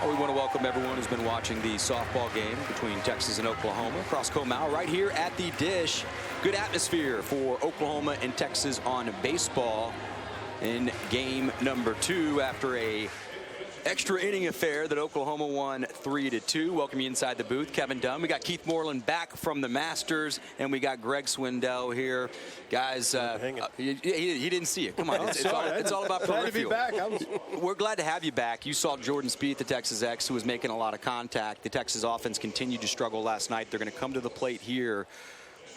We want to welcome everyone who's been watching the softball game between Texas and Oklahoma across Comal right here at the Dish. Good atmosphere for Oklahoma and Texas on baseball in game number 2 after a extra inning affair that Oklahoma won 3-2. Welcome you inside the booth, Kevin Dunn. We got Keith Moreland back from the Masters, and we got Greg Swindell here. Guys, he didn't see it. Come on, it's all about peripheral. Glad to be back. We're glad to have you back. You saw Jordan Spieth, the Texas X, who was making a lot of contact. The Texas offense continued to struggle last night. They're going to come to the plate here.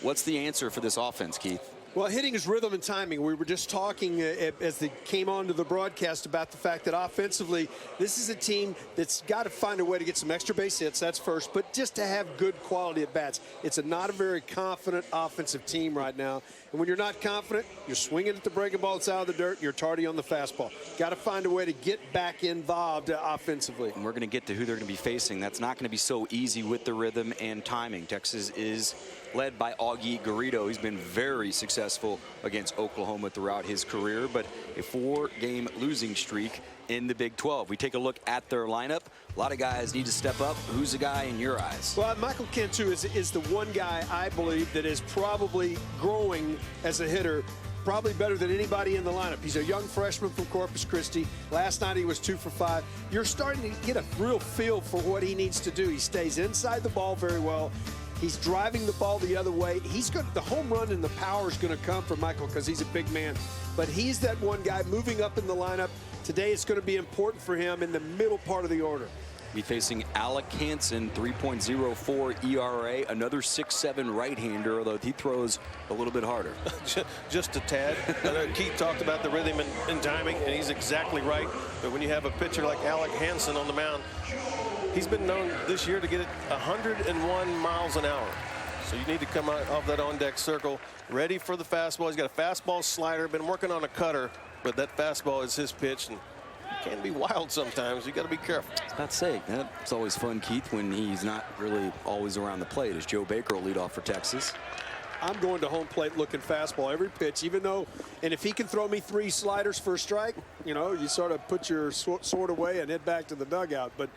What's the answer for this offense, Keith? Well, hitting is rhythm and timing. We were just talking as they came on to the broadcast about the fact that offensively, this is a team that's got to find a way to get some extra base hits, that's first, but just to have good quality at bats. It's not a very confident offensive team right now. And when you're not confident, you're swinging at the breaking ball that's out of the dirt, and you're tardy on the fastball. Got to find a way to get back involved offensively. And we're going to get to who they're going to be facing. That's not going to be so easy with the rhythm and timing. Texas is led by Augie Garrido. He's been very successful against Oklahoma throughout his career, but a 4-game losing streak in the Big 12. We take a look at their lineup. A lot of guys need to step up. Who's the guy in your eyes? Well, Michael Cantu is the one guy I believe that is probably growing as a hitter, probably better than anybody in the lineup. He's a young freshman from Corpus Christi. Last night he was 2 for 5. You're starting to get a real feel for what he needs to do. He stays inside the ball very well. He's driving the ball the other way. The home run and the power is going to come from Michael because he's a big man. But he's that one guy moving up in the lineup. Today it's going to be important for him in the middle part of the order. Be facing Alec Hansen, 3.04 ERA, another 6'7" right-hander, although he throws a little bit harder. Just a tad. Keith talked about the rhythm and timing, and he's exactly right. But when you have a pitcher like Alec Hansen on the mound, he's been known this year to get it 101 miles an hour. So you need to come out off that on-deck circle, ready for the fastball. He's got a fastball slider, been working on a cutter, but that fastball is his pitch, and he can be wild sometimes. You got to be careful. I was about to say, it's always fun, Keith, when he's not really always around the plate, as Joe Baker will lead off for Texas. I'm going to home plate looking fastball every pitch, even though, and if he can throw me 3 sliders for a strike, you know, you sort of put your sword away and head back to the dugout. But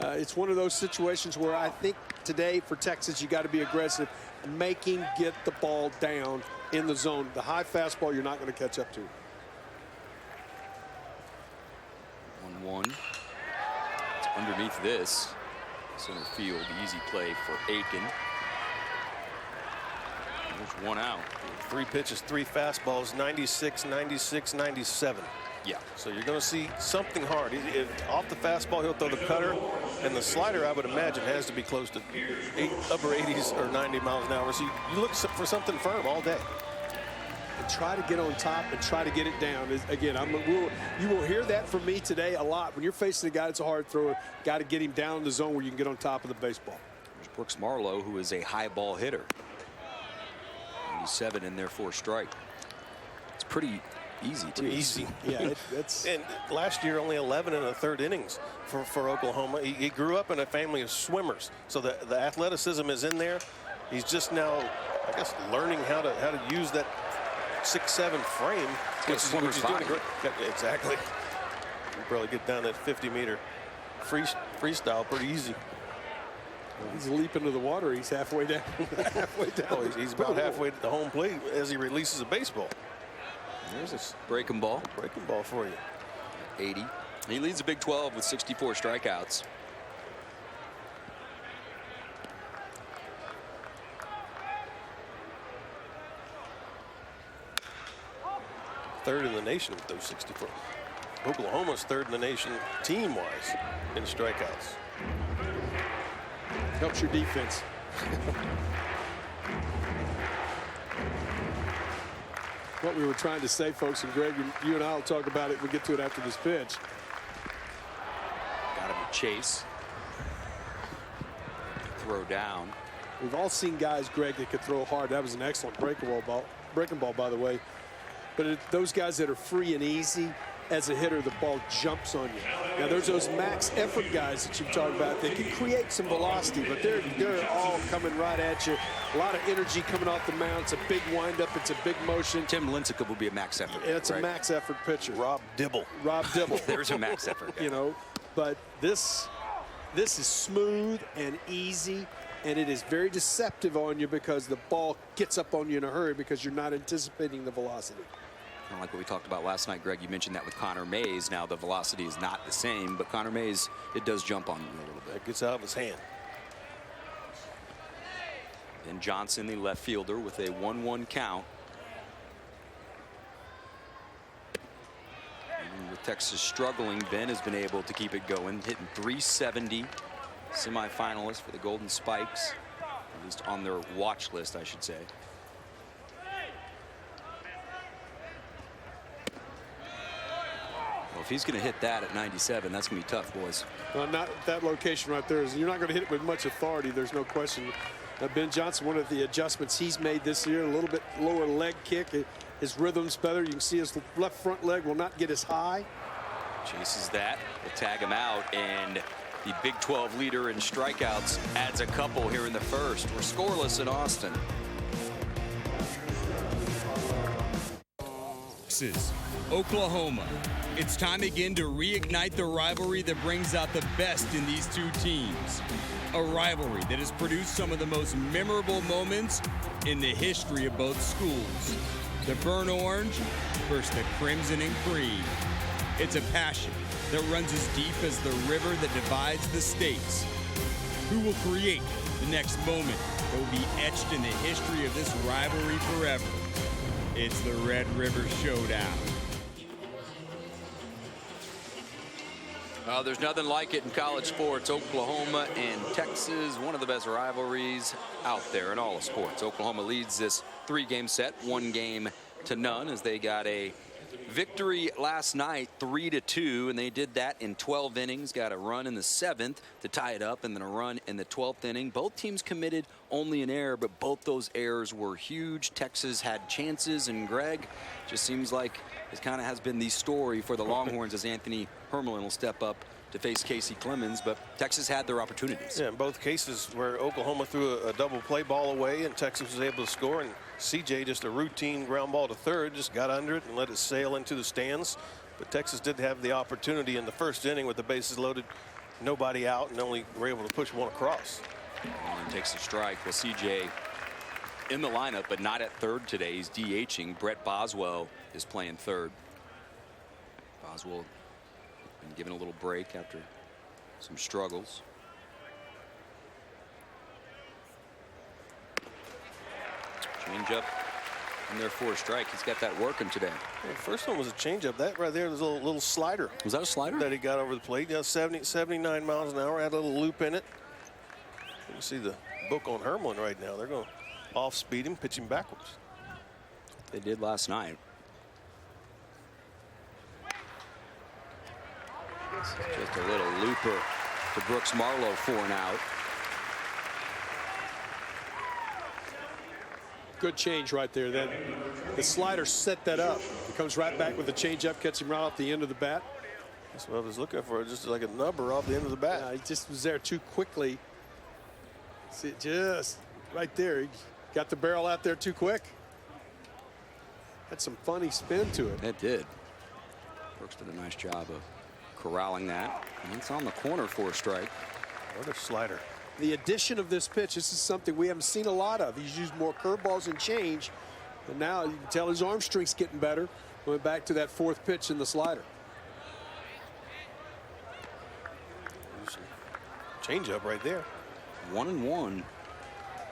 it's one of those situations where I think today for Texas, you got to be aggressive, get the ball down in the zone. The high fastball you're not going to catch up to. 1-1. It's underneath this. Center field, easy play for Aiken. There's 1 out. 3 pitches, 3 fastballs, 96, 96, 97. Yeah. So you're going to see something hard. Off the fastball, he'll throw the cutter, and the slider, I would imagine, has to be close to upper 80s or 90 miles an hour. So you look for something firm all day. And try to get on top and try to get it down. Again, you will hear that from me today a lot. When you're facing a guy that's a hard thrower, got to get him down in the zone where you can get on top of the baseball. There's Brooks Marlowe, who is a high ball hitter. 97 in there for a strike. It's pretty easy, too. Easy. Yeah, it's and last year only 11 in the 3rd innings for Oklahoma. He grew up in a family of swimmers, so the athleticism is in there. He's just now, I guess, learning how to use that 6'7" frame, which is doing great. Exactly. You probably get down that 50-meter freestyle pretty easy. He's leaping to the water. He's halfway down. Oh, he's about halfway to the home plate as he releases a baseball. There's a breaking ball. Breaking ball for you. 80. He leads the Big 12 with 64 strikeouts. Third in the nation with those 64. Oklahoma's 3rd in the nation team-wise in strikeouts. Helps your defense. What we were trying to say, folks, and Greg, you and I will talk about it. We'll get to it after this pitch. Got him a chase. Throw down. We've all seen guys, Greg, that could throw hard. That was an excellent breaking ball, by the way. But those guys that are free and easy, as a hitter, the ball jumps on you. Now, there's those max effort guys that you've talked about that can create some velocity, but they're all coming right at you. A lot of energy coming off the mound. It's a big windup. It's a big motion. Tim Lincecum will be a max effort. It's a max effort pitcher. Rob Dibble. Rob Dibble. There's a max effort guy. You know, but this This is smooth and easy, and it is very deceptive on you because the ball gets up on you in a hurry because you're not anticipating the velocity. Kind of like what we talked about last night, Greg. You mentioned that with Connor Mays. Now the velocity is not the same, but Connor Mays, it does jump on you a little bit. It gets out of his hand. And Johnson, the left fielder, with a 1-1 count. And with Texas struggling, Ben has been able to keep it going, hitting .370. Semifinalist for the Golden Spikes, at least on their watch list, I should say. Well, if he's going to hit that at 97, that's going to be tough, boys. Well, not that location right there. You're not going to hit it with much authority. There's no question. Ben Johnson, one of the adjustments he's made this year, a little bit lower leg kick. His rhythm's better. You can see his left front leg will not get as high. Chases that. Will tag him out, and the Big 12 leader in strikeouts adds a couple here in the first. We're scoreless in Austin. Texas, Oklahoma. It's time again to reignite the rivalry that brings out the best in these two teams. A rivalry that has produced some of the most memorable moments in the history of both schools. The Burnt Orange versus the Crimson and Cream. It's a passion that runs as deep as the river that divides the states. Who will create the next moment that will be etched in the history of this rivalry forever? It's the Red River Showdown. There's nothing like it in college sports. Oklahoma and Texas, one of the best rivalries out there in all of sports. Oklahoma leads this 3-game set, 1-0 as they got a victory last night, 3-2, and they did that in 12 innings. Got a run in the 7th to tie it up, and then a run in the 12th inning. Both teams committed only an error, but both those errors were huge. Texas had chances, and Greg, just seems like it kind of has been the story for the Longhorns as Anthony Hermelin will step up to face Casey Clemens, but Texas had their opportunities. Yeah, in both cases where Oklahoma threw a double play ball away and Texas was able to score, and CJ, just a routine ground ball to third, just got under it and let it sail into the stands. But Texas did have the opportunity in the first inning with the bases loaded, nobody out, and only were able to push one across. And takes a strike. Well, CJ in the lineup, but not at third today. He's DHing. Brett Boswell is playing third. Boswell been given a little break after some struggles. Change up in there for a strike. He's got that working today. The first one was a changeup. That right there was a little slider. Was that a slider? That he got over the plate. Yeah, 79 miles an hour. Had a little loop in it. You can see the book on Hermelin right now. They're going to off-speed him, pitch him backwards. They did last night. Just a little looper to Brooks Marlowe for an out. Good change right there. Then the slider set that up. He comes right back with the changeup, gets him right off the end of the bat. That's what I was looking for, just like a number off the end of the bat. He just was there too quickly. See, just right there. He got the barrel out there too quick. Had some funny spin to it. It did. Brooks did a nice job of corralling that. And it's on the corner for a strike. What a slider. The addition of this pitch, this is something we haven't seen a lot of. He's used more curveballs and change, and now you can tell his arm strength's getting better. Went back to that fourth pitch in the slider. Change up right there. 1-1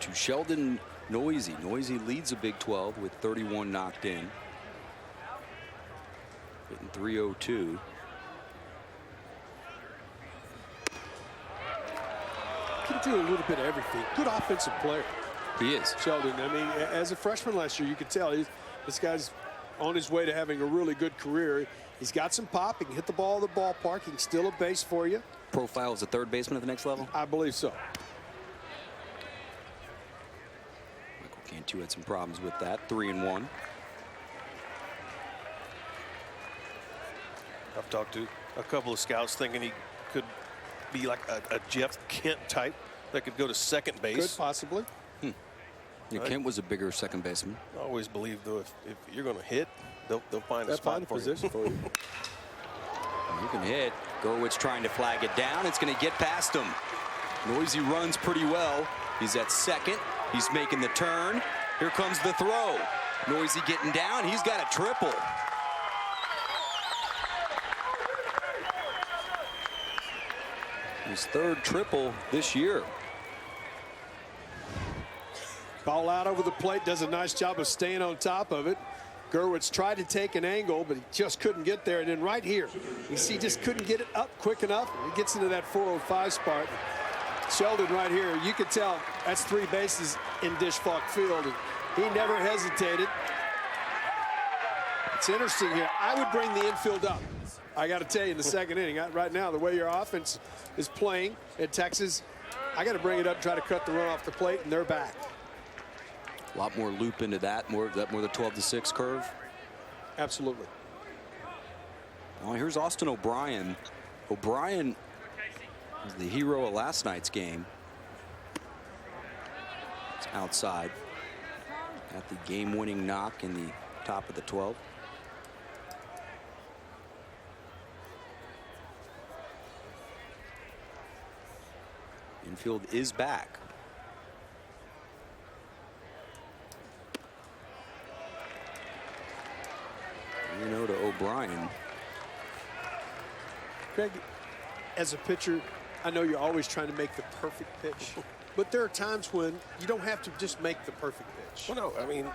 to Sheldon Noisy. Noisy leads the Big 12 with 31 knocked in. Hitting .302. Can do a little bit of everything. Good offensive player. He is. Sheldon, I mean, as a freshman last year, you could tell this guy's on his way to having a really good career. He's got some pop. He can hit the ball in the ballpark. He can steal a base for you. Profile as a third baseman at the next level? I believe so. Michael Cantu had some problems with that. 3-1. I've talked to a couple of scouts thinking he could be like a Jeff Kent type that could go to second base. Could possibly. Yeah, Kent was a bigger second baseman. I always believe, though, if you're going to hit, they'll find a spot for position for you. You can hit. Gurwitz trying to flag it down. It's going to get past him. Noisy runs pretty well. He's at second. He's making the turn. Here comes the throw. Noisy getting down. He's got a triple. His third triple this year. Ball out over the plate, does a nice job of staying on top of it. Gurwitz tried to take an angle, but he just couldn't get there. And then right here, you see, just couldn't get it up quick enough. He gets into that 405 spot. Sheldon right here, you could tell that's 3 bases in Dish Falk Field. And he never hesitated. It's interesting here. I would bring the infield up. I got to tell you, in the second inning, right now, the way your offense is playing at Texas, I got to bring it up, try to cut the run off the plate, and they're back. A lot more loop into that, more the 12-6 curve. Absolutely. Well, here's Austin O'Brien. O'Brien was the hero of last night's game. It's outside. Got the game-winning knock in the top of the 12th. Infield is back. To O'Brien. Greg, as a pitcher, I know you're always trying to make the perfect pitch, but there are times when you don't have to just make the perfect pitch. Well, no, I mean,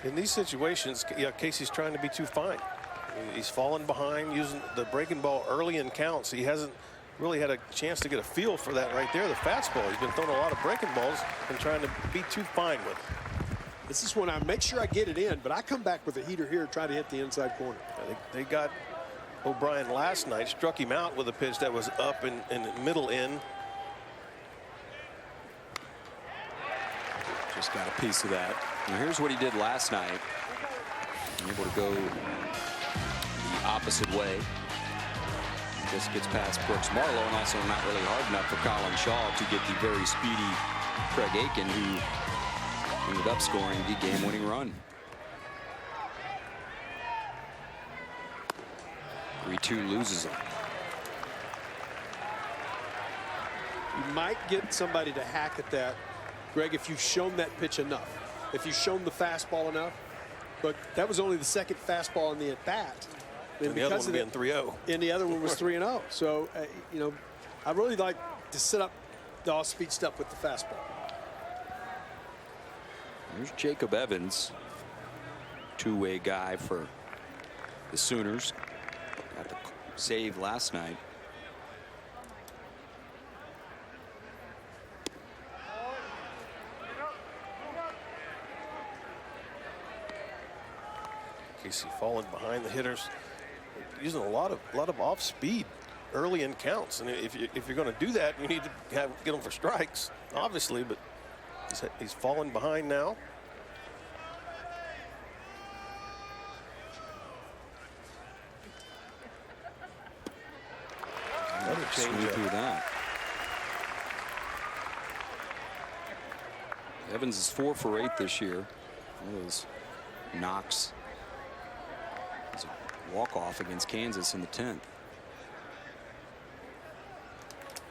in these situations, yeah, Casey's trying to be too fine. I mean, he's fallen behind using the breaking ball early in counts. He hasn't really had a chance to get a feel for that right there, the fastball. He's been throwing a lot of breaking balls and trying to be too fine with it. This is when I make sure I get it in, but I come back with a heater here, try to hit the inside corner. They got O'Brien last night, struck him out with a pitch that was up in the middle in. Just got a piece of that. Now here's what he did last night. Able to go the opposite way. Just gets past Brooks Marlowe, and also not really hard enough for Colin Shaw to get the very speedy Craig Aiken, who ended up scoring the game-winning run. 3-2 loses him. You might get somebody to hack at that, Greg, if you've shown that pitch enough. If you've shown the fastball enough. But that was only the second fastball in the at-bat. And the other one being 3-0. And the other one was 3-0. So, you know, I really like to set up the off-speed stuff with the fastball. There's Jacob Evans, two-way guy for the Sooners. Got the save last night. Casey falling behind the hitters, using a lot of off speed early in counts. And if you're going to do that, you need to get them for strikes, obviously. But he's falling behind now. Another change through that. Evans is 4 for 8 this year. One of those knocks. It's a walk-off against Kansas in the 10th.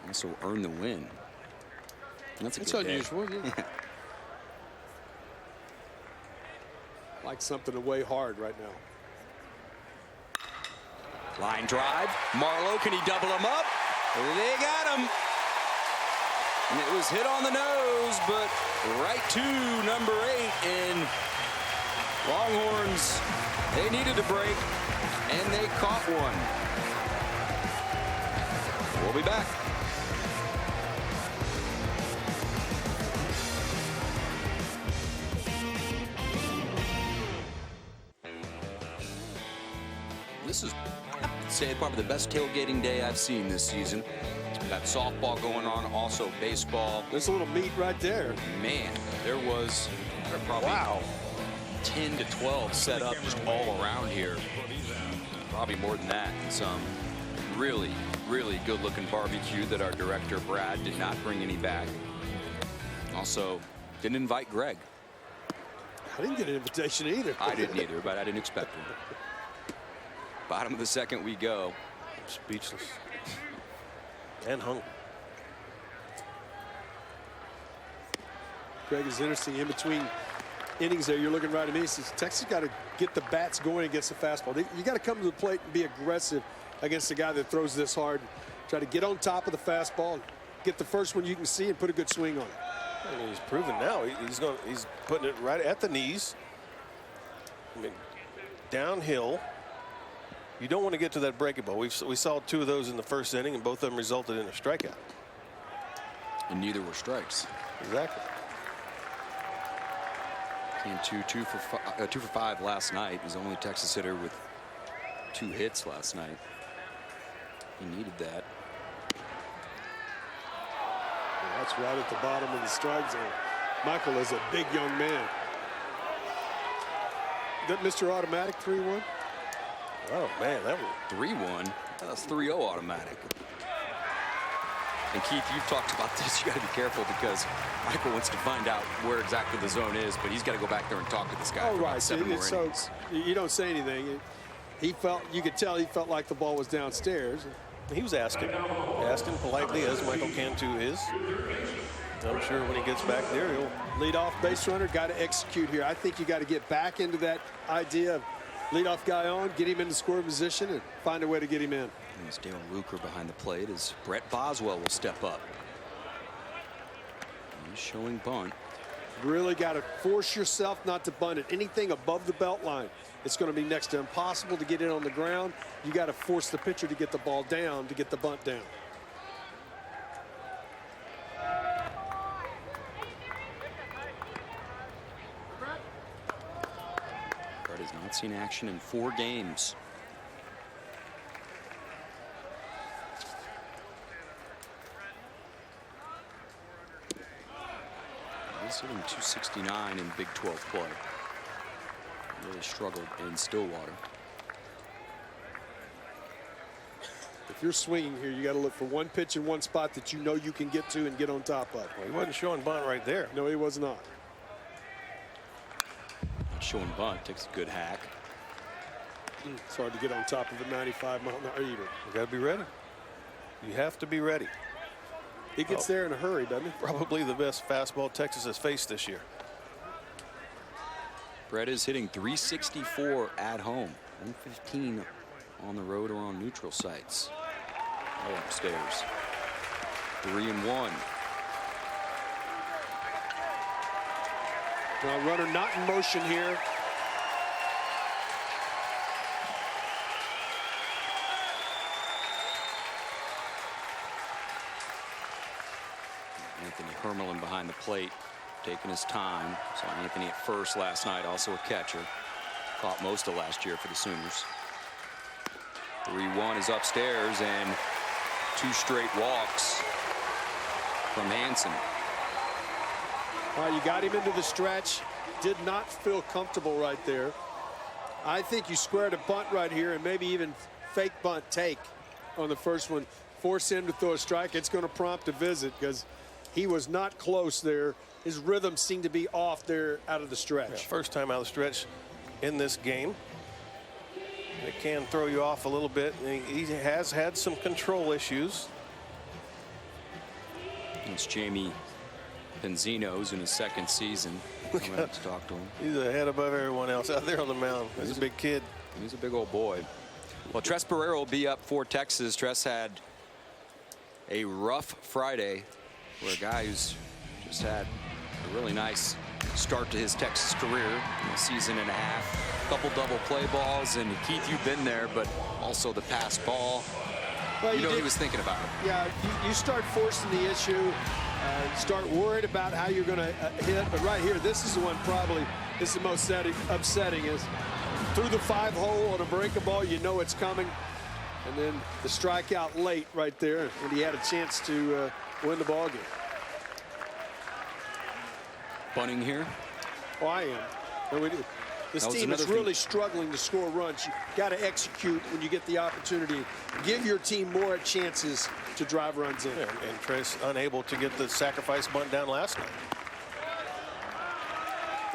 Also earned the win. That's a good unusual. Yeah. Like something to weigh hard right now. Line drive. Marlowe, can he double him up? They got him. And it was hit on the nose, but right to number 8. And Longhorns, they needed a break, and they caught one. We'll be back. This is, I'd say, probably the best tailgating day I've seen this season. We've got softball going on, also baseball. There's a little meat right there. Man, there was probably 10 to 12 set up just all around here. Probably more than that. Some really, really good-looking barbecue that our director, Brad, did not bring any back. Also, didn't invite Greg. I didn't get an invitation either. I didn't either, but I didn't expect him. Bottom of the second we go. Speechless. And hungry. Greg, is interesting in between innings there. You're looking right at me. Says Texas got to get the bats going against the fastball. You got to come to the plate and be aggressive against the guy that throws this hard. Try to get on top of the fastball, and get the first one you can see, and put a good swing on it. I mean, he's proven now. He's putting it right at the knees. I mean, downhill. You don't want to get to that breaking ball. We saw 2 of those in the first inning, and both of them resulted in a strikeout. And neither were strikes. Exactly. Came 2 for 5 last night. He's the only Texas hitter with 2 hits last night. He needed that. That's right at the bottom of the strike zone. Michael is a big young man. That Mr. Automatic 3-1? Oh, man, that was 3-1. That's 3-0 automatic. And Keith, you've talked about this. You got to be careful because Michael wants to find out where exactly the zone is, but he's got to go back there and talk to this guy. Oh, for right. about 7 more So innings. you don't say anything. You could tell he felt like the ball was downstairs. he was asking politely, as Michael Cantu is. I'm sure when he gets back there, he'll Lead off base runner, got to execute here. I think you got to get back into that idea of leadoff guy on, get him into scoring position, and find a way to get him in. And it's Dale Rucker behind the plate as Brett Boswell will step up. He's showing bunt. Really got to force yourself not to bunt it. Anything above the belt line, it's going to be next to impossible to get it on the ground. You got to force the pitcher to get the ball down to get the bunt down. Brett has not seen action in 4 games. He's hitting .269 in Big 12 play. Really struggled in Stillwater. If you're swinging here, you got to look for one pitch in one spot that you know you can get to and get on top of. Well, he wasn't showing bunt right there. No, he was not. Not showing bunt, takes a good hack. It's hard to get on top of a 95-mile-an-hour eater. You got to be ready. You have to be ready. He gets there in a hurry, doesn't he? Probably the best fastball Texas has faced this year. Brett is hitting .364 at home, .115 on the road or on neutral sites. All upstairs. 3-1. Now runner not in motion here. Anthony Hermelin behind the plate, taking his time. Saw Anthony at first last night, also a catcher. Caught most of last year for the Sooners. 3-1 is upstairs, and 2 straight walks from Hansen. All right, you got him into the stretch. Did not feel comfortable right there. I think you squared a bunt right here and maybe even fake bunt take on the first one. Force him to throw a strike. It's going to prompt a visit because he was not close there. His rhythm seemed to be off there out of the stretch. Yeah, first time out of the stretch in this game. It can throw you off a little bit. He has had some control issues. It's Jamie Penzino's in his 2nd season. I'm going to have to talk to him. He's a head above everyone else out there on the mound. He's a big kid. He's a big old boy. Well, Tres Barrera will be up for Texas. Tres had a rough Friday for a guy who's just had a really nice start to his Texas career in a season and a half. Couple double play balls, and Keith, you've been there, but also the pass ball. Well, you know he was thinking about it. Yeah, you start forcing the issue, start worried about how you're going to hit. But right here, this is the one probably is the most upsetting is through the 5-hole on a breaking ball, you know it's coming. And then the strikeout late right there, and he had a chance to win the ball game. Bunting here. Oh, I am. And this team is really struggling to score runs. You got to execute when you get the opportunity. Give your team more chances to drive runs in. Yeah, and Tres unable to get the sacrifice bunt down last night.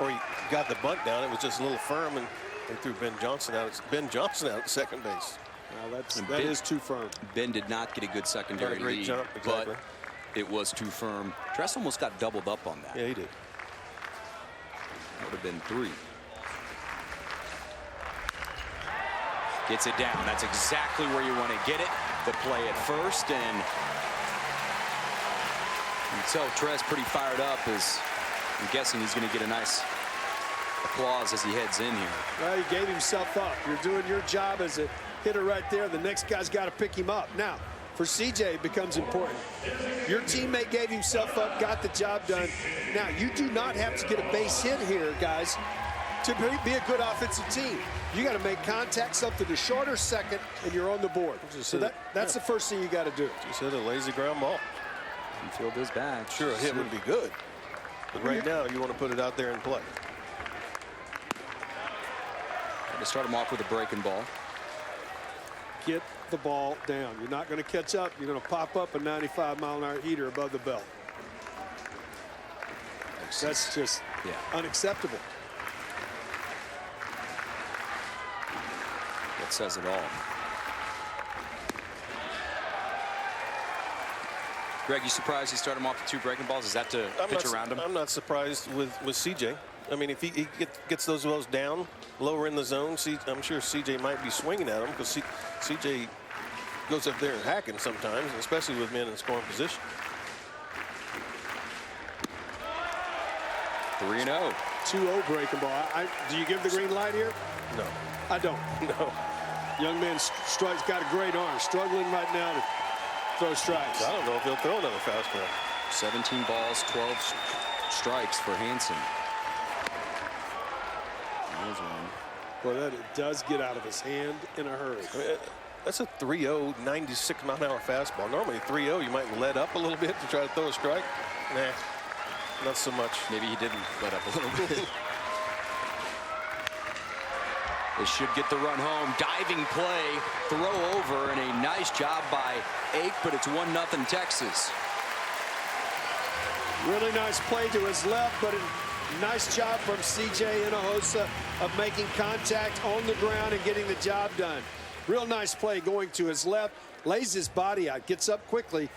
Or he got the bunt down. It was just a little firm, and threw Ben Johnson out. Ben Johnson out at second base. That is too firm. Ben did not get a good secondary Not a great lead, jump, exactly. but it was too firm. Tress almost got doubled up on that. Yeah, he did. That would have been 3. Gets it down. That's exactly where you want to get it. The play at first, and you can tell Tress pretty fired up, as I'm guessing he's going to get a nice applause as he heads in here. Well, he gave himself up. You're doing your job as a hitter right there. The next guy's got to pick him up. Now, for CJ, it becomes important. Your teammate gave himself up, got the job done. Now, you do not have to get a base hit here, guys, to be a good offensive team. You got to make contact, something to shorter second, and you're on the board. So that's the first thing you got to do. Just hit a lazy ground ball. Infield is back. Sure, a hit would be good. But right now, you want to put it out there and play. To start him off with a breaking ball. Get the ball down. You're not going to catch up. You're going to pop up a 95-mile-an-hour heater above the belt. That's just unacceptable. That says it all. Greg, you surprised he started him off with 2 breaking balls? Is that to pitch around him? I'm not surprised with CJ. I mean, if he gets those balls down lower in the zone, I'm sure CJ might be swinging at him, because CJ goes up there and hacking sometimes, especially with men in scoring position. 3-0. 2-0 breaking ball. Do you give the green light here? No. I don't. No. Young man strikes, got a great arm, struggling right now to throw strikes. I don't know if he'll throw another fastball. 17 balls, 12 strikes for Hansen. There's one. Boy, that it does get out of his hand in a hurry. I mean, that's a 3-0, 96-mile-an-hour fastball. Normally, 3-0, you might let up a little bit to try to throw a strike. Nah, not so much. Maybe he didn't let up a little bit. They should get the run home. Diving play, throw over, and a nice job by Ake, but it's 1-0 Texas. Really nice play to his left, but a nice job from CJ Hinojosa of making contact on the ground and getting the job done. Real nice play going to his left, lays his body out, gets up quickly.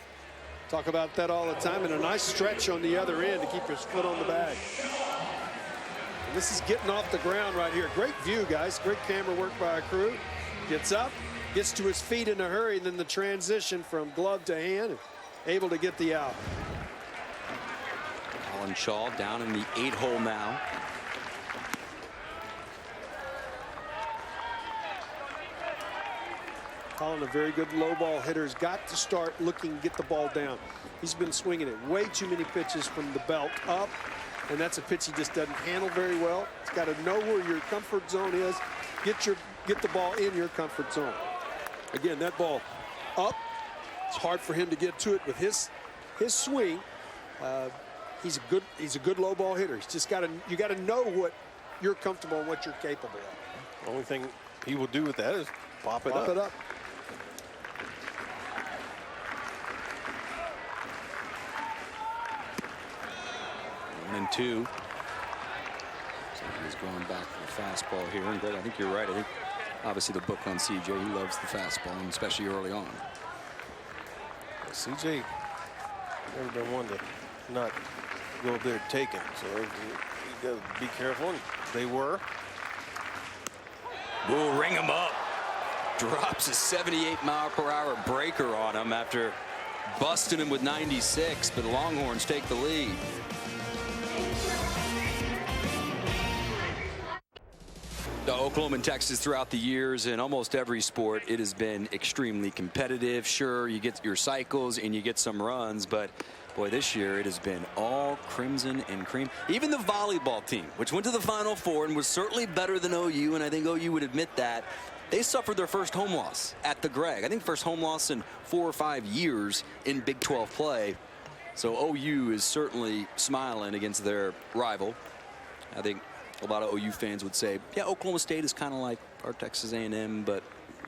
Talk about that all the time, and a nice stretch on the other end to keep his foot on the bag. And this is getting off the ground right here. Great view, guys. Great camera work by our crew. Gets up, gets to his feet in a hurry, and then the transition from glove to hand, able to get the out. Colin Shaw down in the 8-hole now. Colin, a very good low ball hitter, has got to start looking, get the ball down. He's been swinging it way too many pitches from the belt up, and that's a pitch he just doesn't handle very well. He's got to know where your comfort zone is. Get the ball in your comfort zone. Again, that ball up. It's hard for him to get to it with his swing. He's a good low ball hitter. He's just you got to know what you're comfortable and what you're capable of. The only thing he will do with that is pop it up. 1-2. So he's going back to the fastball here. And Greg, I think you're right. I think obviously the book on CJ, he loves the fastball, and especially early on. CJ never been one to not go up there taking. So you got to be careful. And they were. We'll ring him up. Drops a 78-mile-per-hour breaker on him after busting him with 96, but the Longhorns take the lead. Oklahoma and Texas throughout the years in almost every sport, it has been extremely competitive. Sure, you get your cycles and you get some runs, but boy, this year it has been all crimson and cream. Even the volleyball team, which went to the Final Four and was certainly better than OU, and I think OU would admit that, they suffered their first home loss at the Greg. I think first home loss in 4 or 5 years in Big 12 play. So OU is certainly smiling against their rival. I think a lot of OU fans would say, yeah, Oklahoma State is kind of like our Texas A&M, but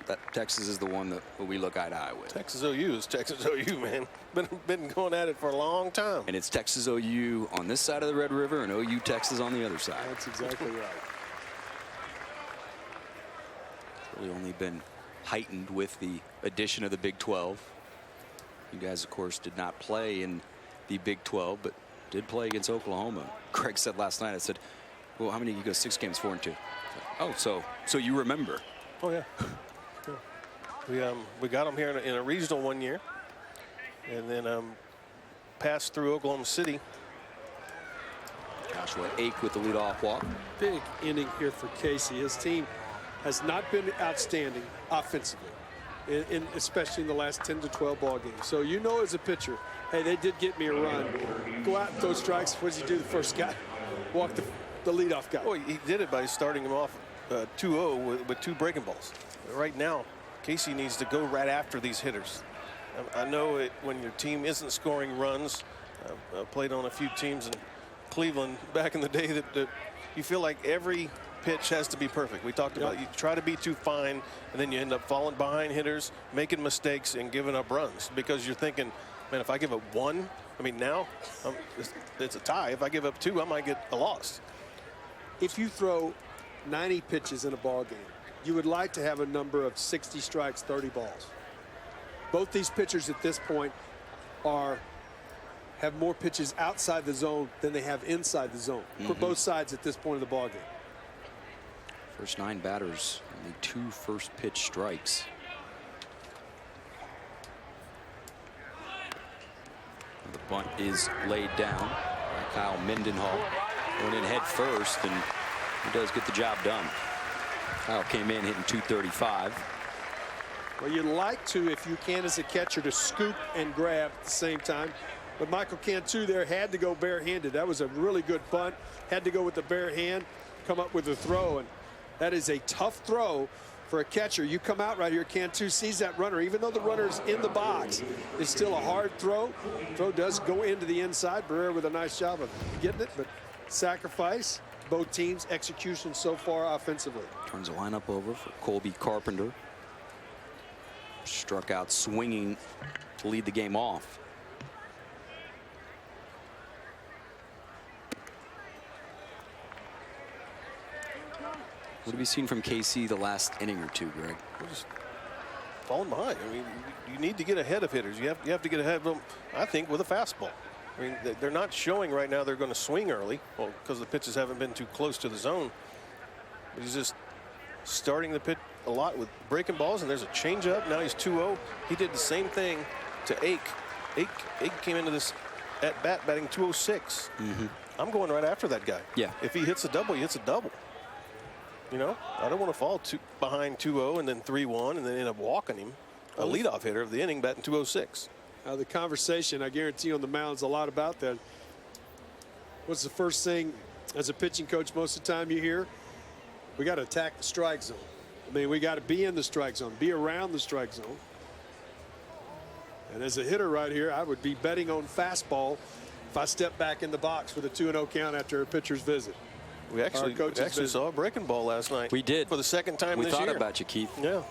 that Texas is the one that we look eye to eye with. Texas OU is Texas OU, man. Been going at it for a long time. And it's Texas OU on this side of the Red River and OU Texas on the other side. That's exactly right. It's really only been heightened with the addition of the Big 12. You guys, of course, did not play in the Big 12, but did play against Oklahoma. Greg said last night, I said, well, how many you go 6 games, 4-2? Oh, so you remember. Oh, yeah. We got them here in a regional one year, and then passed through Oklahoma City. Joshua Ake with the leadoff walk. Big inning here for Casey. His team has not been outstanding offensively, especially in the last 10 to 12 ball games. So you know as a pitcher, hey, they did get me a run. Go out and throw strikes. What does he do? The first guy walk the leadoff guy. Well, he did it by starting him off 2-0 with 2 breaking balls. Right now, Casey needs to go right after these hitters. I know when your team isn't scoring runs. I played on a few teams in Cleveland back in the day that you feel like every pitch has to be perfect. We talked about you try to be too fine, and then you end up falling behind hitters, making mistakes, and giving up runs because you're thinking, man, if I give up 1, I mean, now it's a tie. If I give up 2, I might get a loss. If you throw 90 pitches in a ball game, you would like to have a number of 60 strikes, 30 balls. Both these pitchers at this point have more pitches outside the zone than they have inside the zone for both sides at this point of the ball game. First 9 batters, only 2 first pitch strikes. The bunt is laid down by Kyle Mendenhall. Going in head first, and he does get the job done. Kyle came in hitting 235. Well, you'd like to, if you can as a catcher, to scoop and grab at the same time. But Michael Cantu there had to go barehanded. That was a really good bunt. Had to go with the bare hand, come up with a throw. And that is a tough throw for a catcher. You come out right here, Cantu sees that runner. Even though the runner's in the box, it's still a hard throw. Throw does go into the inside. Barrera with a nice job of getting it, but sacrifice. Both teams' execution so far offensively. Turns the lineup over for Colby Carpenter. Struck out swinging to lead the game off. What have you seen from KC the last inning or 2, Greg? We're just falling behind. I mean, you need to get ahead of hitters. You have to get ahead of them, I think, with a fastball. I mean, they're not showing right now they're going to swing early, well, because the pitches haven't been too close to the zone. But he's just starting the pitch a lot with breaking balls, and there's a changeup. Now he's 2-0. He did the same thing to Ake. Ake came into this at bat batting 206. I'm going right after that guy. Yeah. If he hits a double, he hits a double. You know, I don't want to fall behind 2-0 and then 3-1 and then end up walking him. A leadoff hitter of the inning batting 206. The conversation, I guarantee, on the mound is a lot about that. What's the first thing as a pitching coach most of the time you hear? We got to attack the strike zone. I mean, we got to be in the strike zone, be around the strike zone. And as a hitter right here, I would be betting on fastball if I step back in the box with a 2-0 count after a pitcher's visit. We actually saw a breaking ball last night. We did. For the second time this year. We thought about you, Keith. Yeah.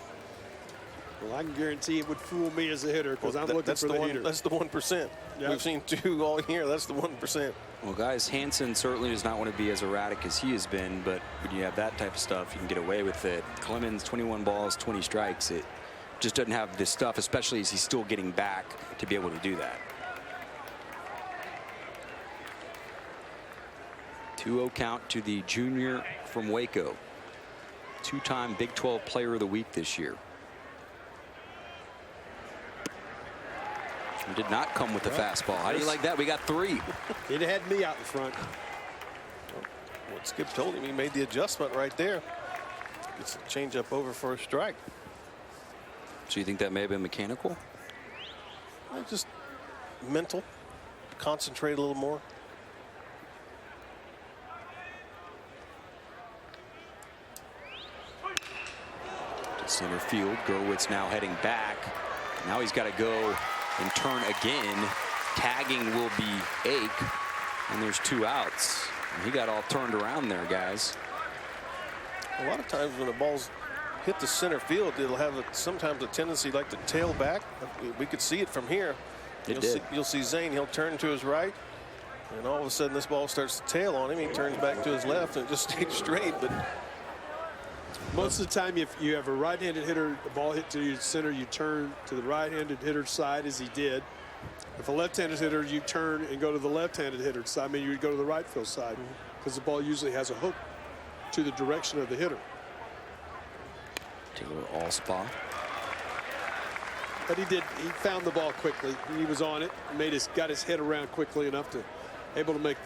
Well, I can guarantee it would fool me as a hitter because I'm looking for the hitter. That's the 1%. Yep. We've seen 2 all year. That's the 1%. Well, guys, Hansen certainly does not want to be as erratic as he has been, but when you have that type of stuff, you can get away with it. Clemens, 21 balls, 20 strikes. It just doesn't have this stuff, especially as he's still getting back to be able to do that. 2-0 count to the junior from Waco. 2-time Big 12 Player of the Week this year. Did not come with the fastball. How do you like that? We got 3. It had me out in front. What Skip told him, he made the adjustment right there. Gets the changeup over for a strike. So you think that may have been mechanical? Just mental. Concentrate a little more. To center field. Gerwitz now heading back. Now he's got to go and turn again. Tagging will be Ake. And there's 2 outs. And he got all turned around there, guys. A lot of times when the balls hit the center field, it'll have sometimes a tendency like to tail back. We could see it from here. You'll see Zane. He'll turn to his right. And all of a sudden this ball starts to tail on him. He turns back to his left and it just stays straight. But Most of the time, if you have a right-handed hitter, the ball hit to your center, you turn to the right-handed hitter's side, as he did. If a left-handed hitter, you turn and go to the left-handed hitter's side. I mean, you would go to the right field side because the ball usually has a hook to the direction of the hitter. Take a little all spot. But he found the ball quickly. He was on it, got his head around quickly enough to able to make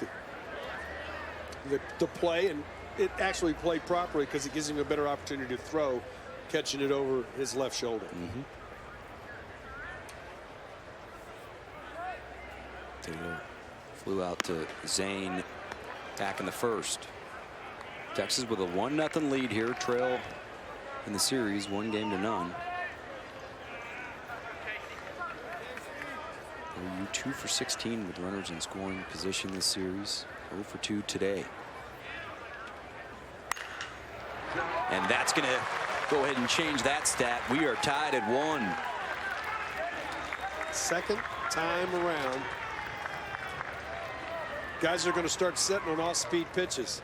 the play, and it actually played properly because it gives him a better opportunity to throw, catching it over his left shoulder. Taylor flew out to Zane back in the first. Texas with a 1-0 lead here, trail in the series, 1-0. OU 2 for 16 with runners in scoring position this series. 0 for 2 today. And that's going to go ahead and change that stat. We are tied at 1. Second time around. Guys are going to start setting on off-speed pitches.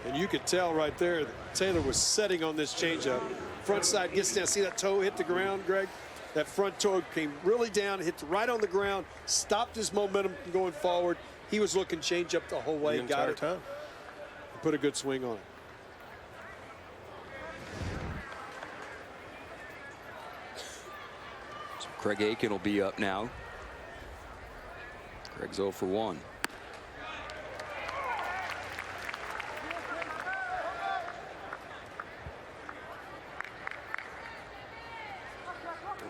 And you could tell right there that Taylor was setting on this changeup. Front side gets down. See that toe hit the ground, Greg? That front toe came really down, hit right on the ground, stopped his momentum from going forward. He was looking changeup the whole way. Got it. Time. Put a good swing on it. So Craig Aiken will be up now. Craig's 0 for 1.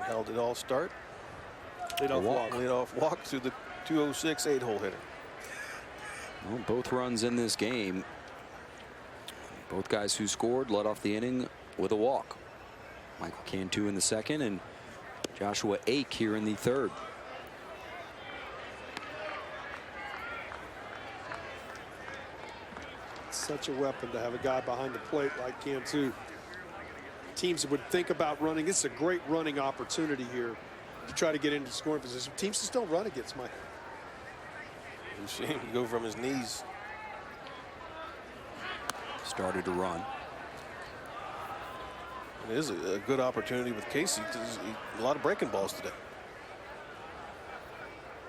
Held it all start. Leadoff walk to the 206 8-hole hitter. Well, both runs in this game. Both guys who scored led off the inning with a walk. Michael Cantu in the second and Joshua Ake here in the third. Such a weapon to have a guy behind the plate like Cantu. Teams would think about running. It's a great running opportunity here to try to get into scoring position. Teams just don't run against Mike. You see him go from his knees. Started to run. It is a good opportunity with Casey. A lot of breaking balls today.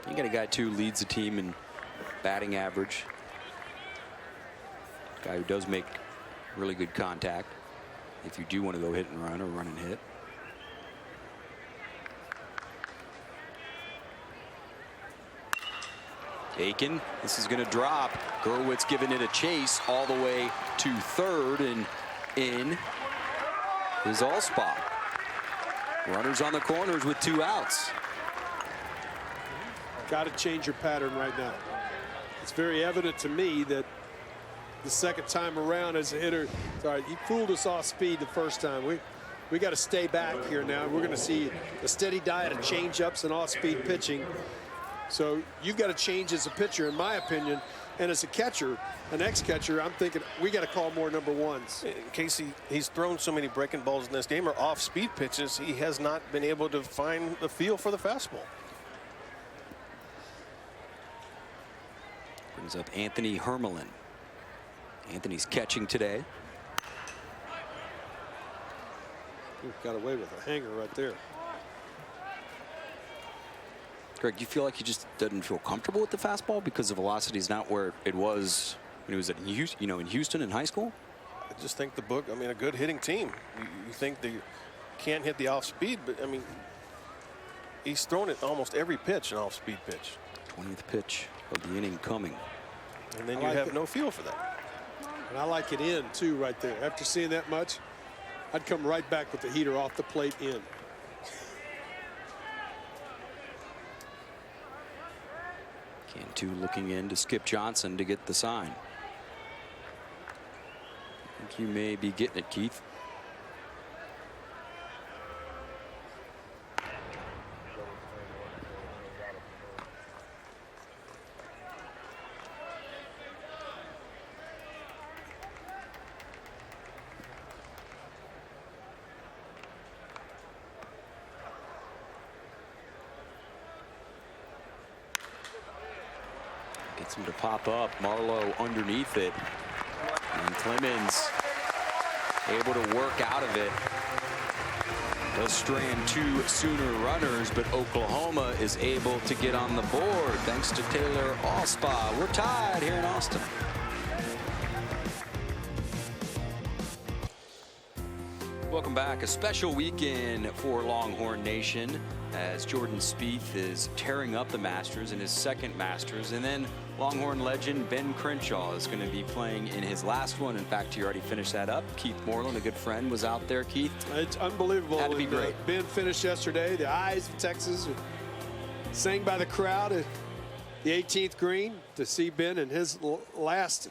You got a guy too leads the team in batting average. Guy who does make really good contact. If you do want to go hit and run or run and hit. Aiken, this is going to drop. Gurwitz giving it a chase all the way to third, and in is Allspot. Runners on the corners with 2 outs. Got to change your pattern right now. It's very evident to me that the second time around as a hitter, sorry, he fooled us off speed the first time. We got to stay back here now. We're going to see a steady diet of change-ups and off-speed pitching. So you've got to change as a pitcher, in my opinion, and as a catcher, an ex-catcher, I'm thinking we got to call more number ones. Casey, he's thrown so many breaking balls in this game or off-speed pitches, he has not been able to find the feel for the fastball. Brings up Anthony Hermelin. Anthony's catching today. Got away with a hanger right there. Greg, do you feel like he just doesn't feel comfortable with the fastball because the velocity is not where it was when he was in Houston in high school? I just think a good hitting team. You think they can't hit the off-speed, but I mean, he's thrown it almost every pitch, an off-speed pitch. 20th pitch of the inning coming. And then you have no feel for that. And I like it in, too, right there. After seeing that much, I'd come right back with the heater off the plate in. Cantu looking in to Skip Johnson to get the sign. I think you may be getting it, Keith. Gets him to pop up. Marlowe underneath it. And Clemens able to work out of it. They'll strand 2 Sooner runners, but Oklahoma is able to get on the board thanks to Taylor Allspaw. We're tied here in Austin. Welcome back. A special weekend for Longhorn Nation as Jordan Spieth is tearing up the Masters in his second Masters. And then Longhorn legend Ben Crenshaw is going to be playing in his last one. In fact, he already finished that up. Keith Moreland, a good friend, was out there. Keith? It's unbelievable. Had to be great. Ben finished yesterday. The eyes of Texas sang by the crowd at the 18th green to see Ben in his last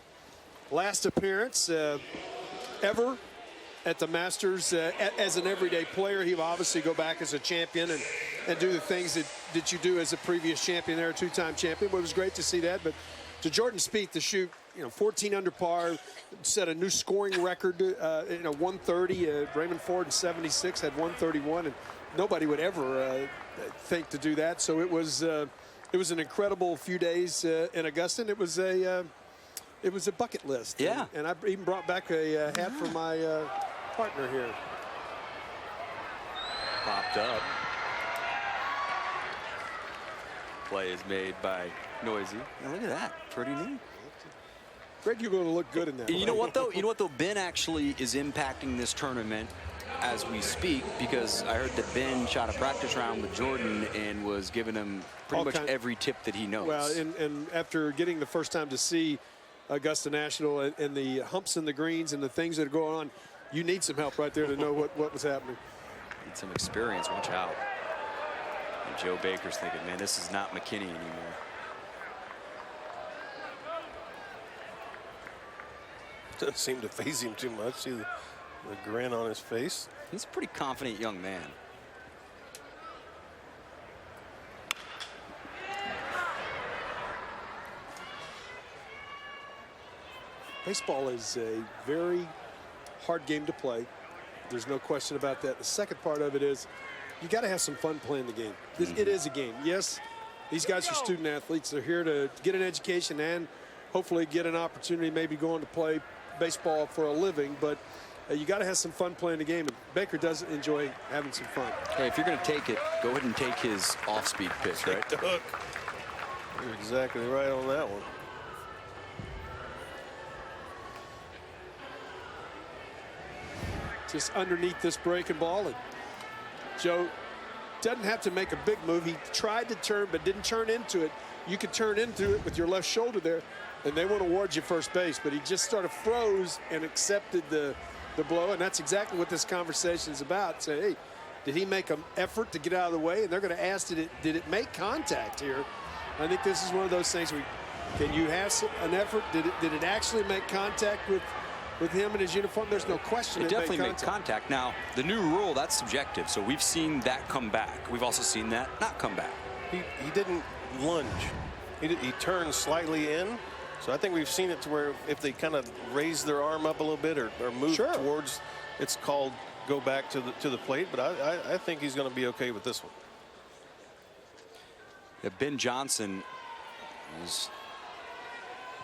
appearance ever at the Masters. As an everyday player, he will obviously go back as a champion and do the things that you do as a previous champion there, a 2-time champion. But it was great to see that. But to Jordan Spieth to shoot, 14 under par, set a new scoring record, 130. Raymond Ford in 76 had 131, and nobody would ever think to do that. So it was an incredible few days in Augusta. And it was a bucket list. Yeah. And I even brought back a hat for my partner here. Popped up. Play is made by Noisy. Now look at that. Pretty neat. Greg, you're going to look good in that. You know what, though? Ben actually is impacting this tournament as we speak, because I heard that Ben shot a practice round with Jordan and was giving him pretty much every tip that he knows. Well, and after getting the first time to see Augusta National and the humps and the greens and the things that are going on, you need some help right there to know what was happening. Need some experience. Watch out. And Joe Baker's thinking, man, this is not McKinney anymore. Doesn't seem to faze him too much. See the grin on his face. He's a pretty confident young man. Baseball is a very hard game to play. There's no question about that. The second part of it is you got to have some fun playing the game. It is a game. Yes, these guys are student athletes. They're here to get an education and hopefully get an opportunity, maybe going to play baseball for a living. But you got to have some fun playing the game. And Baker does enjoy having some fun. Hey, if you're going to take it, go ahead and take his off-speed pitch, right? Take the hook. You're exactly right on that one. Just underneath this breaking ball, and Joe doesn't have to make a big move. He tried to turn but didn't turn into it. You could turn into it with your left shoulder there, and they won't award you first base, but he just sort of froze and accepted the blow, and that's exactly what this conversation is about. Say, hey, did he make an effort to get out of the way? And they're going to ask, did it make contact here? I think this is one of those things where can you have an effort? Did it actually make contact with him in his uniform? There's no question. It definitely made contact. Now, the new rule, that's subjective. So we've seen that come back. We've also seen that not come back. He didn't lunge. He turned slightly in. So I think we've seen it to where if they kind of raise their arm up a little bit or move towards, it's called go back to the plate. But I think he's going to be okay with this one. Yeah, Ben Johnson is...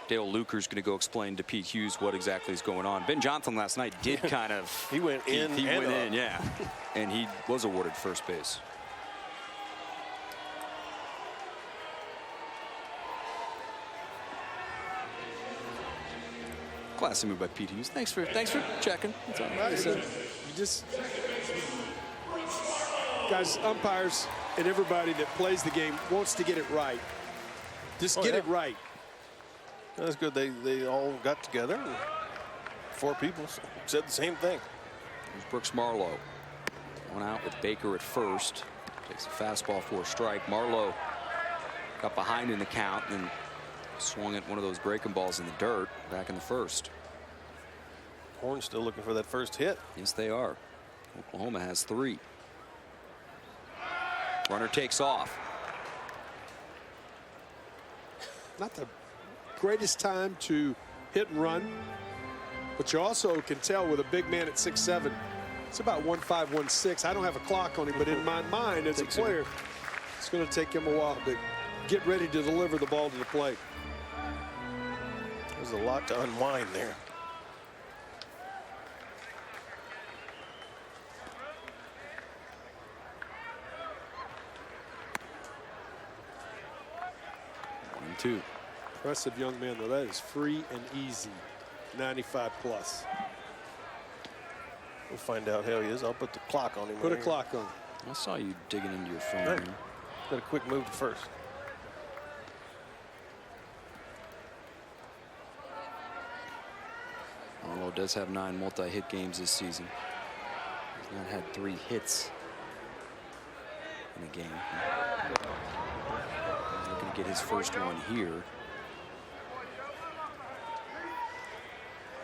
Dale Luker's going to go explain to Pete Hughes what exactly is going on. Ben Johnson last night did kind of... he went in. He went in, yeah. And he was awarded first base. Classy move by Pete Hughes. Thanks for checking. That's all right. You just... Guys, umpires and everybody that plays the game wants to get it right. Just get it right. That's good. They all got together. And 4 people said the same thing. There's Brooks Marlowe. One out with Baker at first. Takes a fastball for a strike. Marlowe got behind in the count and swung at one of those breaking balls in the dirt back in the first. Horn's still looking for that first hit. Yes, they are. Oklahoma has 3. Runner takes off. Not the greatest time to hit and run, but you also can tell with a big man at 6'7", it's about 1.5, 1.6. I don't have a clock on him, but in my mind as a player, it's going to take him a while to get ready to deliver the ball to the plate. There's a lot to unwind there. too. Impressive young man, though. That is free and easy. 95 plus. We'll find out how he is. I'll put the clock on him. Put a clock on. I saw you digging into your phone. Right. Here. Got a quick move to first. Arlo does have 9 multi-hit games this season. He's not had 3 hits in a game. He's looking to get his first one here.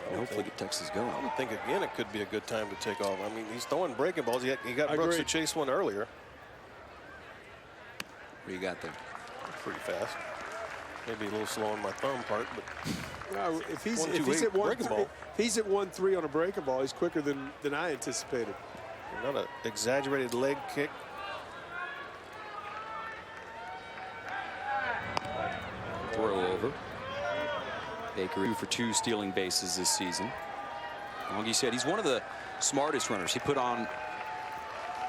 And hopefully get Texas going. I would think again it could be a good time to take off. I mean, he's throwing breaking balls. He got Brooks to chase one earlier. What do you got there? Pretty fast. Maybe a little slow on my thumb part, but Well, if he's at 1-2-8 1-3 on a breaking ball, he's quicker than I anticipated. not an exaggerated leg kick. Throw over. Baker 2 for 2 stealing bases this season. Like you said, he's one of the smartest runners. He put on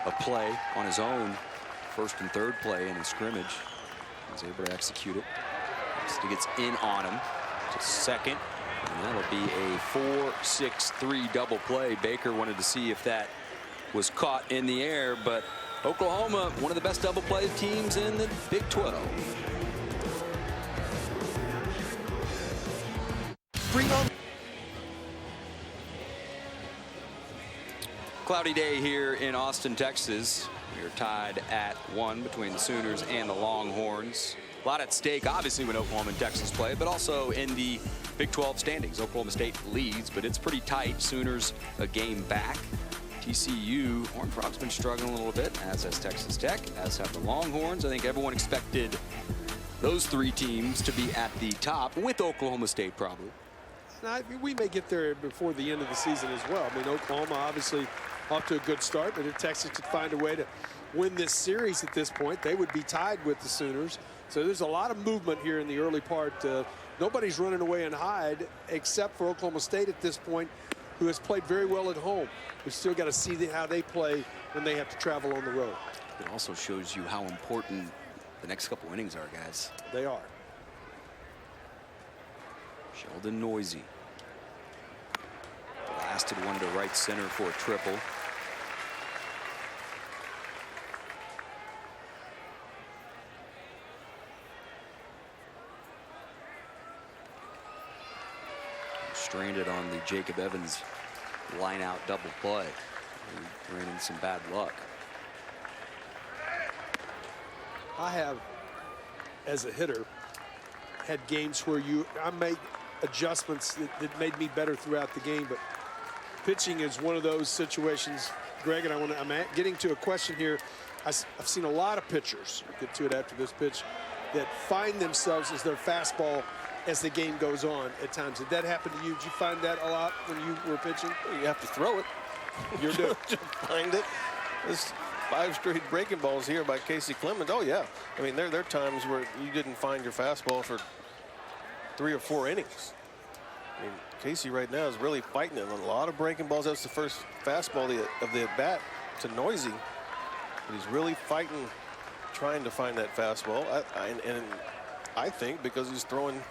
a play on his own, first and third play in a scrimmage. He was able to execute it. He gets in on him to second. And that'll be a 4-6-3 double play. Baker wanted to see if that was caught in the air, but Oklahoma, one of the best double play teams in the Big 12. Bring on. Cloudy day here in Austin, Texas. We are tied at 1 between the Sooners and the Longhorns. A lot at stake, obviously, when Oklahoma and Texas play, but also in the Big 12 standings. Oklahoma State leads, but it's pretty tight. Sooners a game back. TCU, Horned Frog's been struggling a little bit, as has Texas Tech, as have the Longhorns. I think everyone expected those 3 teams to be at the top, with Oklahoma State probably. We may get there before the end of the season as well. I mean, Oklahoma obviously off to a good start, but if Texas could find a way to win this series at this point, they would be tied with the Sooners. So there's a lot of movement here in the early part. Nobody's running away and hide except for Oklahoma State at this point, who has played very well at home. We've still got to see how they play when they have to travel on the road. It also shows you how important the next couple innings are, guys. They are. Sheldon Noisy blasted one to right center for a triple. Stranded on the Jacob Evans line out double play. He ran in some bad luck. I have, as a hitter, had games where I made adjustments that made me better throughout the game, but pitching is one of those situations, Greg, and I'm getting to a question here. I've seen a lot of pitchers, we'll get to it after this pitch, that find themselves as their fastball as the game goes on at times. Did that happen to you? Did you find that a lot when you were pitching? You have to throw it. You're doing to find it. This 5 straight breaking balls here by Casey Clemens. Oh, yeah. I mean, there are times where you didn't find your fastball for 3 or 4 innings. I mean, Casey right now is really fighting it on a lot of breaking balls. That's the first fastball of the at-bat to Noisy. But he's really fighting, trying to find that fastball. And I think because he's throwing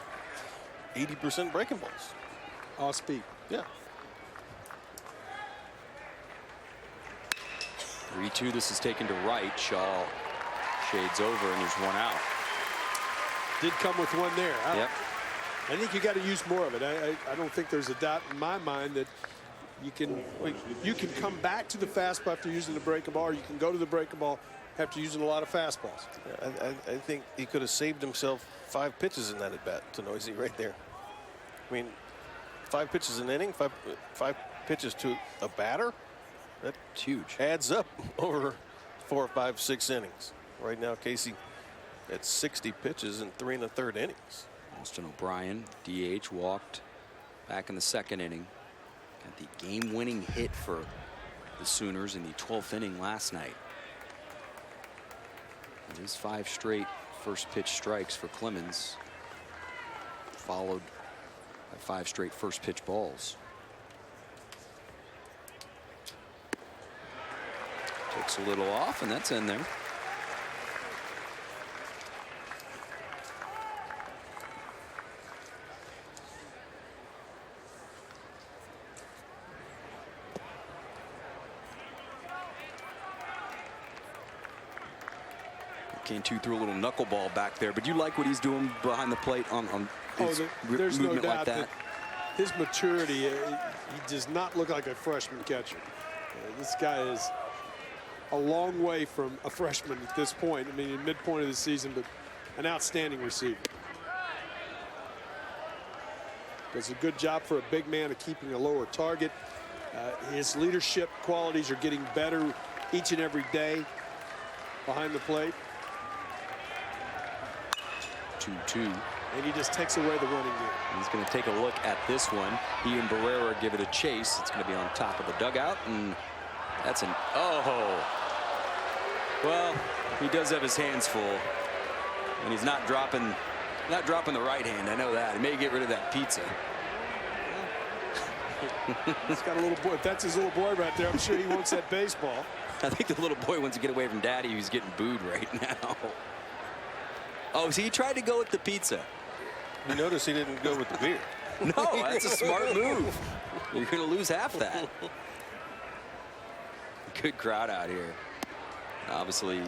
80% breaking balls. off speed. Yeah. 3-2, this is taken to right. Shaw shades over, and there's one out. Did come with one there. Yep. I think you got to use more of it. I don't think there's a doubt in my mind that you can come back to the fastball after using the breaking ball, or you can go to the breaking ball after using a lot of fastballs. I think he could have saved himself 5 pitches in that at bat to Noisy right there. I mean, 5 pitches an inning, five pitches to a batter. That's huge. Adds up over 4, 5, 6 innings. Right now, Casey at 60 pitches in 3 1/3 innings. Austin O'Brien, DH, walked back in the 2nd inning. Got the game-winning hit for the Sooners in the 12th inning last night. It is 5 straight first pitch strikes for Clemens, followed by 5 straight first pitch balls. Takes a little off, and that's in there. Cantu threw a little knuckleball back there, but you like what he's doing behind the plate on his there's no movement doubt like that? His maturity, he does not look like a freshman catcher. This guy is a long way from a freshman at this point. I mean, in midpoint of the season, but an outstanding receiver. Does a good job for a big man of keeping a lower target. His leadership qualities are getting better each and every day behind the plate. 2-2. And he just takes away the running game. He's going to take a look at this one. He and Barrera give it a chase. It's going to be on top of the dugout, and that's an well, he does have his hands full, and he's not dropping the right hand. I know that. He may get rid of that pizza. He's got a little boy. If that's his little boy right there, I'm sure he wants that baseball. I think the little boy wants to get away from Daddy, who's getting booed right now. Oh, see, he tried to go with the pizza. You notice he didn't go with the beer. No, that's a smart move. You're going to lose half that. Good crowd out here. Obviously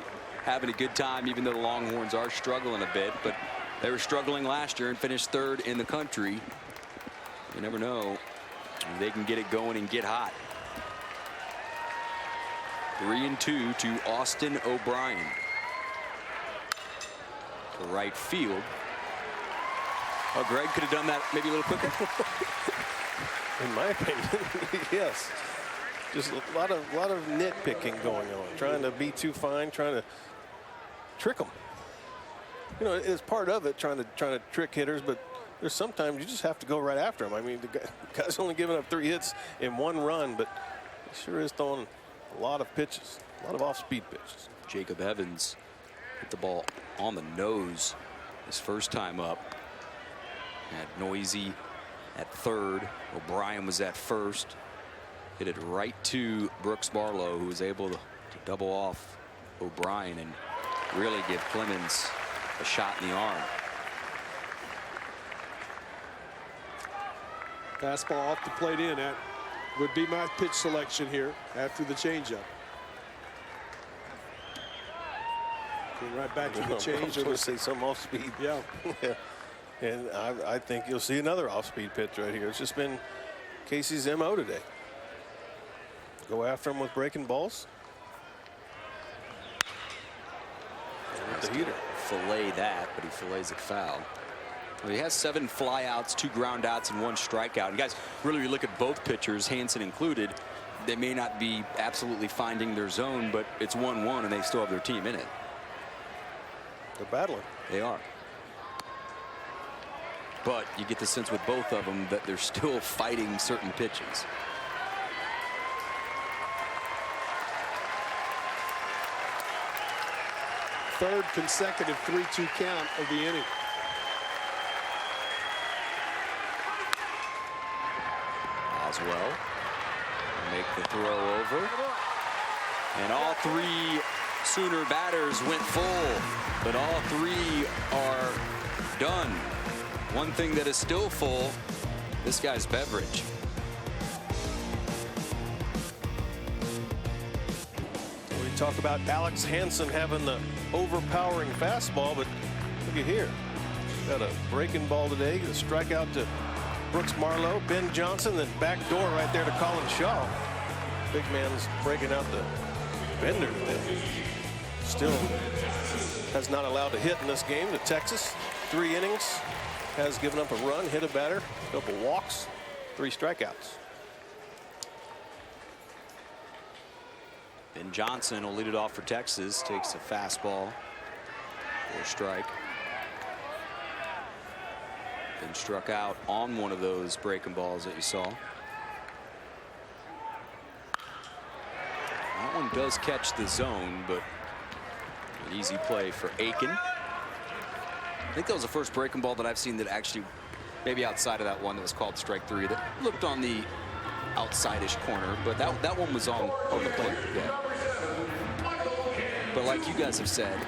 having a good time, even though the Longhorns are struggling a bit, but they were struggling last year and finished third in the country. You never know. They can get it going and get hot. 3-2 to Austin O'Brien. To right field. Oh, Greg could have done that maybe a little quicker. In my opinion, yes. Just a lot of nitpicking going on, trying to be too fine, trying to trick them. You know, it's part of it, trying to trick hitters, but there's sometimes you just have to go right after him. I mean, the guy's only giving up 3 hits in 1 run, but he sure is throwing a lot of pitches, a lot of off-speed pitches. Jacob Evans hit the ball on the nose his first time up. Had Noisy at third. O'Brien was at first. Hit it right to Brooks Barlow, who was able to double off O'Brien and really give Clemens a shot in the arm. Fastball off the plate in. That would be my pitch selection here after the changeup. Going right back to the change. I was going to say some off speed. Yeah. Yeah. And I think you'll see another off speed pitch right here. It's just been Casey's MO today. Go after him with breaking balls. And with the heater. Fillet that, but he fillets it foul. Well, he has 7 flyouts, 2 groundouts, and 1 strikeout. And guys, really, you look at both pitchers, Hansen included, they may not be absolutely finding their zone, but it's 1-1, and they still have their team in it. They're battling. They are. But you get the sense with both of them that they're still fighting certain pitches. Third consecutive 3-2 count of the inning. Oswell make the throw over. And all 3 Sooner batters went full, but all 3 are done. One thing that is still full, this guy's beverage. We talk about Alex Hansen having the overpowering fastball, but look at here. Got a breaking ball today, a strikeout to Brooks Marlowe, Ben Johnson, then back door right there to Colin Shaw. Big man's breaking out the bender today. Still has not allowed a hit in this game to Texas. 3 innings, has given up a run, hit a batter, a couple walks, 3 strikeouts. Ben Johnson will lead it off for Texas. Takes a fastball for a strike. Been struck out on one of those breaking balls that you saw. That one does catch the zone, but an easy play for Aiken. I think that was the first breaking ball that I've seen that actually, maybe outside of that one that was called strike 3, that looked on the outside-ish corner, but that one was on the plate. Yeah. But like you guys have said,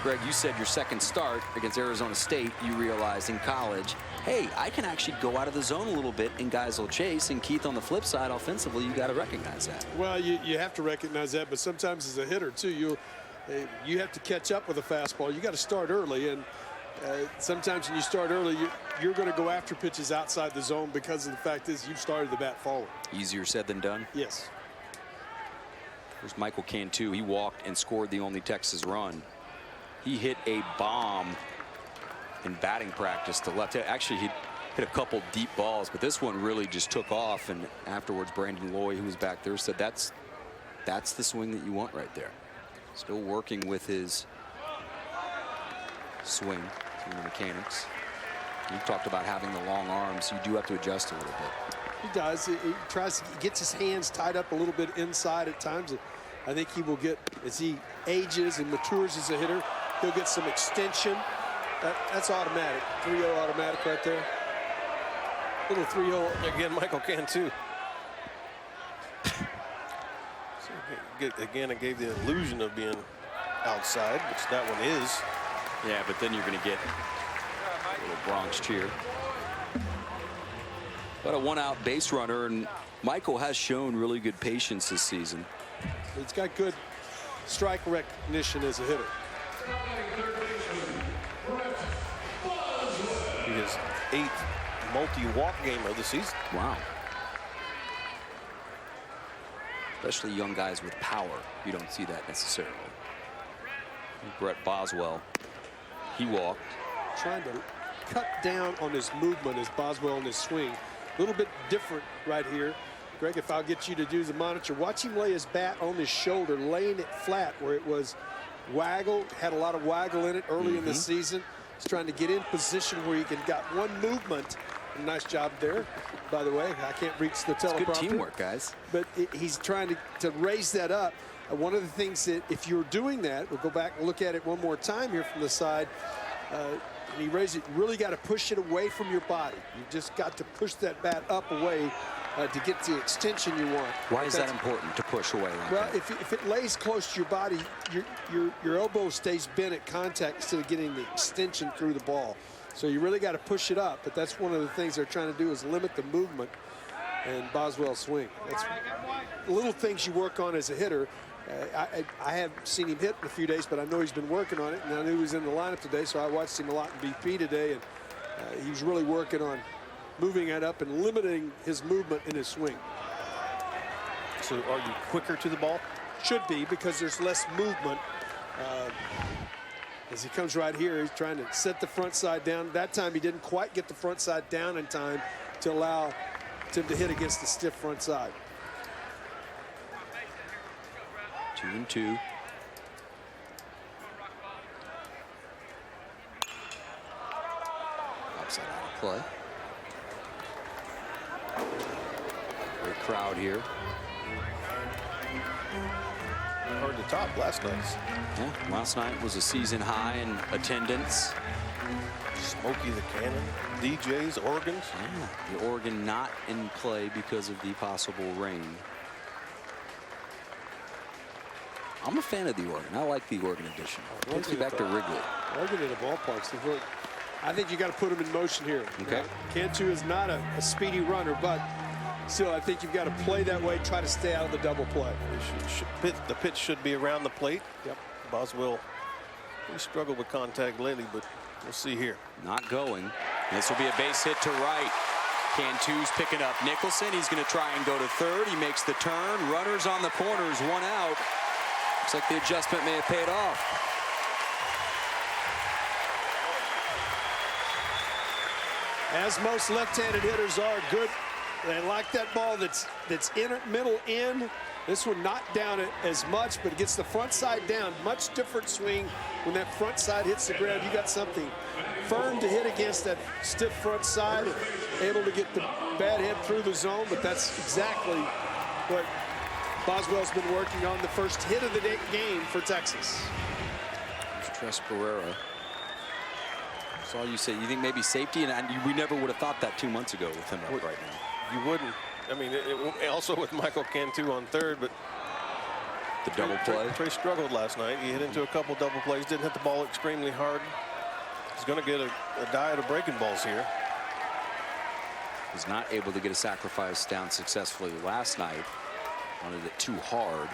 Greg, you said your second start against Arizona State, you realized in college, hey, I can actually go out of the zone a little bit and guys will chase. And Keith, on the flip side, offensively, you got to recognize that. Well, you have to recognize that, but sometimes as a hitter too, You have to catch up with a fastball. You got to start early, and sometimes when you start early, you're going to go after pitches outside the zone because of the fact is you've started the bat forward. Easier said than done. Yes. There's Michael Cantu. He walked and scored the only Texas run. He hit a bomb in batting practice to left. Actually, he hit a couple deep balls, but this one really just took off. And afterwards, Brandon Loy, who was back there, said that's the swing that you want right there. Still working with his swing, the mechanics. You talked about having the long arms. You do have to adjust a little bit. He does. He tries to gets his hands tied up a little bit inside at times. I think he will get, as he ages and matures as a hitter, he'll get some extension. That's automatic. 3-0 automatic right there. Little 3-0. Again, Michael Cantu. Again, it gave the illusion of being outside, which that one is. Yeah, but then you're going to get a little Bronx cheer. But a one-out base runner, and Michael has shown really good patience this season. He's got good strike recognition as a hitter. His 8th multi-walk game of the season. Wow. Especially young guys with power. You don't see that necessarily. Brett Boswell, he walked. Trying to cut down on his movement as Boswell in his swing. A little bit different right here. Greg, if I'll get you to do the monitor, watch him lay his bat on his shoulder, laying it flat where it was waggle, had a lot of waggle in it early in the season. He's trying to get in position where he can got one movement. Nice job there, by the way. I can't reach the teleprompter. It's good teamwork, guys. But he's trying to raise that up. One of the things that if you're doing that, we'll go back and look at it one more time here from the side. And he raised it, you really got to push it away from your body. You just got to push that bat up away to get the extension you want. Why is that important to push away like well, that? if it lays close to your body, your elbow stays bent at contact instead of getting the extension through the ball. So you really got to push it up, but that's one of the things they're trying to do is limit the movement and Boswell's swing. That's little things you work on as a hitter. I haven't seen him hit in a few days, but I know he's been working on it, and I knew he was in the lineup today, so I watched him a lot in BP today, and he was really working on moving it up and limiting his movement in his swing. So are you quicker to the ball? Should be, because there's less movement. As he comes right here, he's trying to set the front side down. That time he didn't quite get the front side down in time to allow Tim to hit against the stiff front side. 2-2. Outside out of play. Great crowd here. Hard to top last night's. Yeah, last night was a season high in attendance. Smokey the Cannon, DJs, organs. Yeah, the organ not in play because of the possible rain. I'm a fan of the organ. I like the organ edition. Takes you back to Wrigley. Organ in the ballparks. I think you got to put him in motion here. Okay. Cantu is not a speedy runner, but still, I think you've got to play that way. Try to stay out of the double play. The pitch should be around the plate. Yep. Boswell, he struggled with contact lately, but we'll see here. Not going. This will be a base hit to right. Cantu's picking up Nicholson. He's going to try and go to third. He makes the turn. Runners on the corners, one out. Looks like the adjustment may have paid off. As most left-handed hitters are, good. They like that ball that's in it, middle in. This one not down it as much, but it gets the front side down. Much different swing when that front side hits the ground. You got something firm to hit against that stiff front side, able to get the bad head through the zone, but that's exactly what Boswell's been working on, the first hit of the game for Texas. Tres Barrera. Saw you say you think maybe safety, and we never would have thought that 2 months ago with him up right now. You wouldn't. I mean, also with Michael Cantu on third, but the double play. Trey struggled last night. He hit into a couple double plays, didn't hit the ball extremely hard. He's going to get a diet of breaking balls here. Was not able to get a sacrifice down successfully last night. Wanted it too hard.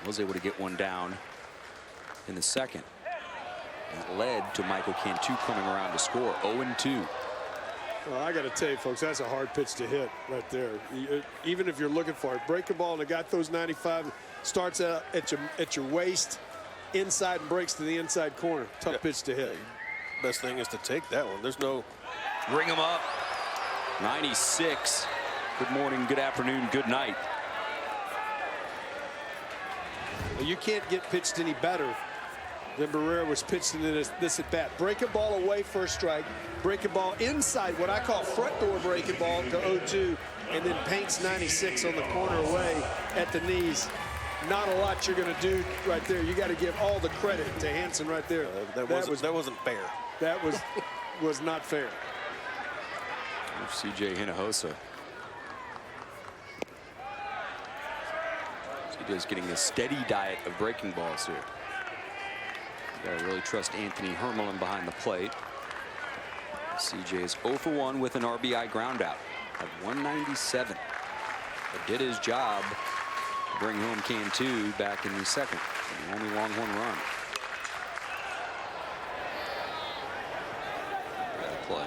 Was able to get one down in the second. It led to Michael Cantu coming around to score. 0-2. Well, I got to tell you, folks, that's a hard pitch to hit right there. Even if you're looking for it, break a ball and it got those 95, starts out at your waist, inside and breaks to the inside corner. Tough pitch to hit. Best thing is to take that one. There's no. Ring him up. 96. Good morning, good afternoon, good night. Well, you can't get pitched any better than Barrera was pitched in this at bat. Break a ball away, first strike. Break a ball inside, what I call front door breaking ball to 0-2, and then paints 96 on the corner away at the knees. Not a lot you're going to do right there. You got to give all the credit to Hansen right there. That wasn't fair. That was not fair. C.J. Hinojosa. C.J.'s getting a steady diet of breaking balls here. You got to really trust Anthony Hermelin behind the plate. C.J. is 0 for 1 with an RBI ground out at 197. But did his job to bring home Cantu back in the second. The only Longhorn run. Play.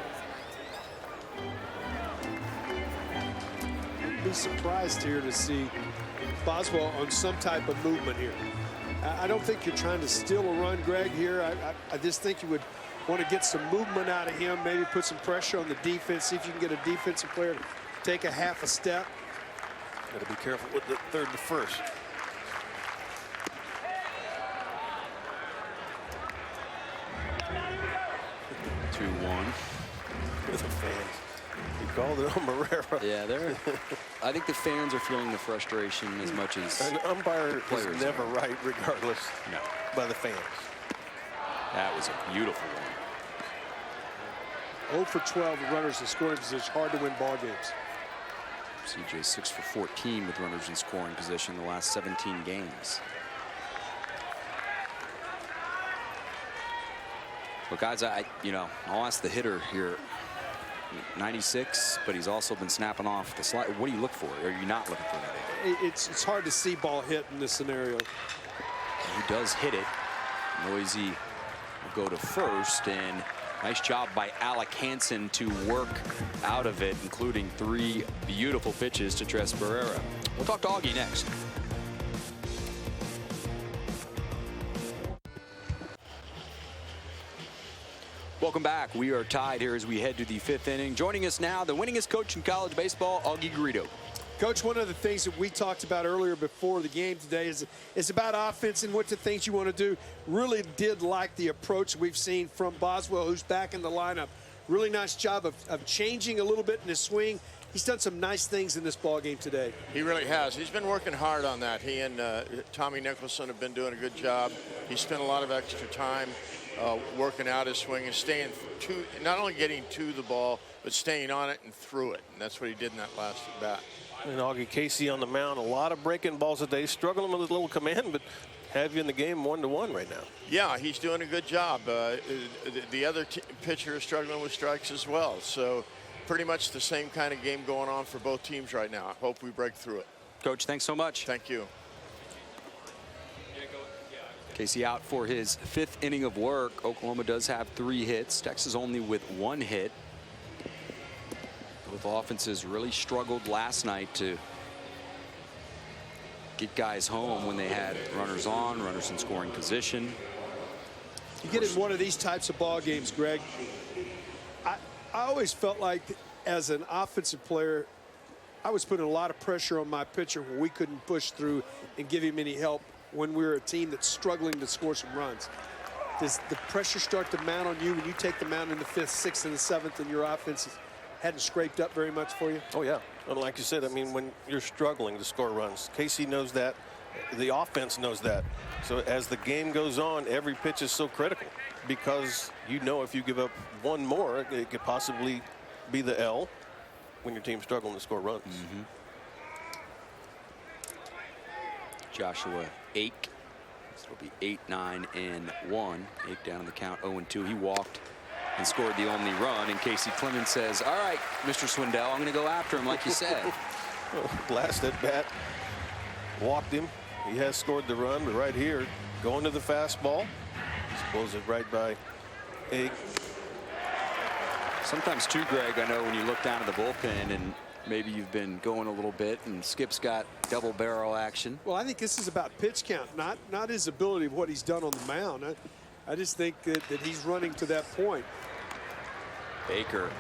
Be surprised here to see Boswell on some type of movement here. I don't think you're trying to steal a run, Greg, here. I just think you would want to get some movement out of him, maybe put some pressure on the defense, see if you can get a defensive player to take a half a step. Got to be careful with the third to first. With the fans. You called it on Barrera. Yeah, I think the fans are feeling the frustration as much as an umpire is never are. right, regardless. No. By the fans. That was a beautiful one. 0 for 12 with runners in scoring position. Hard to win ball games. CJ 6 for 14 with runners in scoring position the last 17 games. But guys, I'll ask the hitter here. 96, but he's also been snapping off the slide. What do you look for? Or are you not looking for that? It's hard to see ball hit in this scenario. He does hit it. Noisy will go to first, and nice job by Alec Hansen to work out of it, including 3 beautiful pitches to Tres Barrera. We'll talk to Augie next. Welcome back. We are tied here as we head to the 5th inning. Joining us now, the winningest coach in college baseball, Augie Garrido. Coach, one of the things that we talked about earlier before the game today is about offense and what the things you want to do. Really did like the approach we've seen from Boswell, who's back in the lineup. Really nice job of changing a little bit in his swing. He's done some nice things in this ball game today. He really has. He's been working hard on that. He and Tommy Nicholson have been doing a good job. He spent a lot of extra time working out his swing and staying not only getting to the ball, but staying on it and through it. And that's what he did in that last at bat. And Augie Casey on the mound, a lot of breaking balls today, struggling with a little command, but have you in the game 1-1 right now. Yeah, he's doing a good job. The other pitcher is struggling with strikes as well. So pretty much the same kind of game going on for both teams right now. I hope we break through it. Coach, thanks so much. Thank you. Casey out for his 5th inning of work. Oklahoma does have 3 hits. Texas only with 1 hit. Both offenses really struggled last night to get guys home when they had runners on, runners in scoring position. You get in one of these types of ball games, Greg, I always felt like as an offensive player, I was putting a lot of pressure on my pitcher when we couldn't push through and give him any help when we're a team that's struggling to score some runs. Does the pressure start to mount on you when you take the mound in the 5th, 6th, and the 7th and your offense hadn't scraped up very much for you? Oh, yeah. And like you said, I mean, when you're struggling to score runs, Casey knows that. The offense knows that. So as the game goes on, every pitch is so critical because you know if you give up one more, it could possibly be the L when your team's struggling to score runs. Mm-hmm. Joshua Ake. It'll be 8, 9, and 1. Ake down in the count 0-2. He walked and scored the only run. And Casey Clemens says, all right, Mr. Swindell, I'm going to go after him like you said. Last at bat, walked him, He has scored the run, but right here, going to the fastball. Just blows it right by Egg. Sometimes too, Greg, I know when you look down at the bullpen and maybe you've been going a little bit and Skip's got double barrel action. Well, I think this is about pitch count, not his ability of what he's done on the mound. I just think that he's running to that point. Baker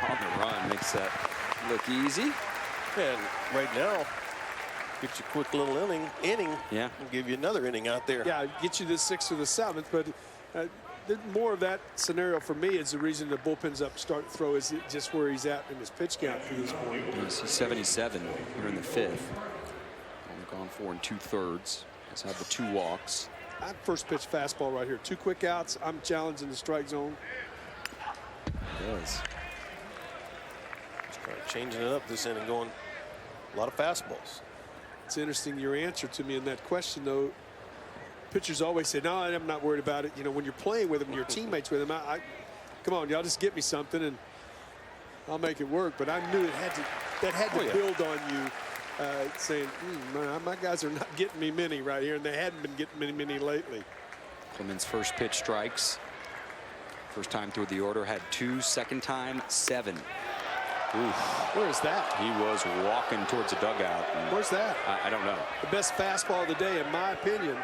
on the run makes that look easy. And right now, get you a quick little inning. Yeah. And give you another inning out there. Yeah, get you the 6th or the 7th, but more of that scenario for me is the reason the bullpen's up start to throw is just where he's at in his pitch count to this point. He's 77 here in the 5th. Only gone 4 2/3. He's had the 2 walks. That first pitch fastball right here. 2 quick outs. I'm challenging the strike zone. Yes. Just kind of changing it up this inning, going a lot of fastballs. It's interesting your answer to me in that question, though. Pitchers always say, no, I'm not worried about it. You know, when you're playing with them, your teammates with them, come on, y'all just get me something and I'll make it work. But I knew that had to build on you, saying, my guys are not getting me many right here, and they hadn't been getting many lately. Clemens' first pitch strikes. First time through the order, had 2, second time 7. Oof. Where is that? He was walking towards the dugout. Where's that? I don't know. The best fastball of the day, in my opinion.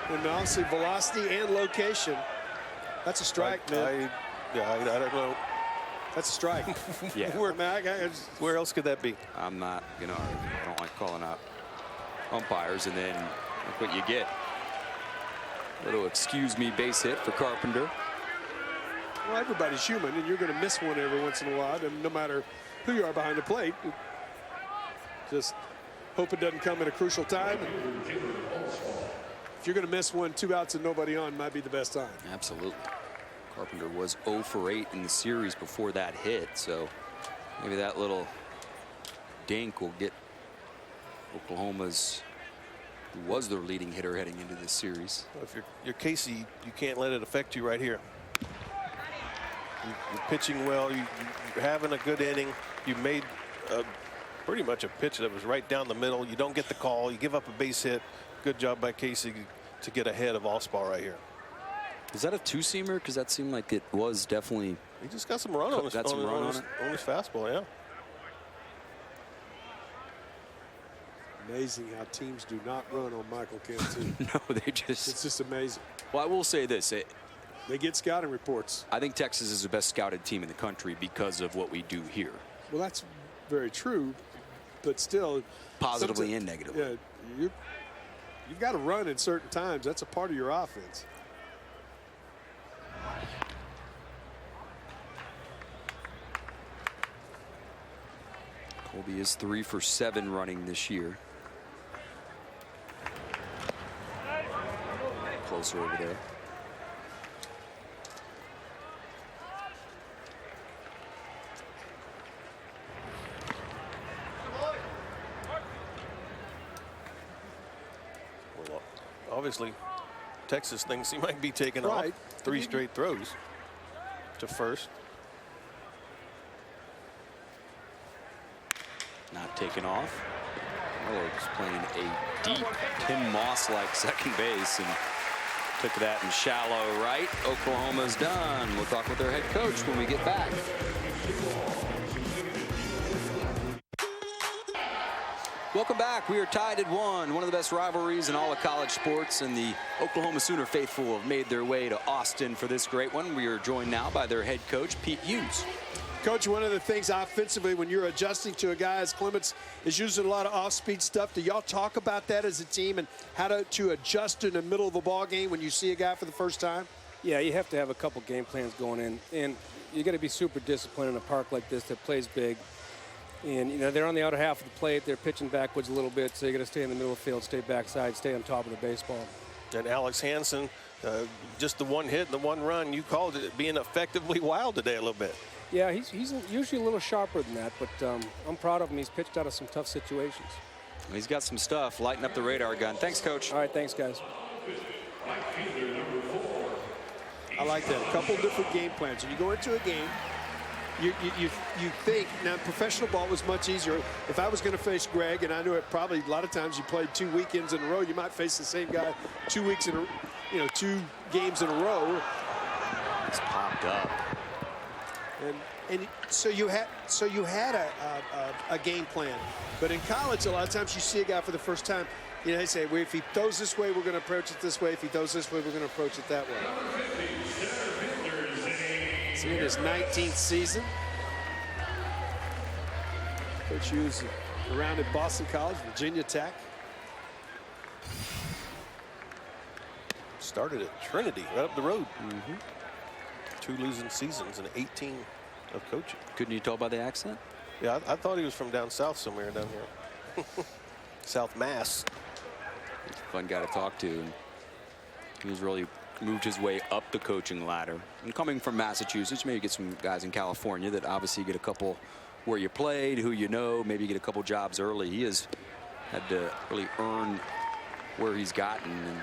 And obviously velocity and location. That's a strike, man. I don't know. That's a strike. Yeah. Where else could that be? I'm not, I don't like calling out umpires, and then look what you get. A little excuse me base hit for Carpenter. Well, everybody's human, and you're going to miss one every once in a while, and no matter who you are behind the plate, just hope it doesn't come at a crucial time. If you're going to miss one, 2 outs and nobody on might be the best time. Absolutely. Carpenter was 0 for 8 in the series before that hit, so maybe that little dink will get Oklahoma's, who was their leading hitter heading into this series. Well, if you're Casey, you can't let it affect you right here. You're pitching well. You're having a good inning. You made pretty much a pitch that was right down the middle. You don't get the call. You give up a base hit. Good job by Casey to get ahead of Allspaw right here. Is that a 2-seamer? Because that seemed like it was definitely. He just got some run on his fastball, yeah. Amazing how teams do not run on Michael Cantu. No, they just. It's just amazing. Well, I will say this. They get scouting reports. I think Texas is the best scouted team in the country because of what we do here. Well, that's very true, but still. Positively and negatively. Yeah, you've got to run at certain times. That's a part of your offense. Colby is 3 for 7 running this year. Closer over there. Well, obviously, Texas thinks he might be taking off. 3 straight throws to first. Not taken off. Miller's playing a deep Tim Moss-like second base and took that in shallow right. Oklahoma's done. We'll talk with their head coach when we get back. Welcome back. We are tied at 1. One of the best rivalries in all of college sports, and the Oklahoma Sooner faithful have made their way to Austin for this great one. We are joined now by their head coach, Pete Hughes. Coach, one of the things offensively when you're adjusting to a guy as Clemens is using a lot of off-speed stuff, do y'all talk about that as a team and how to adjust in the middle of the ball game when you see a guy for the first time? Yeah, you have to have a couple game plans going in, and you got to be super disciplined in a park like this that plays big. And, you know, they're on the outer half of the plate. They're pitching backwards a little bit, so you got to stay in the middle of the field, stay backside, stay on top of the baseball. And Alex Hansen, just the one hit and the one run, you called it being effectively wild today a little bit. Yeah, he's usually a little sharper than that, but I'm proud of him. He's pitched out of some tough situations. He's got some stuff. Lighten up the radar gun. Thanks, Coach. All right, thanks, guys. I like that. A couple different game plans. When you go into a game, you think now professional ball was much easier. If I was going to face Greg, and I knew it probably a lot of times you played 2 weekends in a row, you might face the same guy 2 weeks in a 2 games in a row. It's popped up. And so you had a game plan. But in college, a lot of times you see a guy for the first time, they say, well, if he throws this way, we're going to approach it this way. If he throws this way, we're going to approach it that way. So in his 19th season, Coach Hughes around at Boston College, Virginia Tech. Started at Trinity, right up the road. 2 losing seasons and 18 of coaching. Couldn't you tell by the accent? Yeah, I thought he was from down south somewhere down here. South Mass. He's a fun guy to talk to. And he's really moved his way up the coaching ladder. And coming from Massachusetts, maybe get some guys in California that obviously get a couple where you played, who you know, maybe get a couple jobs early. He has had to really earn where he's gotten. And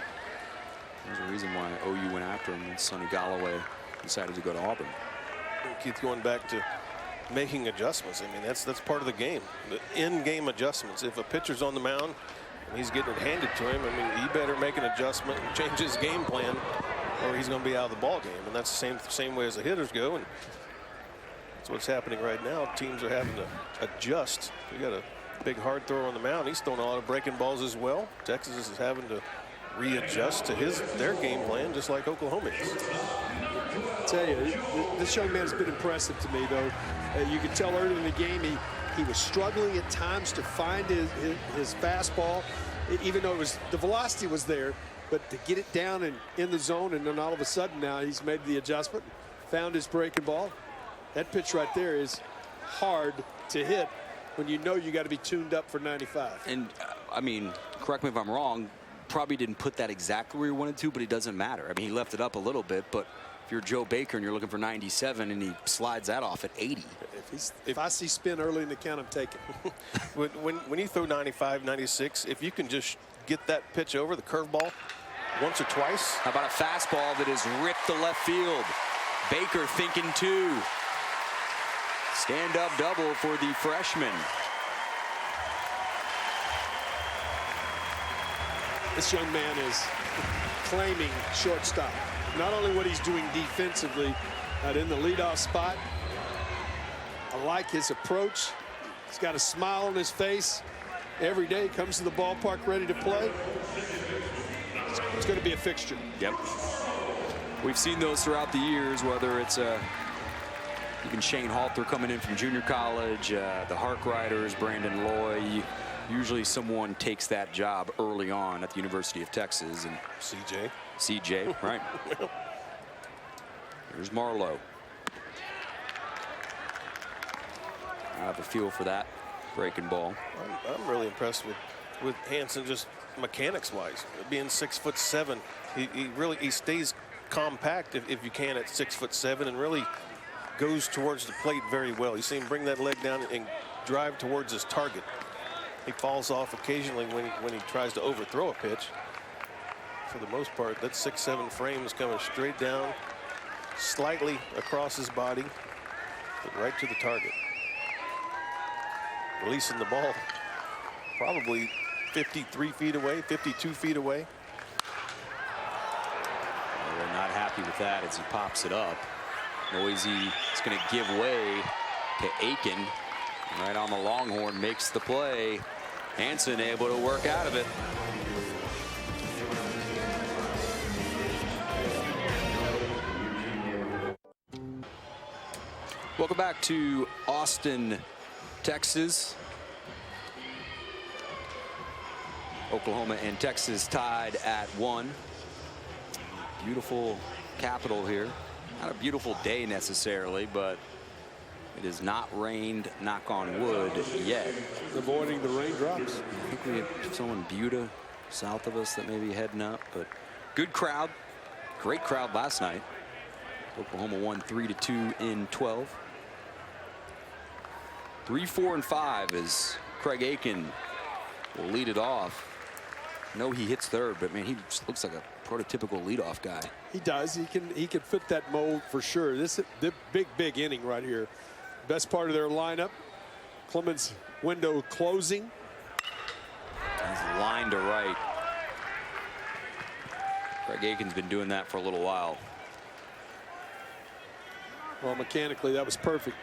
there's a reason why OU went after him when Sonny Galloway decided to go to Auburn. Keith, going back to making adjustments. I mean, that's part of the game. The in-game adjustments. If a pitcher's on the mound and he's getting it handed to him, I mean, he better make an adjustment and change his game plan, or he's going to be out of the ball game. And that's the same way as the hitters go. And that's what's happening right now. Teams are having to adjust. We got a big hard thrower on the mound. He's throwing a lot of breaking balls as well. Texas is having to readjust to their game plan, just like Oklahoma is. I tell you, this young man has been impressive to me, though. You could tell early in the game he was struggling at times to find his fastball, even though the velocity was there, but to get it down and in the zone, and then all of a sudden now he's made the adjustment, found his breaking ball. That pitch right there is hard to hit when you know you got to be tuned up for 95. And I mean, correct me if I'm wrong, probably didn't put that exactly where he wanted to, but it doesn't matter. I mean, he left it up a little bit, but if you're Joe Baker and you're looking for 97 and he slides that off at 80. If I see spin early in the count, I'm taking. when you throw 95, 96, if you can just get that pitch over the curveball once or twice. How about a fastball that is ripped to left field? Baker thinking 2. Stand-up double for the freshman. This young man is claiming shortstop. Not only what he's doing defensively in the leadoff spot. I like his approach. He's got a smile on his face every day. Comes to the ballpark ready to play. It's going to be a fixture. Yep. We've seen those throughout the years, whether it's even Shane Halter coming in from junior college, the Hark Riders, Brandon Loy. Usually someone takes that job early on at the University of Texas. And CJ, right. Here's Marlowe. I have a feel for that breaking ball. I'm really impressed with Hansen, just mechanics-wise. Being 6'7", he stays compact if you can at 6'7", and really goes towards the plate very well. You see him bring that leg down and drive towards his target. He falls off occasionally when he tries to overthrow a pitch. For the most part, that 6'7" frame is coming straight down, slightly across his body, but right to the target. Releasing the ball probably 53 feet away, 52 feet away. Well, we're not happy with that as he pops it up. Noisy is going to give way to Aiken. Right on the Longhorn, makes the play. Hansen able to work out of it. Welcome back to Austin, Texas. Oklahoma and Texas tied at 1. Beautiful capital here. Not a beautiful day necessarily, but it has not rained, knock on wood, yet. Avoiding the raindrops. I think we have someone Buda south of us that may be heading up, but good crowd. Great crowd last night. Oklahoma won 3-2 in 12. 3, 4, and 5 as Craig Aiken will lead it off. I know he hits third, but man, he just looks like a prototypical leadoff guy. He does. He can fit that mold for sure. This the big inning right here best part of their lineup. Clemens window closing. He's line to right. Greg Aiken's been doing that for a little while. Well, mechanically, that was perfect.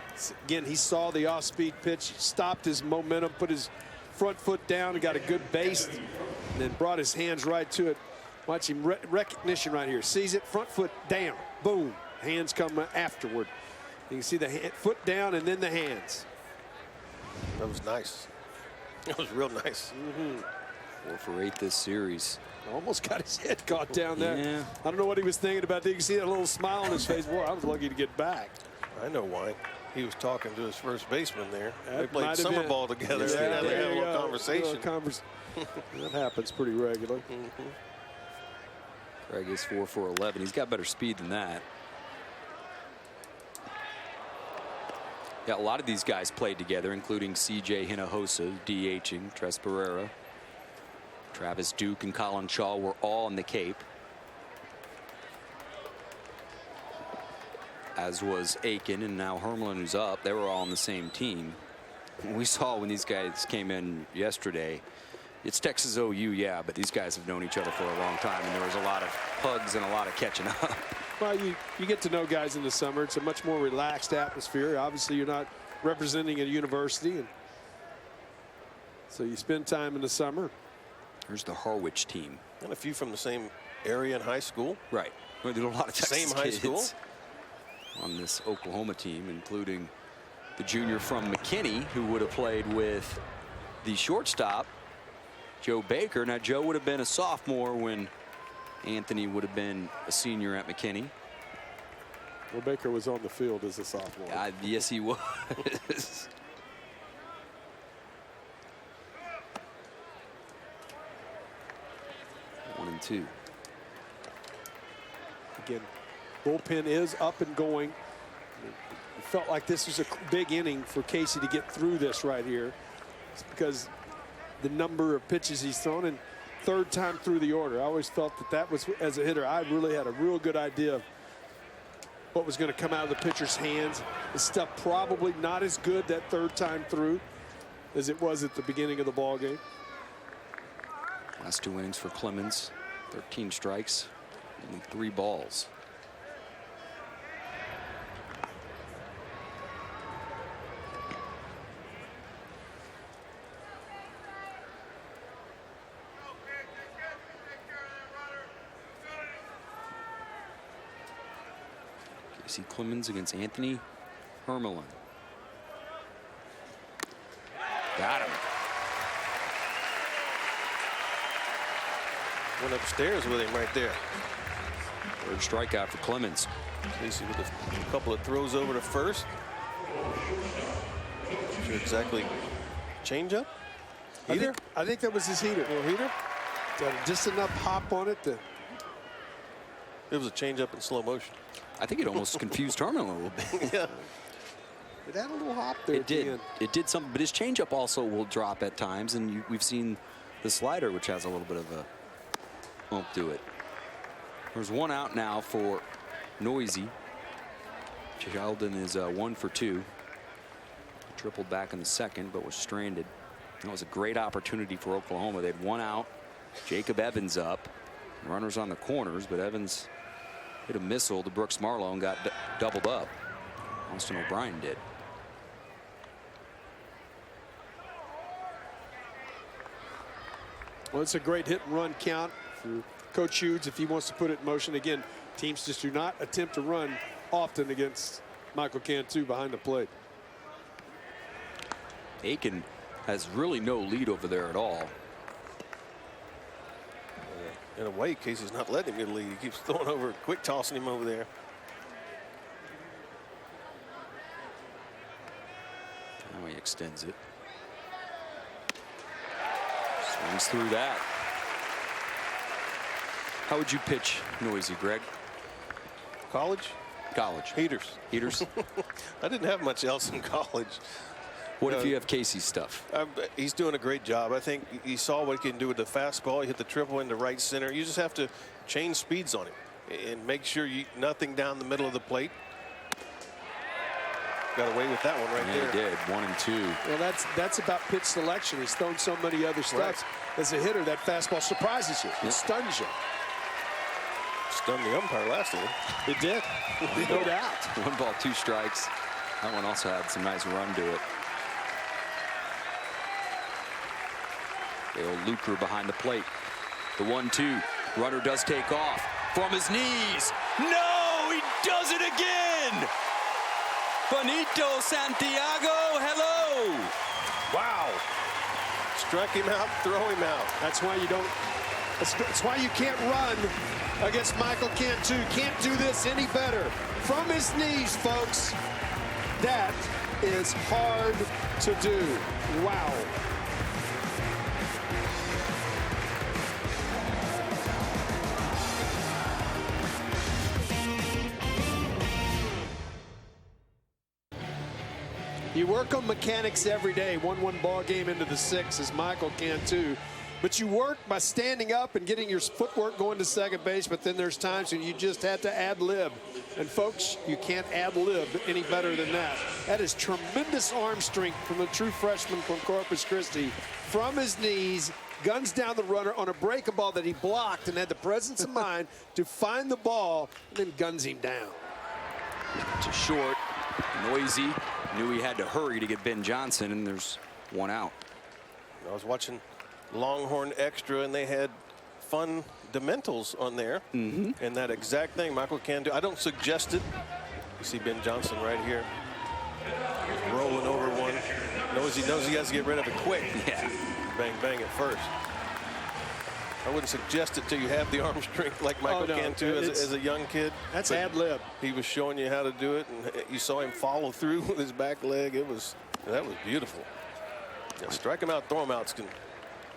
Again, he saw the off-speed pitch, stopped his momentum, put his front foot down, and got a good base, and then brought his hands right to it. Watch him, recognition right here. Sees it, front foot down, boom. Hands come afterward. You can see the foot down and then the hands. That was nice. That was real nice. 4 for 8 this series. Almost got his head caught down there. Yeah. I don't know what he was thinking about. You can see that little smile on his face. Boy, I was lucky to get back. I know why. He was talking to his first baseman there. They That played might have summer been. ball together. Yeah, They there had a you little go. conversation. That happens pretty regularly. Greg is 4 for 11. He's got better speed than that. Yeah, a lot of these guys played together, including C.J. Hinojosa, DHing, Tres Barrera. Travis Duke and Colin Shaw were all on the Cape, as was Aiken and now Hermelin, who's up. They were all on the same team. We saw when these guys came in yesterday, it's Texas OU, yeah, but these guys have known each other for a long time, and there was a lot of hugs and a lot of catching up. Well, you get to know guys in the summer. It's a much more relaxed atmosphere. Obviously, you're not representing a university, and so you spend time in the summer. Here's the Harwich team. And a few from the same area in high school. Right. Well, there's a lot of Texas Same high kids school. on this Oklahoma team, including the junior from McKinney, who would have played with the shortstop, Joe Baker. Now, Joe would have been a sophomore when Anthony would have been a senior at McKinney. Well, Baker was on the field as a sophomore. Yes, he was. 1-2. Again, bullpen is up and going. It felt like this was a big inning for Casey to get through this right here. It's because the number of pitches he's thrown, and third time through the order. I always felt that was, as a hitter, I really had a real good idea of what was going to come out of the pitcher's hands. The stuff probably not as good that third time through as it was at the beginning of the ball game. Last 2 innings for Clemens, 13 strikes, only 3 balls. Casey Clemens against Anthony Hermelin. Got him. Went upstairs with him right there. Third strikeout for Clemens. Casey with a couple of throws over to first. Sure exactly. Change up? Heater? I think that was his heater. Little heater? Got just enough hop on it to. It was a change up in slow motion. I think it almost confused Hermelin a little bit. Yeah. It had a little hop there. It at the did. end. It did something, but his changeup also will drop at times, and we've seen the slider, which has a little bit of a bump to it. There's 1 out now for Noisy. Sheldon is 1 for 2. Tripled back in the second, but was stranded. That was a great opportunity for Oklahoma. They had 1 out. Jacob Evans up. Runners on the corners, but Evans hit a missile to Brooks Marlowe and got doubled up. Austin O'Brien did. Well, it's a great hit and run count for Coach Hughes if he wants to put it in motion. Again, teams just do not attempt to run often against Michael Cantu behind the plate. Aiken has really no lead over there at all. In a way, Casey's not letting him get a lead. He keeps throwing over, quick tossing him over there. Now he extends it. Swings through that. How would you pitch Noisy, Greg? College? College. Heaters. Heaters. I didn't have much else in college. What if you have Casey's stuff? He's doing a great job. I think he saw what he can do with the fastball. He hit the triple into right center. You just have to change speeds on him and make sure nothing down the middle of the plate. got away with that one right Yeah, there. he did. 1 and 2. Well, that's about pitch selection. He's thrown so many other stuff. Right. As a hitter, that fastball surprises you. It stuns you. Stunned the umpire last inning. It did. No doubt. 1 ball, 2 strikes. That one also had some nice run to it. Dale Luker behind the plate. The 1-2. Runner does take off from his knees. No, he does it again. Benito Santiago, hello. Wow. Strike him out, throw him out. That's why you don't. That's why you can't run against Michael Cantu. Can't do this any better. From his knees, folks. That is hard to do. Wow. You work on mechanics every day. 1-1 ball game into the 6th as Michael Cantu. But you work by standing up and getting your footwork going to second base, but then there's times when you just have to ad-lib. And folks, you can't ad-lib any better than that. That is tremendous arm strength from the true freshman from Corpus Christi. From his knees, guns down the runner on a breaking ball that he blocked and had the presence of mind to find the ball, and then guns him down. To short, noisy. Knew he had to hurry to get Ben Johnson, and there's 1 out. I was watching Longhorn Extra, and they had fundamentals on there. And that exact thing Michael Cantu. I don't suggest it. You see Ben Johnson right here. He's rolling over one. Knows he has to get rid of it quick. Yeah. Bang, bang at first. I wouldn't suggest it till you have the arm strength like Michael Cantu as a young kid. That's But ad-lib. He was showing you how to do it, and you saw him follow through with his back leg. That was beautiful. Yeah, strike him out, throw him outs can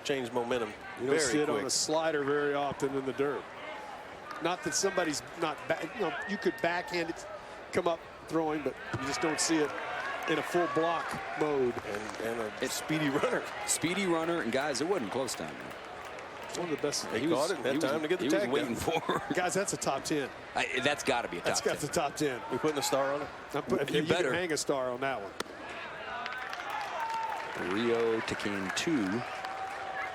change momentum You don't very see it quick. on a slider very often in the dirt. Not that somebody's not back. You know, you could backhand it, come up throwing, but you just don't see it in a full block mode. And a speedy runner. Speedy runner, and guys, it wasn't close time. It's one of the best. He caught it and had time to get the he tag was waiting down. for. Guys, that's a top 10. That's got to be a top That's 10. got the top 10. We putting a star on it? You better. can hang a star on that one. Rio to Cantu.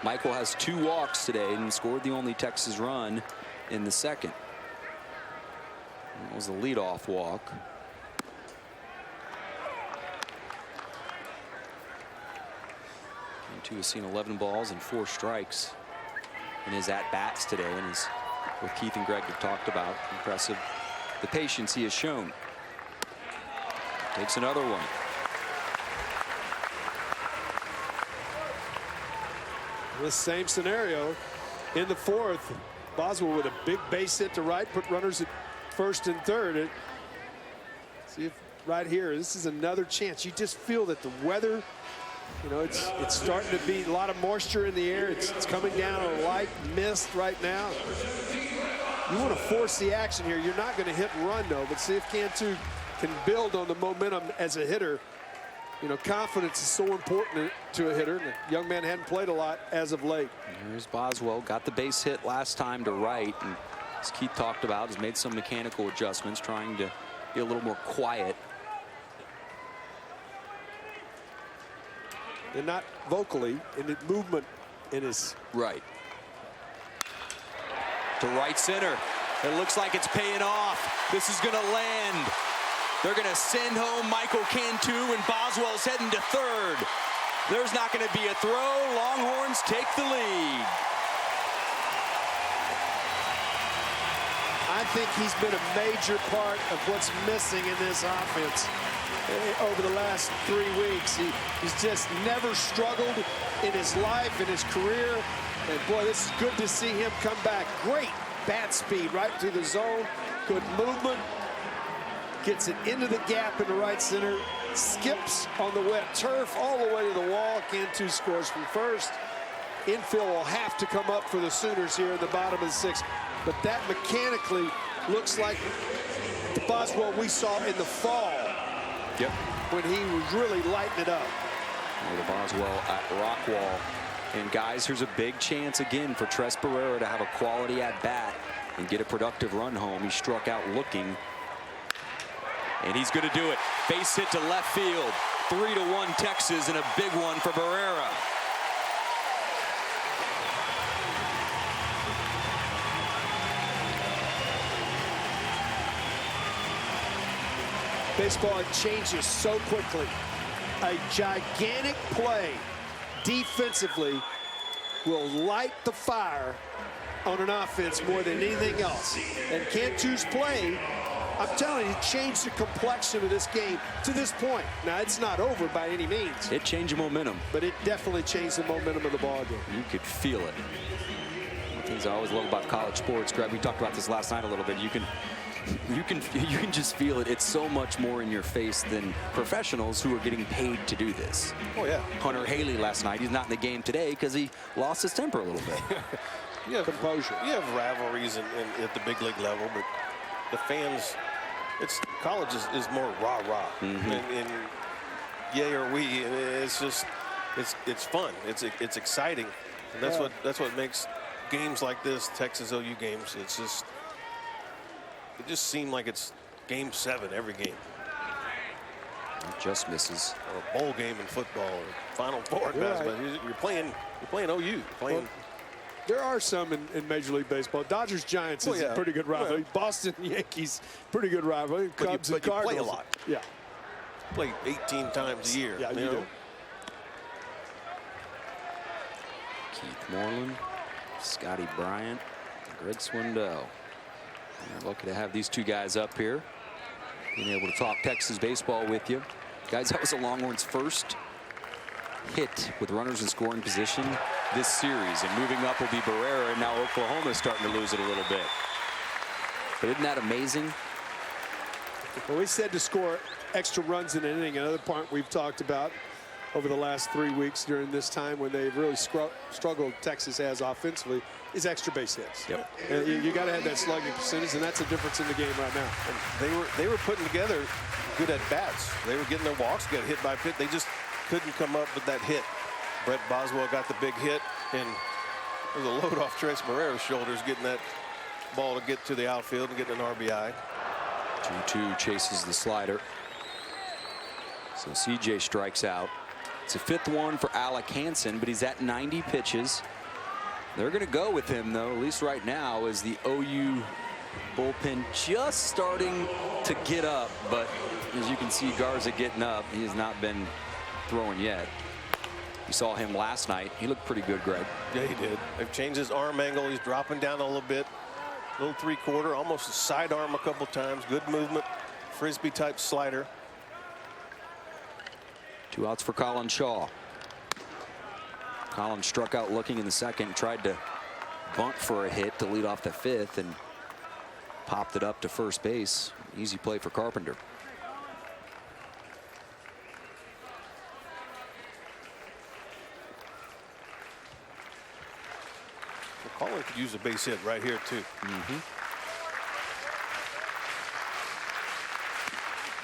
Michael has 2 walks today and scored the only Texas run in the 2nd. That was a leadoff walk. Cantu has seen 11 balls and 4 strikes in his at-bats today, and is what Keith and Greg have talked about. Impressive the patience he has shown. Takes another one. This same scenario in the 4th. Boswell with a big base hit to right, put runners at first and third. See if right here, this is another chance. You just feel that the weather, you know, it's starting to be a lot of moisture in the air. It's coming down a light mist right now. You want to force the action here. You're not going to hit and run, though, but see if Cantu can build on the momentum as a hitter. You know, confidence is so important to a hitter. And the young man hadn't played a lot as of late. Here's Boswell, got the base hit last time to right, and as Keith talked about, has made some mechanical adjustments, trying to be a little more quiet. And not vocally, in the movement in his. Right. To right center. It looks like it's paying off. This is going to land. They're going to send home Michael Cantu, and Boswell's heading to third. There's not going to be a throw. Longhorns take the lead. I think he's been a major part of what's missing in this offense over the last 3 weeks. He's just never struggled in his life, in his career. And boy, this is good to see him come back. Great bat speed right through the zone. Good movement. Gets it into the gap in the right center. Skips on the wet turf all the way to the wall. Cantu scores from first. Infield will have to come up for the Sooners here in the bottom of the 6th. But that mechanically looks like the Boswell we saw in the fall. Yep. When he was really lighting it up. The Boswell at Rockwall. And guys, here's a big chance again for Tres Barrera to have a quality at bat and get a productive run home. He struck out looking, and he's going to do it. Base hit to left field. 3-1 Texas, and a big one for Barrera. Baseball changes so quickly. A gigantic play defensively will light the fire on an offense more than anything else. And Cantu's play, I'm telling you, changed the complexion of this game to this point. Now, it's not over by any means. It changed the momentum. But it definitely changed the momentum of the ball game. You could feel it. One of the things I always love about college sports, Greg, we talked about this last night a little bit. You can just feel it. It's so much more in your face than professionals who are getting paid to do this. Oh, yeah. Hunter Haley last night, he's not in the game today because he lost his temper a little bit. You have composure. You have rivalries at the big league level, but the fans, college is more rah-rah. And yay or we, and it's just, it's fun. It's exciting. And that's what makes games like this, Texas OU games, it just seemed like it's game 7 every game. It just misses. Or a bowl game in football, or Final Four in basketball. Right. You're playing OU. Well, there are some in Major League Baseball. Dodgers Giants is a pretty good rivalry. Boston Yankees, pretty good rivalry. Cubs and Cardinals. You play a lot. Yeah. Play 18 times a year. Yeah, you do. Keith Moreland, Scotty Bryant, Greg Swindell. We're lucky to have these two guys up here, being able to talk Texas baseball with you. Guys, that was the Longhorns' first hit with runners in scoring position this series. And moving up will be Barrera, and now Oklahoma's starting to lose it a little bit. But isn't that amazing? Well, we said to score extra runs in an inning. Another part we've talked about over the last 3 weeks during this time when they've really struggled, Texas has offensively, is extra base hits. Yep. And you got to have that slugging percentage, and that's a difference in the game right now. And they were putting together good at bats. They were getting their walks, got hit by pitch. They just couldn't come up with that hit. Brett Boswell got the big hit, and there's a load off Tres Barrera's shoulders, getting that ball to get to the outfield and getting an RBI. 2-2 chases the slider. So CJ strikes out. It's a 5th one for Alec Hansen, but he's at 90 pitches. They're going to go with him, though, at least right now, as the OU bullpen just starting to get up. But as you can see, Garza getting up. He has not been throwing yet. You saw him last night. He looked pretty good, Greg. Yeah, he did. They've changed his arm angle. He's dropping down a little bit. Little 3/4, almost a sidearm a couple times. Good movement. Frisbee type slider. 2 outs for Colin Shaw. Colin struck out looking in the 2nd, tried to bunt for a hit to lead off the 5th, and popped it up to first base. Easy play for Carpenter. Well, Colin could use a base hit right here, too.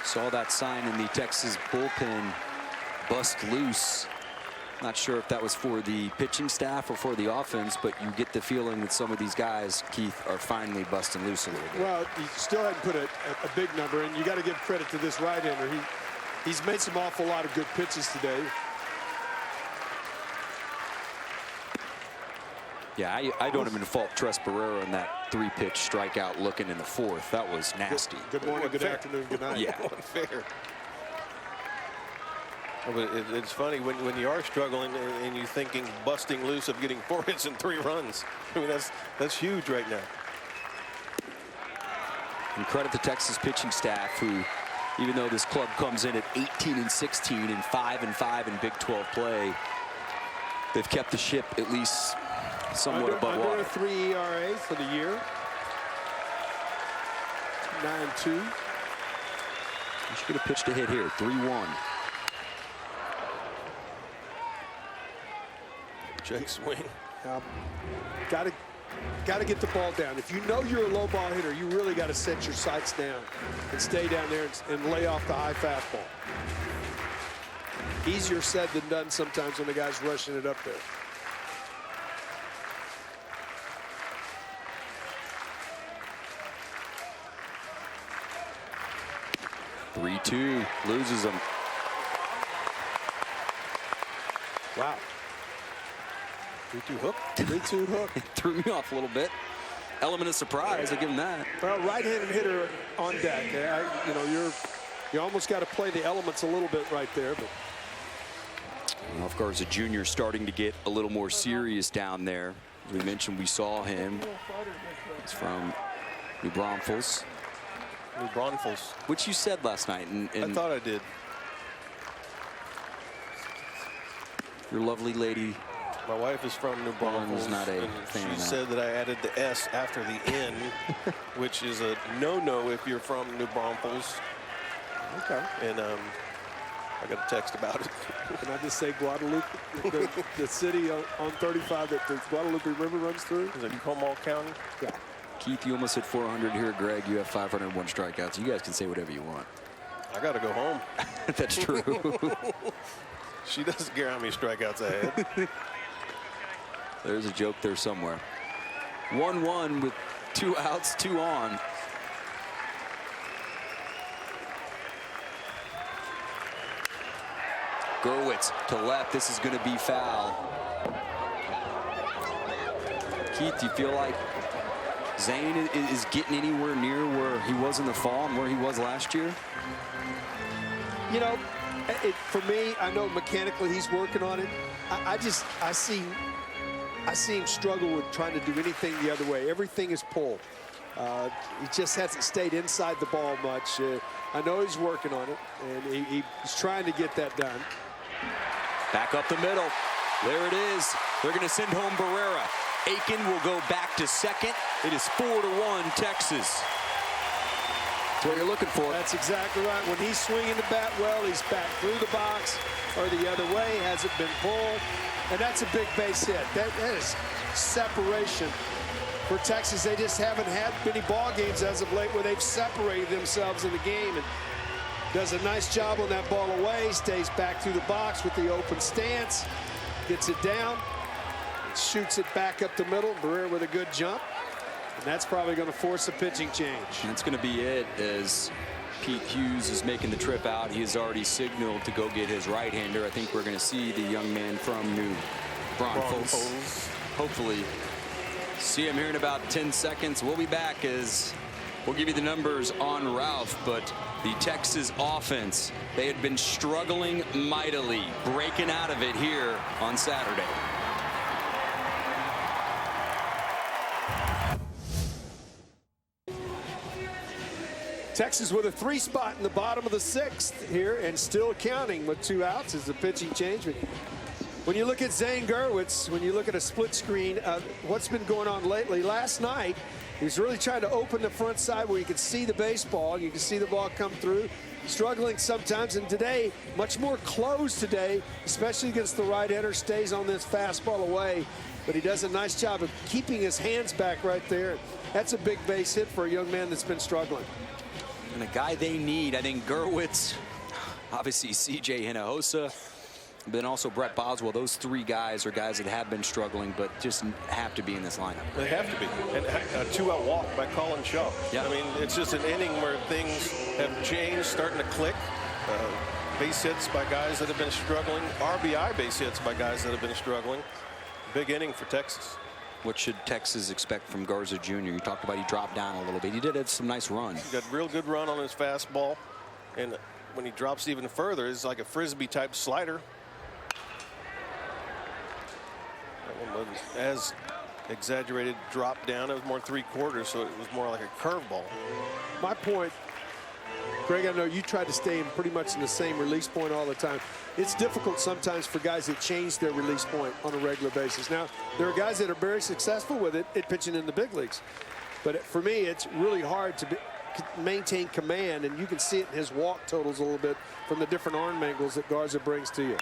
Saw that sign in the Texas bullpen, bust loose. Not sure if that was for the pitching staff or for the offense, but you get the feeling that some of these guys, Keith, are finally busting loose a little bit. Well, he still hadn't put a big number, and you got to give credit to this right-hander. He's made some awful lot of good pitches today. Yeah, I don't even fault Tres Barrera on that 3-pitch strikeout looking in the 4th. That was nasty. Good morning, good afternoon, good night. Yeah. Unfair. But it's funny when you are struggling and you're thinking busting loose of getting 4 hits and 3 runs. I mean, that's huge right now. And credit the Texas pitching staff, who, even though this club comes in at 18-16 and 5-5 in Big 12 play, they've kept the ship at least somewhat above water. Under a 3 ERA for the year. 9-2. You should get a pitch to hit here. 3-1. Check swing. Got to get the ball down. If you know you're a low ball hitter, you really got to set your sights down and stay down there and lay off the high fastball. Easier said than done sometimes when the guy's rushing it up there. 3-2, loses them. Wow. 3-2 hook. 3-2 hook. Threw me off a little bit. Element of surprise, I give him that. Well, right-handed hitter on deck. You almost got to play the elements a little bit right there. But Of course, a junior starting to get a little more serious down there. As we mentioned, we saw him. He's from New Braunfels. New Braunfels. Which you said last night. I thought I did. Your lovely lady. My wife is from New Braunfels. not a and fan of she that. said that I added the S after the N, which is a no-no if you're from New Braunfels. okay. And I got a text about it. Can I just say Guadalupe, the city on 35 that the Guadalupe River runs through? Is it Comal County? Yeah. Keith, you almost hit 400 here. Greg, you have 501 strikeouts. You guys can say whatever you want. I got to go home. That's true. She doesn't care how many strikeouts I had. There's a joke there somewhere. 1-1 with 2 outs, 2 on. Gurwitz to left. This is going to be foul. Keith, do you feel like Zane is getting anywhere near where he was in the fall and where he was last year? You know, for me, I know mechanically he's working on it. I see him struggle with trying to do anything the other way. Everything is pull. He just hasn't stayed inside the ball much. I know he's working on it, and he's trying to get that done. Back up the middle. There it is. They're going to send home Barrera. Aiken will go back to second. It is 4-1 Texas. That's what you're looking for. That's exactly right. When he's swinging the bat well, he's back through the box or the other way. Hasn't been pulled. And that's a big base hit. That is separation for Texas. They just haven't had many ball games as of late where they've separated themselves in the game. And does a nice job on that ball away. Stays back through the box with the open stance. Gets it down. Shoots it back up the middle. Barrera with a good jump. And that's probably going to force a pitching change. That's going to be it as Pete Hughes is making the trip out. He has already signaled to go get his right-hander. I think we're going to see the young man from New Braunfels. Hopefully see him here in about 10 seconds. We'll be back as we'll give you the numbers on Ralph, but the Texas offense, they had been struggling mightily, breaking out of it here on Saturday. Texas with a 3 spot in the bottom of the 6th here and still counting with 2 outs as the pitching change. But when you look at Zane Gurwitz, when you look at a split screen, what's been going on lately? Last night, he was really trying to open the front side where you could see the baseball. You can see the ball come through. Struggling sometimes, and today, much more closed today, especially against the right-hander, stays on this fastball away. But he does a nice job of keeping his hands back right there. That's a big base hit for a young man that's been struggling. And a guy they need, I think Gurwitz, obviously C.J. Hinojosa, but then also Brett Boswell. Those 3 guys are guys that have been struggling, but just have to be in this lineup. They have to be. And a 2-out walk by Colin Shaw. Yeah. I mean, it's just an inning where things have changed, starting to click. Base hits by guys that have been struggling. RBI base hits by guys that have been struggling. Big inning for Texas. What should Texas expect from Garza Jr.? You talked about he dropped down a little bit. He did have some nice runs. He got a real good run on his fastball. And when he drops even further, it's like a Frisbee-type slider. That one wasn't as exaggerated drop down. It was more 3/4, so it was more like a curveball. My point, Greg, I know you try to stay in pretty much in the same release point all the time. It's difficult sometimes for guys that change their release point on a regular basis. Now, there are guys that are very successful with it pitching in the big leagues. But for me, it's really hard to maintain command, and you can see it in his walk totals a little bit from the different arm angles that Garza brings to you.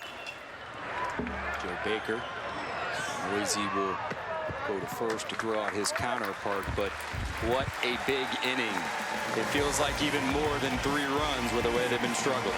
Joe Baker. Noisy will go to first to throw out his counterpart, but what a big inning. It feels like even more than 3 runs with the way they've been struggling.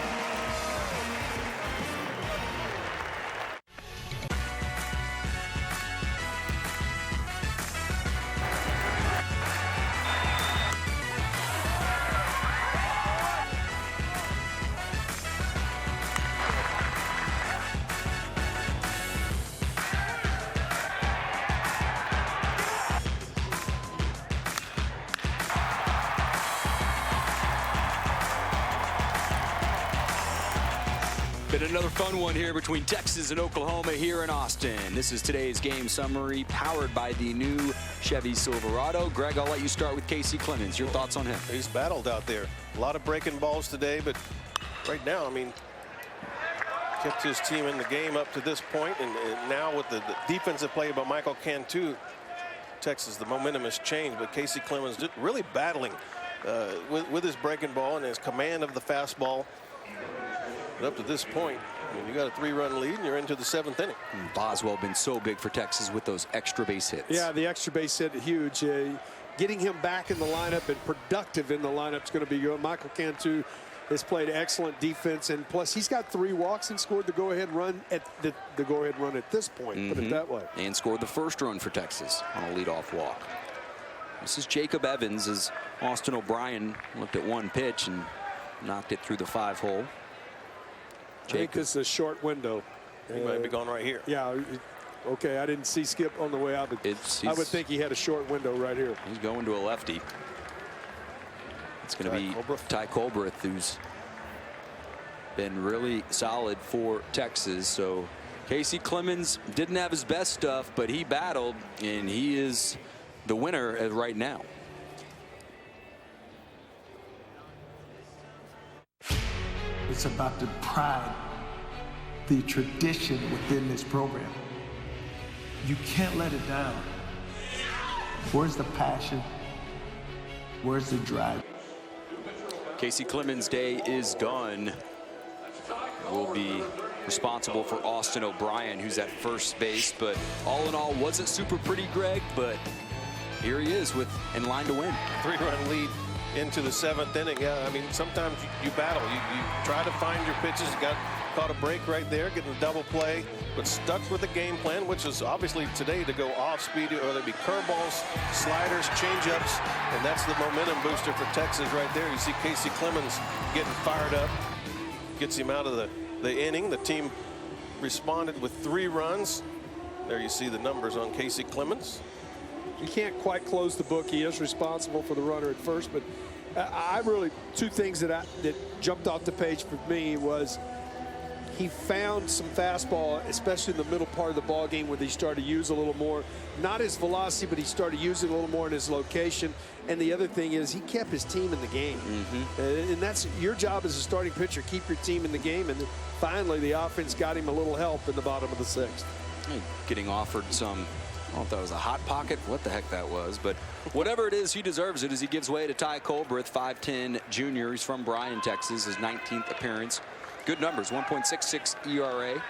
Been another fun one here between Texas and Oklahoma here in Austin. This is today's game summary powered by the new Chevy Silverado. Greg, I'll let you start with Casey Clemens. Your thoughts on him? He's battled out there. A lot of breaking balls today, but right now, I mean, kept his team in the game up to this point, and now with the defensive play by Michael Cantu, Texas, the momentum has changed, but Casey Clemens really battling with his breaking ball and his command of the fastball. But up to this point, I mean, you got a 3-run lead and you're into the 7th inning. Boswell been so big for Texas with those extra base hits. Yeah, the extra base hit, huge. Getting him back in the lineup and productive in the lineup is going to be good. Michael Cantu has played excellent defense, and plus he's got 3 walks and scored the go-ahead run at the go-ahead run at this point. Put it that way. And scored the first run for Texas on a leadoff walk. This is Jacob Evans as Austin O'Brien looked at one pitch and knocked it through the 5-hole. I think this is a short window. He might be going right here. Yeah. Okay, I didn't see Skip on the way out, but I would think he had a short window right here. He's going to a lefty. It's going to be Ty Colbreth, who's been really solid for Texas. So Casey Clemens didn't have his best stuff, but he battled, and he is the winner as right now. It's about the pride, the tradition within this program. You can't let it down. Where's the passion? Where's the drive? Casey Clemens' day is done. Will be responsible for Austin O'Brien, who's at first base. But all in all, wasn't super pretty, Greg, but here he is in line to win. 3-run lead into the 7th inning. Yeah, I mean, sometimes you battle. You try to find your pitches. Caught a break right there, getting a double play, but stuck with the game plan, which is obviously today to go off speed, or there'd be curveballs, sliders, changeups, and that's the momentum booster for Texas right there. You see Casey Clemens getting fired up, gets him out of the inning. The team responded with 3 runs. There you see the numbers on Casey Clemens. You can't quite close the book. He is responsible for the runner at first, but I really, 2 things that jumped off the page for me was he found some fastball, especially in the middle part of the ball game, when he started to use a little more. Not his velocity, but he started using a little more in his location. And the other thing is he kept his team in the game. And that's your job as a starting pitcher, keep your team in the game. And then finally, the offense got him a little help in the bottom of the 6th. Getting offered some, I don't know if that was a hot pocket, what the heck that was, but whatever it is, he deserves it as he gives way to Ty Colbreth, 5'10" junior. He's from Bryan, Texas, his 19th appearance. Good numbers, 1.66 ERA. You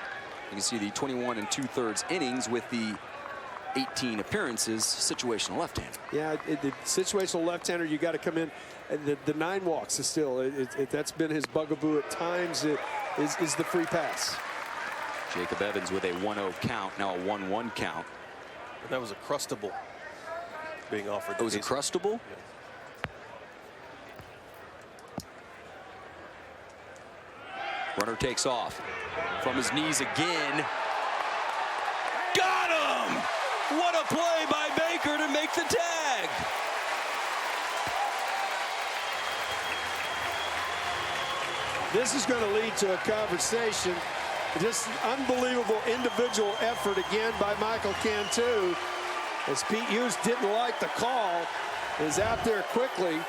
can see the 21 2/3 innings with the 18 appearances. Situational left-hander. Yeah, the situational left-hander, you got to come in. And the 9 walks is still, that's been his bugaboo at times, is the free pass. Jacob Evans with a 1-0 count, now a 1-1 count. And that was a crustable being offered. It was a crustable? Yeah. Runner takes off from his knees again. Got him! What a play by Baker to make the tag. This is going to lead to a conversation. Just unbelievable individual effort again by Michael Cantu. As Pete Hughes didn't like the call, is out there quickly.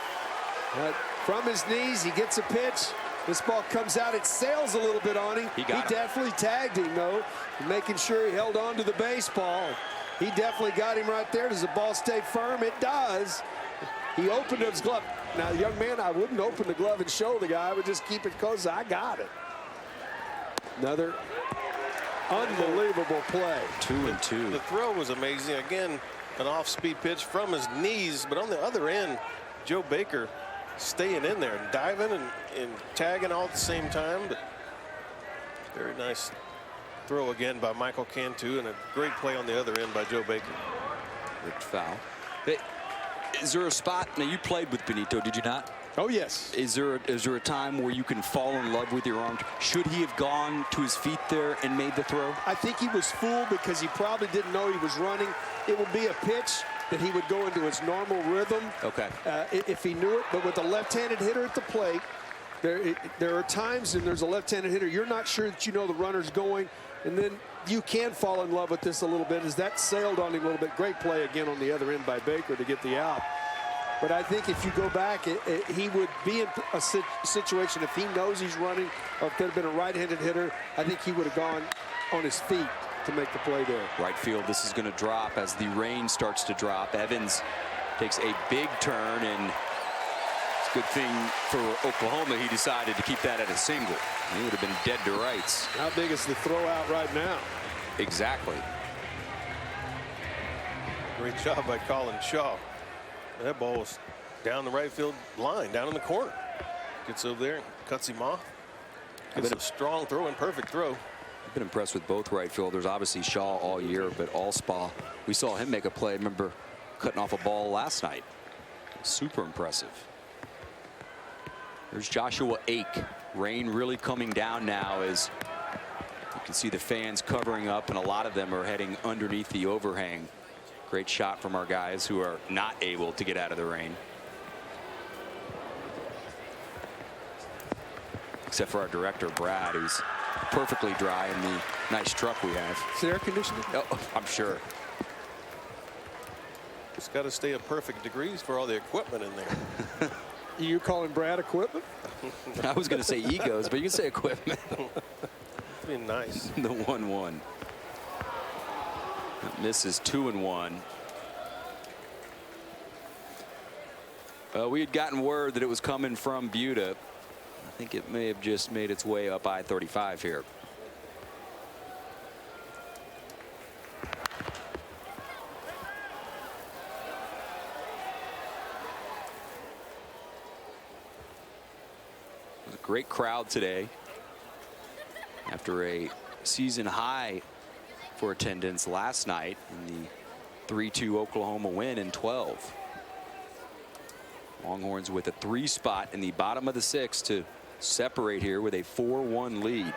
From his knees, he gets a pitch. This ball comes out. It sails a little bit on him. He definitely tagged him, though, making sure he held on to the baseball. He definitely got him right there. Does the ball stay firm? It does. He opened his glove. Now, young man, I wouldn't open the glove and show the guy. I would just keep it close. I got it. Another unbelievable play. 2-2. The throw was amazing. Again, an off-speed pitch from his knees, but on the other end, Joe Baker staying in there and diving and tagging all at the same time. But very nice throw again by Michael Cantu, and a great play on the other end by Joe Baker. Good foul. Is there a spot? Now, you played with Benito, did you not? Oh, yes. Is there a time where you can fall in love with your arm? Should he have gone to his feet there and made the throw? I think he was fooled because he probably didn't know he was running. It would be a pitch that he would go into his normal rhythm. Okay. If he knew it, but with a left-handed hitter at the plate, there are times, and there's a left-handed hitter, you're not sure that you know the runner's going, and then you can fall in love with this a little bit as that sailed on him a little bit. Great play again on the other end by Baker to get the out. But I think if you go back, he would be in a situation if he knows he's running, or if there had been a right-handed hitter, I think he would have gone on his feet to make the play there. Right field, this is going to drop as the rain starts to drop. Evans takes a big turn, and it's a good thing for Oklahoma he decided to keep that at a single. He would have been dead to rights. How big is the throw out right now? Exactly. Great job by Colin Shaw. That ball was down the right field line, down in the corner. Gets over there and cuts him off. It's a strong throw and perfect throw. I've been impressed with both right fielders. Obviously Shaw all year, but Allspaw, we saw him make a play. Remember cutting off a ball last night. Super impressive. There's Joshua Ake. Rain really coming down now as you can see the fans covering up, and a lot of them are heading underneath the overhang. Great shot from our guys who are not able to get out of the rain. Except for our director, Brad, who's perfectly dry in the nice truck we have. Is it air conditioning? Oh, I'm sure. It's got to stay at perfect degrees for all the equipment in there. You calling Brad equipment? I was going to say egos, but you can say equipment. It's been nice. The 1-1. Misses 2-1. We had gotten word that it was coming from Buda. I think it may have just made its way up I-35 here. It was a great crowd today after a season high for attendance last night in the 3-2 Oklahoma win in 12. Longhorns with a 3 spot in the bottom of the 6th to separate here with a 4-1 lead.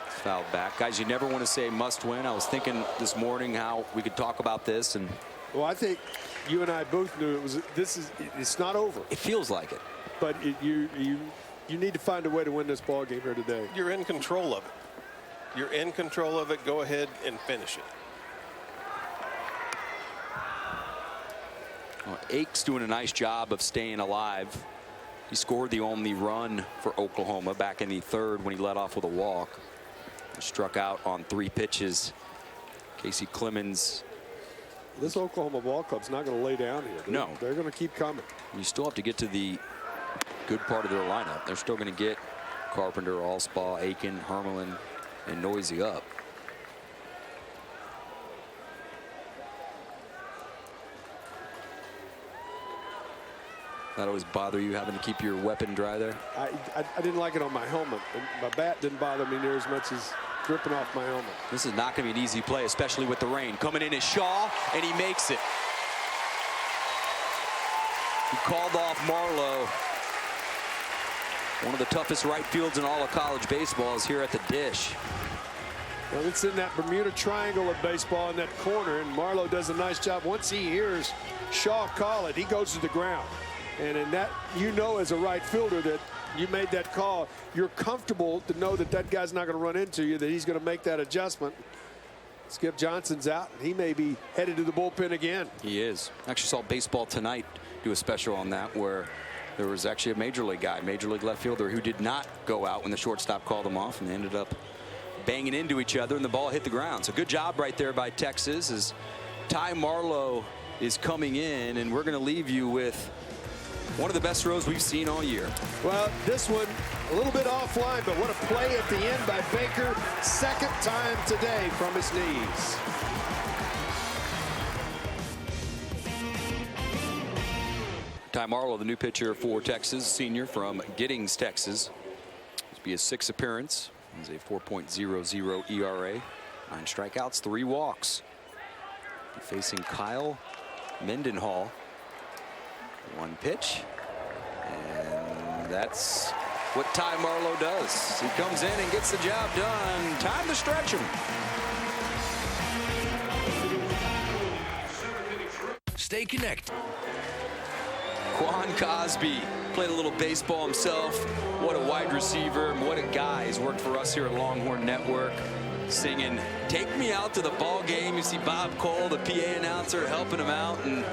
It's fouled back. Guys, you never want to say must win. I was thinking this morning how we could talk about this, and well, I think you and I both knew it's not over. it feels like it. But you need to find a way to win this ball game here today. You're in control of it. You're in control of it. Go ahead and finish it. Well, Ake's doing a nice job of staying alive. He scored the only run for Oklahoma back in the 3rd when he led off with a walk. He struck out on 3 pitches. Casey Clemens. This Oklahoma ball club's not going to lay down here. No. They're going to keep coming. You still have to get to the good part of their lineup. They're still going to get Carpenter, Allspaw, Aiken, Hermelin, and Noisy up. That always bother you, having to keep your weapon dry there? I didn't like it on my helmet. My bat didn't bother me near as much as dripping off my helmet. This is not going to be an easy play, especially with the rain. Coming in is Shaw, and he makes it. He called off Marlowe. One of the toughest right fields in all of college baseball is here at the dish. Well, it's in that Bermuda Triangle of baseball in that corner, and Marlowe does a nice job. Once he hears Shaw call it, he goes to the ground. And in that, you know, as a right fielder that you made that call, you're comfortable to know that that guy's not going to run into you, that he's going to make that adjustment. Skip Johnson's out, and he may be headed to the bullpen again. He is. Actually saw Baseball Tonight do a special on that where there was actually a major league guy, major league left fielder, who did not go out when the shortstop called him off, and they ended up banging into each other, and the ball hit the ground. So good job right there by Texas as Ty Marlowe is coming in, and we're going to leave you with one of the best throws we've seen all year. Well, this one a little bit offline, but what a play at the end by Baker. 2nd time today from his knees. Ty Marlowe, the new pitcher for Texas, senior from Giddings, Texas. This will be his 6th appearance. He's a 4.00 ERA, 9 strikeouts, 3 walks. Facing Kyle Mendenhall. 1 pitch, and that's what Ty Marlowe does. He comes in and gets the job done. Time to stretch him. Stay connected. Quan Cosby played a little baseball himself. What a wide receiver. What a guy. He's worked for us here at Longhorn Network, singing "Take Me Out to the Ball Game." You see Bob Cole, the PA announcer, helping him out. And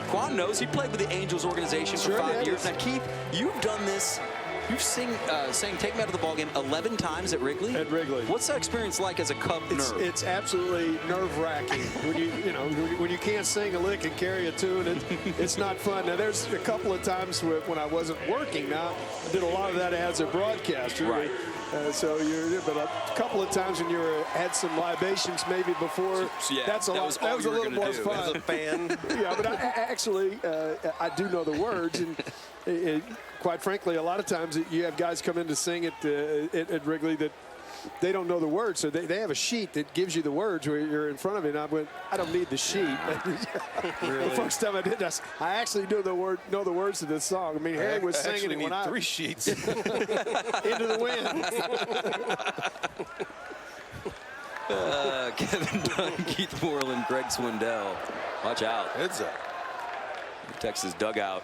Quan knows he played with the Angels organization for 5 years. Now, Keith, you've done this. You've sang "Take Me Out to the Ball Game" 11 times at Wrigley. At Wrigley. What's that experience like as a Cub nerd? It's absolutely nerve-wracking when you can't sing a lick and carry a tune. It's not fun. Now there's a couple of times when I wasn't working. Now I did a lot of that as a broadcaster. Right. But a couple of times when you had some libations maybe before. Yeah, that was a little more fun. As a fan. Yeah, but I do know the words, and quite frankly, a lot of times you have guys come in to sing at Wrigley that they don't know the words, so they have a sheet that gives you the words where you're in front of it. And I went, I don't need the sheet. Really? The first time I did this, I actually know the words to this song. I mean, Harry was singing it when I 3 sheets. Into the wind. Kevin Dunn, Keith Moreland, Greg Swindell. Watch out. Heads up. The Texas dugout.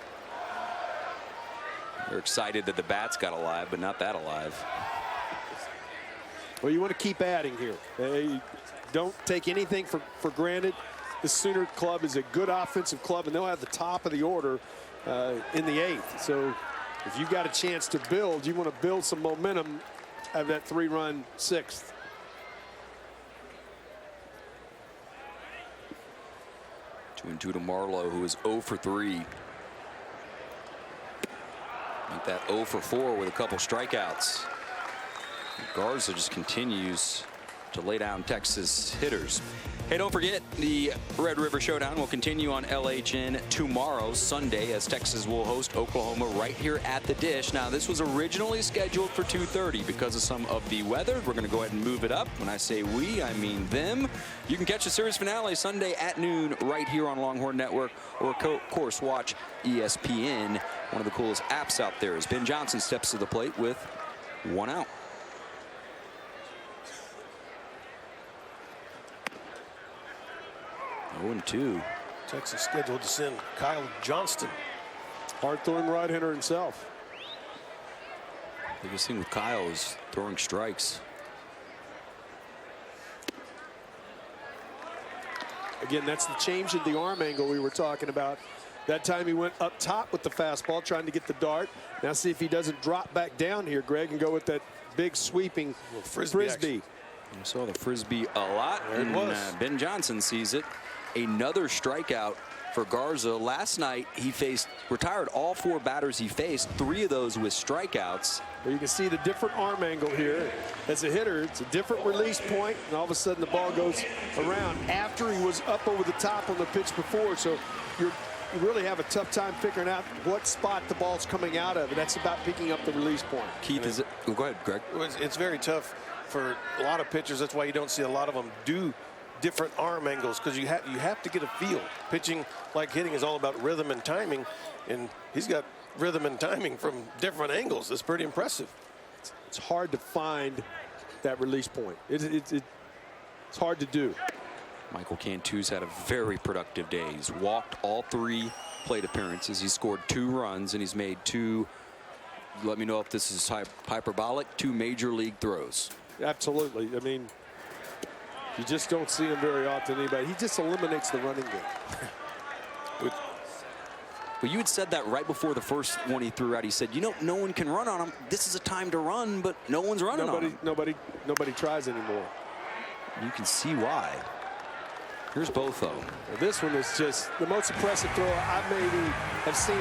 They're excited that the bats got alive, but not that alive. Well, you want to keep adding here. Don't take anything for granted. The Sooner Club is a good offensive club, and they'll have the top of the order in the 8th. So if you've got a chance to build, you want to build some momentum out of that 3-run 6th. Two and two to Marlowe, who is 0 for 3. Make that 0 for 4 with a couple strikeouts. Garza just continues to lay down Texas hitters. Hey, don't forget, the Red River Showdown will continue on LHN tomorrow, Sunday, as Texas will host Oklahoma right here at the Dish. Now, this was originally scheduled for 2:30 because of some of the weather. We're going to go ahead and move it up. When I say we, I mean them. You can catch the series finale Sunday at noon right here on Longhorn Network, or of course watch ESPN. One of the coolest apps out there as Ben Johnson steps to the plate with 1 out. 0-2. Texas scheduled to send Kyle Johnston. Hard-throwing right-hander himself. Biggest thing with Kyle is throwing strikes. Again, that's the change in the arm angle we were talking about. That time he went up top with the fastball, trying to get the dart. Now see if he doesn't drop back down here, Greg, and go with that big sweeping frisbee. You saw the frisbee a lot. There it was. Ben Johnson sees it. Another strikeout for Garza. Last night he retired all 4 batters he faced, 3 of those with strikeouts. Well, you can see the different arm angle here. As a hitter, it's a different release point, and all of a sudden the ball goes around after he was up over the top on the pitch before. So you really have a tough time figuring out what spot the ball's coming out of, and that's about picking up the release point. Keith, is it? Oh, go ahead, Greg. It's very tough for a lot of pitchers. That's why you don't see a lot of them do different arm angles, because you have to get a feel. Pitching, like hitting, is all about rhythm and timing, and he's got rhythm and timing from different angles. It's pretty impressive. It's hard to find that release point. It's hard to do. Michael Cantu's had a very productive day. He's walked all 3 plate appearances. He scored 2 runs, and he's made 2, let me know if this is hyperbolic, 2 major league throws. Absolutely. I mean, you just don't see him very often. Anybody. He just eliminates the running game. Well, you had said that right before the first one he threw out. He said, you know, no one can run on him. This is a time to run, but no one's running on him. Nobody tries anymore. You can see why. Here's Botho. Well, this one is just the most impressive throw I maybe have seen.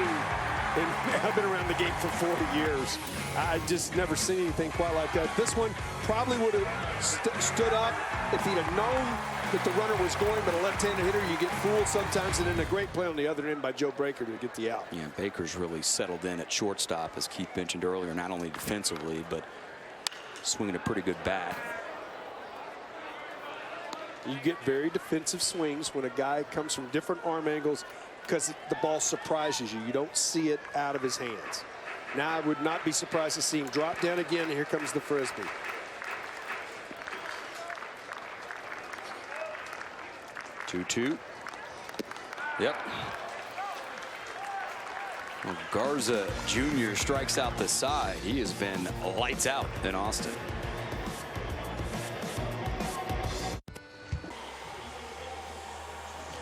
I've been around the game for 40 years. I just never seen anything quite like that. This one probably would have stood up if he'd have known that the runner was going, but a left-handed hitter, you get fooled sometimes, and then a great play on the other end by Joe Baker to get the out. Yeah, Baker's really settled in at shortstop, as Keith mentioned earlier, not only defensively, but swinging a pretty good bat. You get very defensive swings when a guy comes from different arm angles because the ball surprises you. You don't see it out of his hands. Now I would not be surprised to see him drop down again, and here comes the frisbee. Two. Yep. Well, Garza Jr. strikes out the side. He has been lights out in Austin.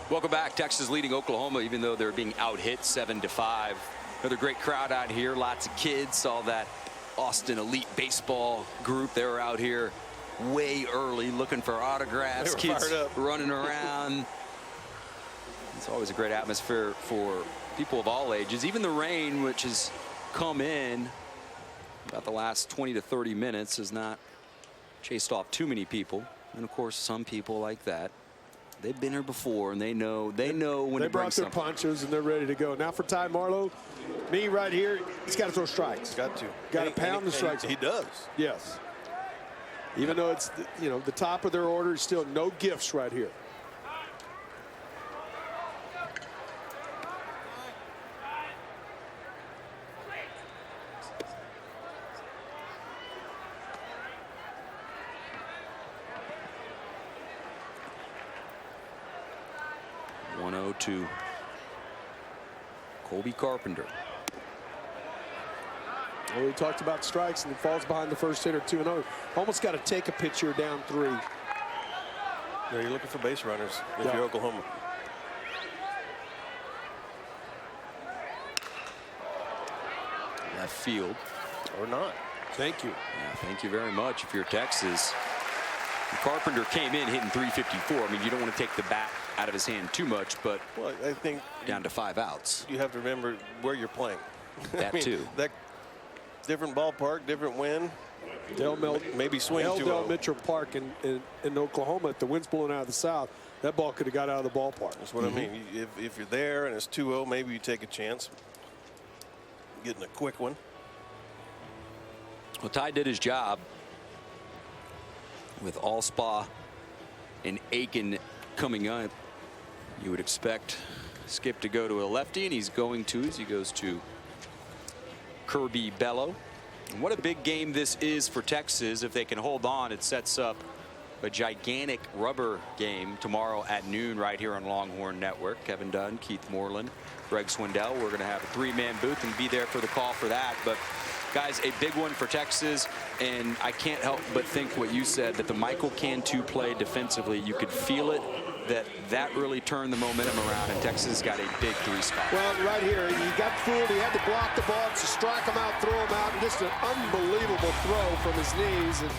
Welcome back. Texas leading Oklahoma, even though they're being out-hit 7-5. Another great crowd out here. Lots of kids. Saw that Austin elite baseball group. They were out here way early looking for autographs. Kids running around. It's always a great atmosphere for people of all ages. Even the rain, which has come in about the last 20 to 30 minutes, has not chased off too many people. And of course, some people like that. They've been here before, and they know when they to bring brought their something. ponchos and they're ready to go. Now for Ty Marlowe, me right here, he's got to throw strikes. Got to. Got to pound the strikes. He does. Yes. Even though it's the top of their order, still no gifts right here. To Colby Carpenter. Well, we talked about strikes, and he falls behind the first hitter 2-0. Almost got to take a pitcher down 3. Yeah, you're looking for base runners if you're Oklahoma. Left field. Or not. Thank you. Yeah, thank you very much. If you're Texas, Carpenter came in hitting 354. I mean, you don't want to take the bat out of his hand too much, but well, I think down to 5 outs. You have to remember where you're playing. That too. That different ballpark, different wind. Maybe swing too Del low. Mitchell Park in Oklahoma, if the wind's blowing out of the south, that ball could have got out of the ballpark. That's what I mean. If you're there and it's 2-0, maybe you take a chance getting a quick one. Well, Ty did his job with Allspaw and Aiken coming up. You would expect Skip to go to a lefty, and he's going to as he goes to Kirby Bello. And what a big game this is for Texas. If they can hold on, it sets up a gigantic rubber game tomorrow at noon right here on Longhorn Network. Kevin Dunn, Keith Moreland, Greg Swindell. We're going to have a 3-man booth and be there for the call for that. But guys, a big one for Texas, and I can't help but think what you said, that the Michael Cantu play defensively, you could feel it, that really turned the momentum around, and Texas got a big 3 spot. Well, right here, he got fooled. He had to block the ball to strike him out, throw him out, and just an unbelievable throw from his knees. And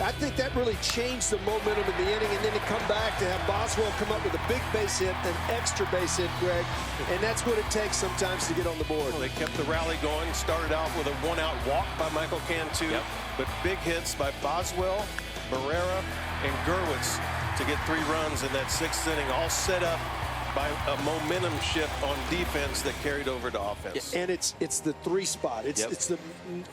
I think that really changed the momentum in the inning, and then to come back to have Boswell come up with a big base hit, an extra base hit, Greg, and that's what it takes sometimes to get on the board. Well, they kept the rally going, started off with a 1-out walk by Michael Cantu, but big hits by Boswell, Barrera, and Gurwitz to get 3 runs in that 6th inning, all set up by a momentum shift on defense that carried over to offense. And it's the 3 spot. It's the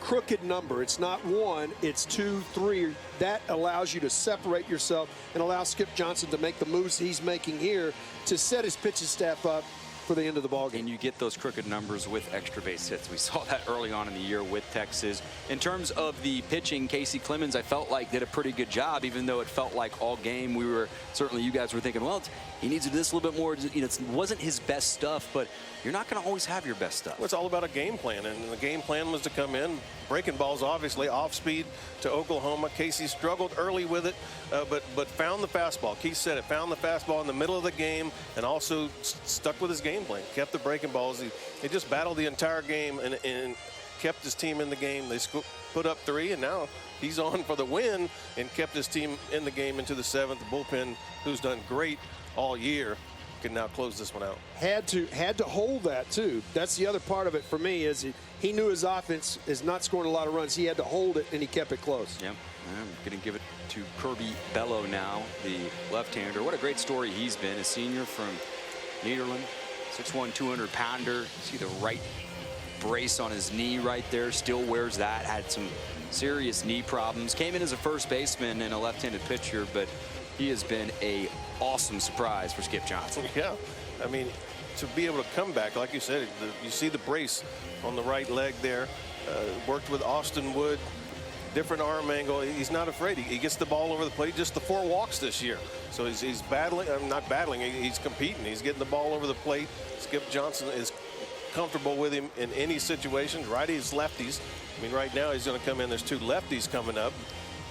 crooked number. It's not 1, it's 2, 3. That allows you to separate yourself and allow Skip Johnson to make the moves he's making here to set his pitching staff up for the end of the ballgame. And you get those crooked numbers with extra base hits. We saw that early on in the year with Texas. In terms of the pitching, Casey Clemens, I felt like did a pretty good job, even though it felt like all game we were, certainly you guys were thinking, well, he needs to do this a little bit more. You know, it wasn't his best stuff, but you're not going to always have your best stuff. Well, it's all about a game plan, and the game plan was to come in, breaking balls, obviously, off speed to Oklahoma. Casey struggled early with it, but found the fastball. Keith said it, found the fastball in the middle of the game, and also stuck with his game plan, kept the breaking balls. He just battled the entire game and kept his team in the game. They put up 3, and now he's on for the win and kept his team in the game into the 7th. The bullpen, who's done great all year, can now close this one out. Had to hold that too. That's the other part of it for me, is he knew his offense is not scoring a lot of runs. He had to hold it, and he kept it close. Yep. I'm going to give it to Kirby Bello now, the left-hander. What a great story he's been. A senior from Nederland, 6'1", 200-pounder. See the right brace on his knee right there. Still wears that. Had some serious knee problems. Came in as a first baseman and a left-handed pitcher, but he has been a awesome surprise for Skip Johnson. Yeah, I mean, to be able to come back, like you said, you see the brace on the right leg there. Worked with Austin Wood, different arm angle. He's not afraid. He gets the ball over the plate. Just the 4 walks this year. So he's battling, not battling, he's competing. He's getting the ball over the plate. Skip Johnson is comfortable with him in any situation. Righties, lefties. I mean, right now he's going to come in. There's 2 lefties coming up.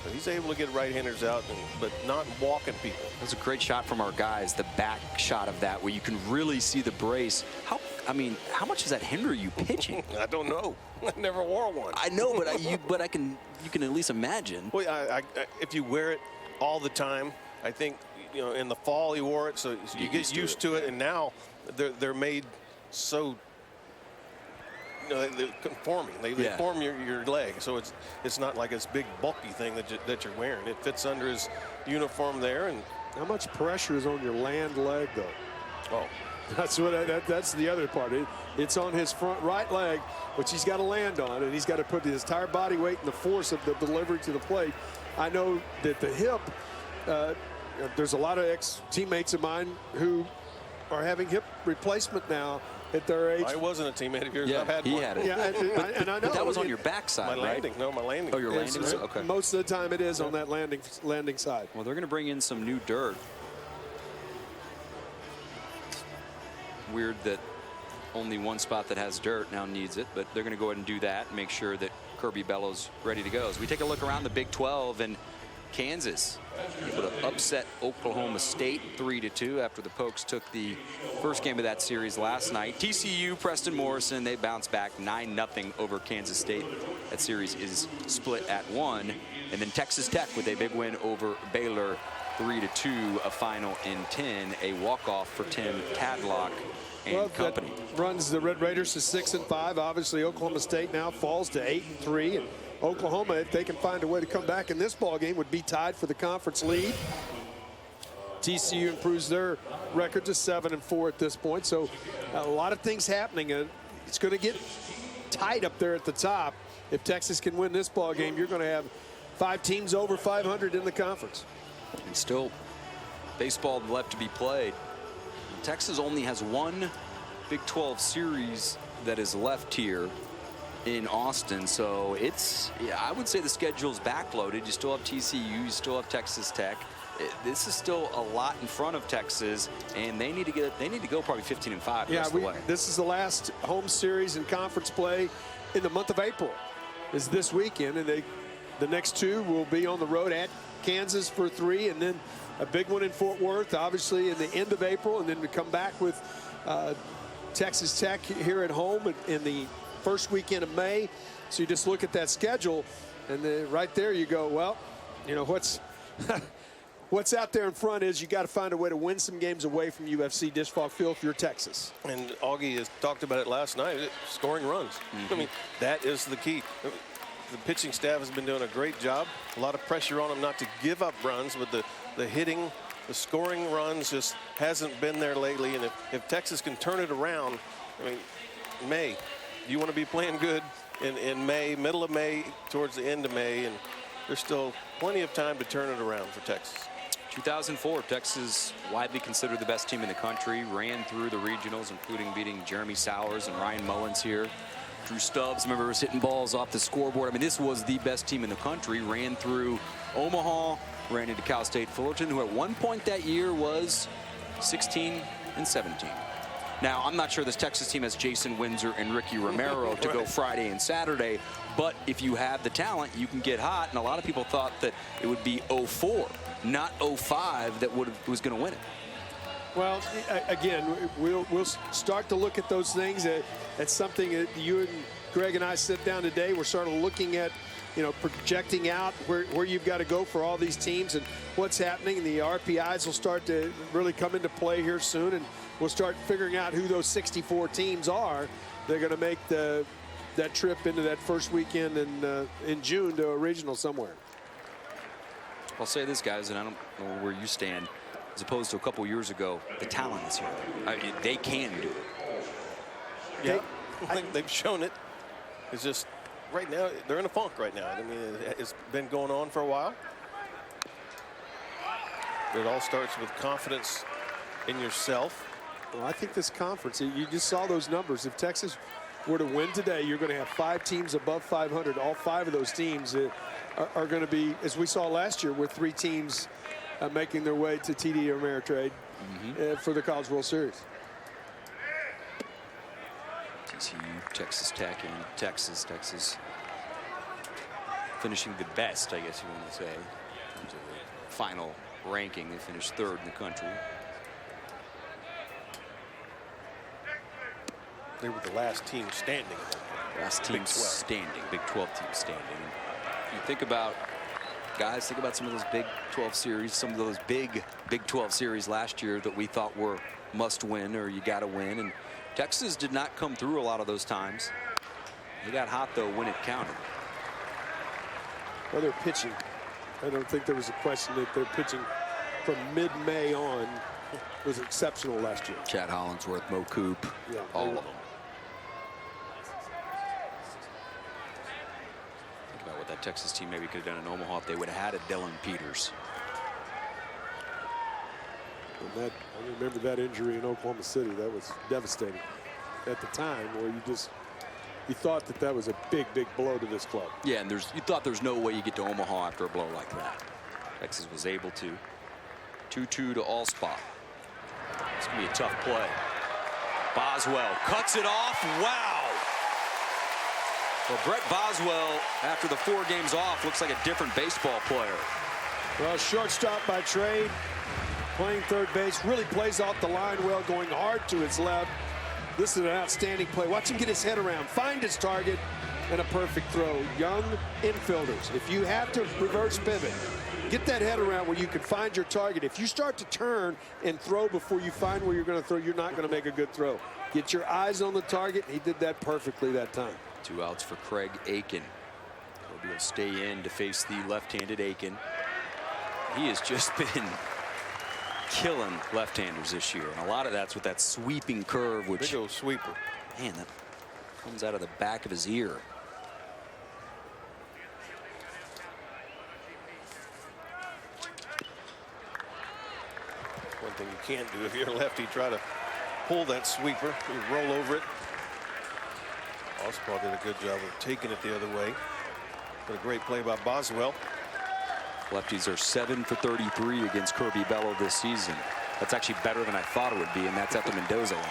But he's able to get right-handers out, but not walking people. That's a great shot from our guys, the back shot of that, where you can really see the brace. How much does that hinder you pitching? I don't know. I never wore one. I know, but you can at least imagine. Well, if you wear it all the time, I think, in the fall he wore it, so you get used to it, and now they're made so. They're conforming. They form your leg, so it's not like this big bulky thing that you're wearing. It fits under his uniform there. And how much pressure is on your land leg, though? Oh, that's that's the other part. It's on his front right leg, which he's got to land on, and he's got to put his entire body weight and the force of the delivery to the plate. I know that the hip. There's a lot of ex-teammates of mine who are having hip replacement now at their age. I wasn't a teammate of yours. Yeah, I've had he one. had it. Yeah, and I know. But that was on your backside, my landing. right? No, my landing. Oh, your landing. Okay. Most of the time it is on that landing side. Well, they're going to bring in some new dirt. Weird that only one spot that has dirt now needs it, but they're going to go ahead and do that and make sure that Kirby Bellows ready to go. As we take a look around the Big 12, and Kansas able to upset Oklahoma State 3-2 after the Pokes took the first game of that series last night. TCU, Preston Morrison, they bounced back 9-0 over Kansas State. That series is split at 1. And then Texas Tech with a big win over Baylor 3-2, a final in 10, a walk-off for Tim Tadlock and company. That runs the Red Raiders to 6-5. Obviously, Oklahoma State now falls to 8-3. And Oklahoma, if they can find a way to come back in this ball game, would be tied for the conference lead. TCU improves their record to 7-4 at this point. So a lot of things happening. It's going to get tight up there at the top. If Texas can win this ball game, you're going to have 5 teams over 500 in the conference. And still baseball left to be played. Texas only has one Big 12 series that is left here in Austin, so I would say the schedule's backloaded. You still have TCU, you still have Texas Tech. This is still a lot in front of Texas, and they need to go probably 15-5 the rest of the way. This is the last home series in conference play in the month of April. Is this weekend, and the next 2 will be on the road at Kansas for 3, and then a big one in Fort Worth, obviously in the end of April, and then to come back with Texas Tech here at home in the first weekend of May. So you just look at that schedule, and right there you go, well, what's out there in front is you got to find a way to win some games away from UFC Disch Falk Field if you're Texas. And Augie has talked about it last night, scoring runs. I mean, that is the key. The pitching staff has been doing a great job. A lot of pressure on them not to give up runs, but the hitting, the scoring runs just hasn't been there lately. And if Texas can turn it around, I mean, May, you want to be playing good in May, middle of May, towards the end of May, and there's still plenty of time to turn it around for Texas. 2004, Texas, widely considered the best team in the country, ran through the regionals, including beating Jeremy Sowers and Ryan Mullins here. Drew Stubbs, remember, was hitting balls off the scoreboard. I mean, this was the best team in the country. Ran through Omaha, ran into Cal State Fullerton, who at one point that year was 16-17. Now, I'm not sure this Texas team has Jason Windsor and Ricky Romero to go Friday and Saturday, but if you have the talent, you can get hot. And a lot of people thought that it would be 04, not 05, that was going to win it. Well, again, we'll start to look at those things. That's something that you and Greg and I sit down today. We're sort of looking at, projecting out where you've got to go for all these teams and what's happening. And the RPIs will start to really come into play here soon, and we'll start figuring out who those 64 teams are. They're going to make that trip into that first weekend in June to a regional somewhere. I'll say this, guys, and I don't know where you stand. As opposed to a couple years ago, the talent is here. I mean, they can do it. Yeah, I think they've shown it. It's just right now, they're in a funk right now. I mean, it's been going on for a while. It all starts with confidence in yourself. Well, I think this conference, you just saw those numbers. If Texas were to win today, you're going to have 5 teams above 500. All 5 of those teams are going to be, as we saw last year, with 3 teams making their way to TD Ameritrade for the College World Series. TCU, Texas Tech, and Texas. Texas finishing the best, I guess you want to say, in terms of the final ranking. They finished 3rd in the country. They were the last team standing. Last team standing, Big 12 team standing. And you think about, guys, think about some of those Big 12 series, some of those big Big 12 series last year that we thought were must win or you got to win. And Texas did not come through a lot of those times. They got hot, though, when it counted. Well, they're pitching. I don't think there was a question that their pitching from mid-May on was exceptional last year. Chad Hollingsworth, Mo Coop, Yeah, all of them. Think about what that Texas team maybe could have done in Omaha if they would have had a Dylan Peters. And I remember that injury in Oklahoma City. That was devastating at the time, where you thought that was a big blow to this club. Yeah, and you thought there's no way you get to Omaha after a blow like that. Texas was able to. 2-2 to Allspot. It's going to be a tough play. Boswell cuts it off. Wow. Well, Brett Boswell, after the 4 games off, looks like a different baseball player. Well, shortstop by trade, playing third base, really plays off the line well, going hard to his left. This is an outstanding play. Watch him get his head around, find his target, and a perfect throw. Young infielders, if you have to reverse pivot, get that head around where you can find your target. If you start to turn and throw before you find where you're going to throw, you're not going to make a good throw. Get your eyes on the target. He did that perfectly that time. 2 outs for Craig Aiken. He'll stay in to face the left-handed Aiken. He has just been killing left-handers this year, and a lot of that's with that sweeping curve, which big old sweeper. Man, that comes out of the back of his ear. One thing you can't do if you're a lefty, try to pull that sweeper, you roll over it. Allspot did a good job of taking it the other way. But a great play by Boswell. Lefties are 7 for 33 against Kirby Bello this season. That's actually better than I thought it would be, and that's at the Mendoza line.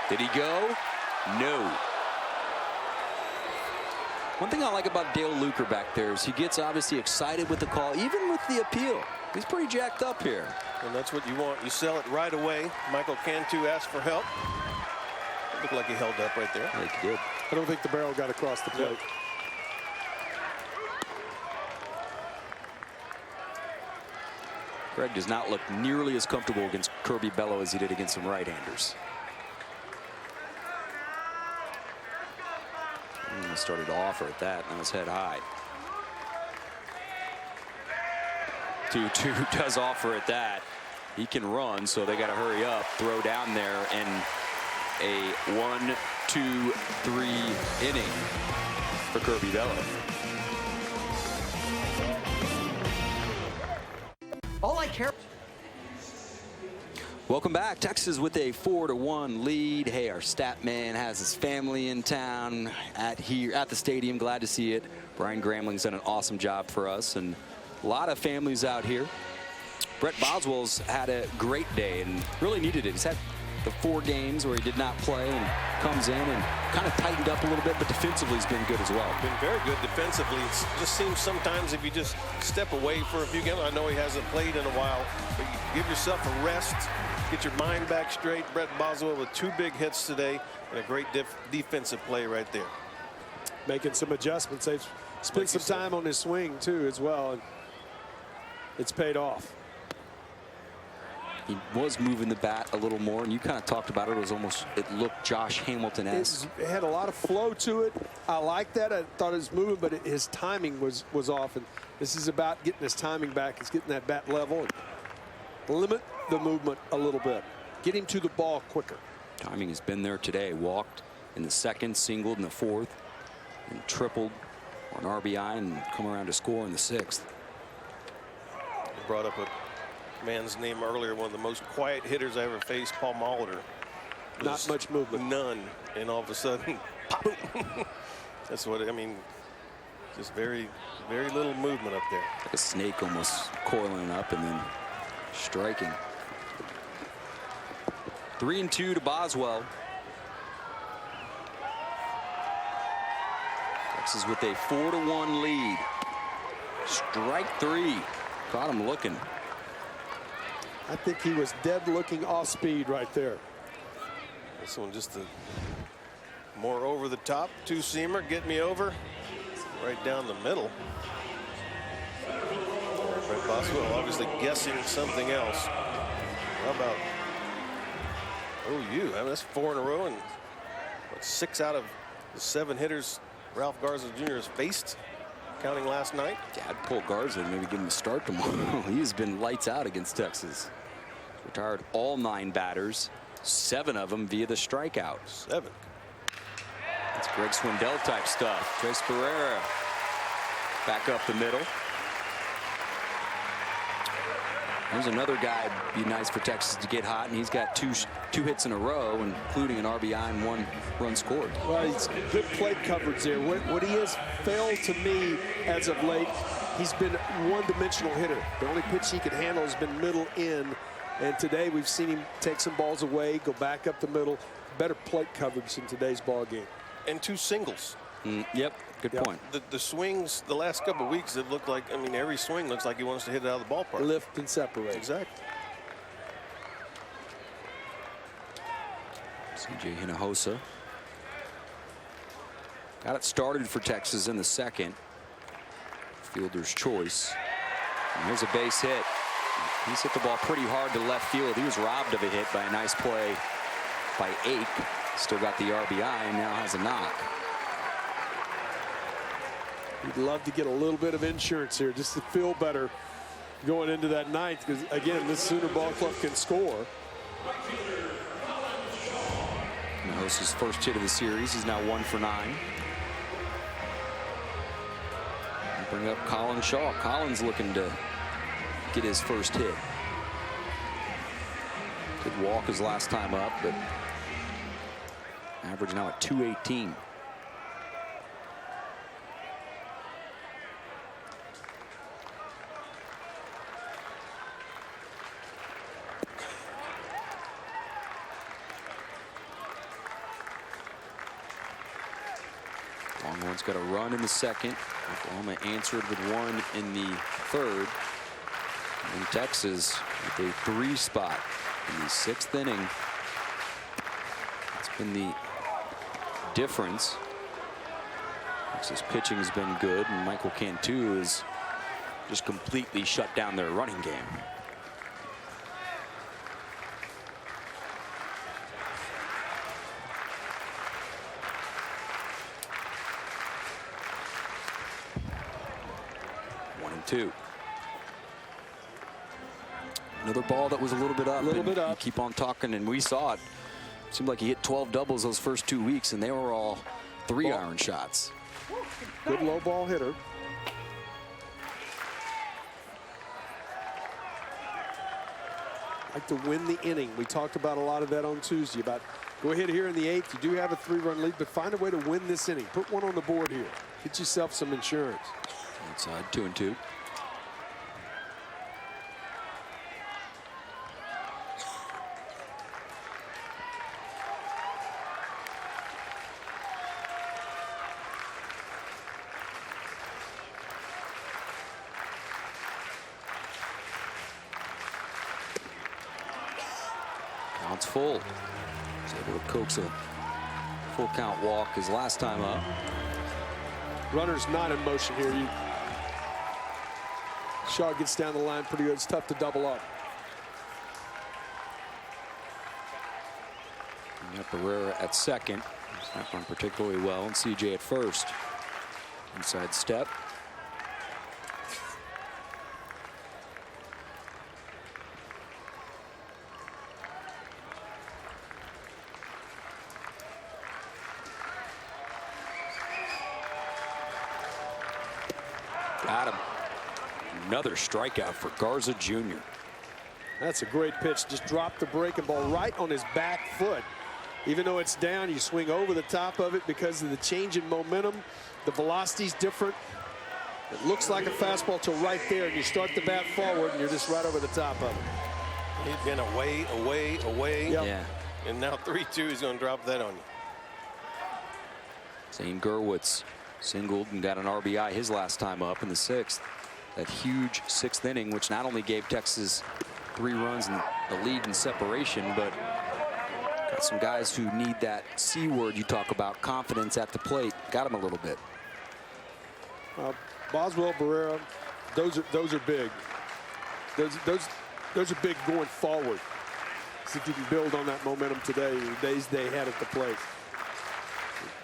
Did he go? No. One thing I like about Dale Luker back there is he gets obviously excited with the call, even with the appeal. He's pretty jacked up here. And that's what you want. You sell it right away. Michael Cantu asked for help. It looked like he held up right there. I think he did. I don't think the barrel got across the plate. Yep. Greg does not look nearly as comfortable against Kirby Bello as he did against some right-handers. He started to offer at that and was head high. 2-2 does offer at that. He can run, so they got to hurry up, throw down there, and a 1-2-3 inning for Kirby Bello. All I care. Welcome back. Texas with a 4-1 lead. Hey, our stat man has his family in town at the stadium. Glad to see it. Brian Gramling's done an awesome job for us, and a lot of families out here. Brett Boswell's had a great day and really needed it. He's had the 4 games where he did not play and comes in and kind of tightened up a little bit, but defensively he's been good as well. Been very good defensively. It just seems sometimes if you just step away for a few games, I know he hasn't played in a while, but you give yourself a rest, get your mind back straight. Brett Boswell with 2 big hits today and a great defensive play right there. Making some adjustments. They've spent some time on his swing too as well, and it's paid off. He was moving the bat a little more, and you kind of talked about it. It looked Josh Hamilton-esque. It had a lot of flow to it. I like that. I thought it was moving, but his timing was off. And this is about getting his timing back. It's getting that bat level and limit the movement a little bit. Get him to the ball quicker. Timing has been there today. Walked in the 2nd, singled in the 4th, and tripled on RBI and come around to score in the 6th. Brought up a man's name earlier, one of the most quiet hitters I ever faced, Paul Molitor. Not much movement. None. And all of a sudden, pop. That's what, I mean, just very, very little movement up there. Like a snake almost coiling up and then striking. 3-2 to Boswell. Texas with a 4-1 lead. Strike 3. Caught him looking. I think he was dead looking off speed right there. This one just a more over the top two-seamer, get me over, right down the middle. Brett Boswell obviously guessing something else. How about OU? I mean, that's 4 in a row, and what, 6 out of the 7 hitters Ralph Garza Jr. has faced, counting last night. Yeah, I'd pull Garza and maybe give him a start tomorrow. He has been lights out against Texas. Retired all 9 batters, 7 of them via the strikeout. 7. That's Greg Swindell type stuff. Trace Barrera back up the middle. There's another guy it'd be nice for Texas to get hot, and he's got two hits in a row, including an RBI and 1 run scored. Well, he's good plate coverage there. What he has failed to me as of late, he's been one-dimensional hitter. The only pitch he can handle has been middle in, and today we've seen him take some balls away, go back up the middle. Better plate coverage in today's ball game. And 2 singles. Yep, good point. The swings the last couple of weeks, it looked like, I mean, every swing looks like he wants to hit it out of the ballpark. Lift and separate. Exactly. CJ Hinojosa got it started for Texas in the second. Fielder's choice. And here's a base hit. He's hit the ball pretty hard to left field. He was robbed of a hit by a nice play by Ake. Still got the RBI and now has a knock. He'd love to get a little bit of insurance here just to feel better going into that ninth, because again, this Sooner Ball Club can score. Hinojosa's first hit of the series. He's now 1 for 9. Bring up Colin Shaw. Colin's looking to get his first hit. Did walk his last time up, but average now at 218. Longhorns got a run in the second. Oklahoma answered with 1 in the third. And Texas with a 3 spot in the 6th inning. It's been the difference. Texas pitching has been good, and Michael Cantu has just completely shut down their running game. Another ball that was a little bit up. You keep on talking, and we saw it. Seemed like he hit 12 doubles those first 2 weeks, and they were all 3-iron shots. Good low ball hitter. Like to win the inning. We talked about a lot of that on Tuesday about go ahead here in the 8th. You do have a 3-run lead, but find a way to win this inning. Put 1 on the board here. Get yourself some insurance. Outside 2-2. Count's full. He's able to coax a full count walk his last time up. Runner's not in motion here. Shaw gets down the line pretty good. It's tough to double up. You got Barrera at second. He's not run particularly well, and CJ at first. Inside step. Got him. Another strikeout for Garza Jr. That's a great pitch. Just dropped the breaking ball right on his back foot. Even though it's down, you swing over the top of it because of the change in momentum. The velocity's different. It looks like a fastball till right there, and you start the bat forward, and you're just right over the top of it. He's been away. Yep. Yeah. And now 3-2, he's going to drop that on you. Zane Gurwitz singled and got an RBI his last time up in the 6th. That huge 6th inning, which not only gave Texas 3 runs and the lead in separation, but got some guys who need that C word you talk about, confidence at the plate. Got him a little bit. Boswell, Barrera, those are big. Those are big going forward. See if you can build on that momentum today, the days they had at the plate.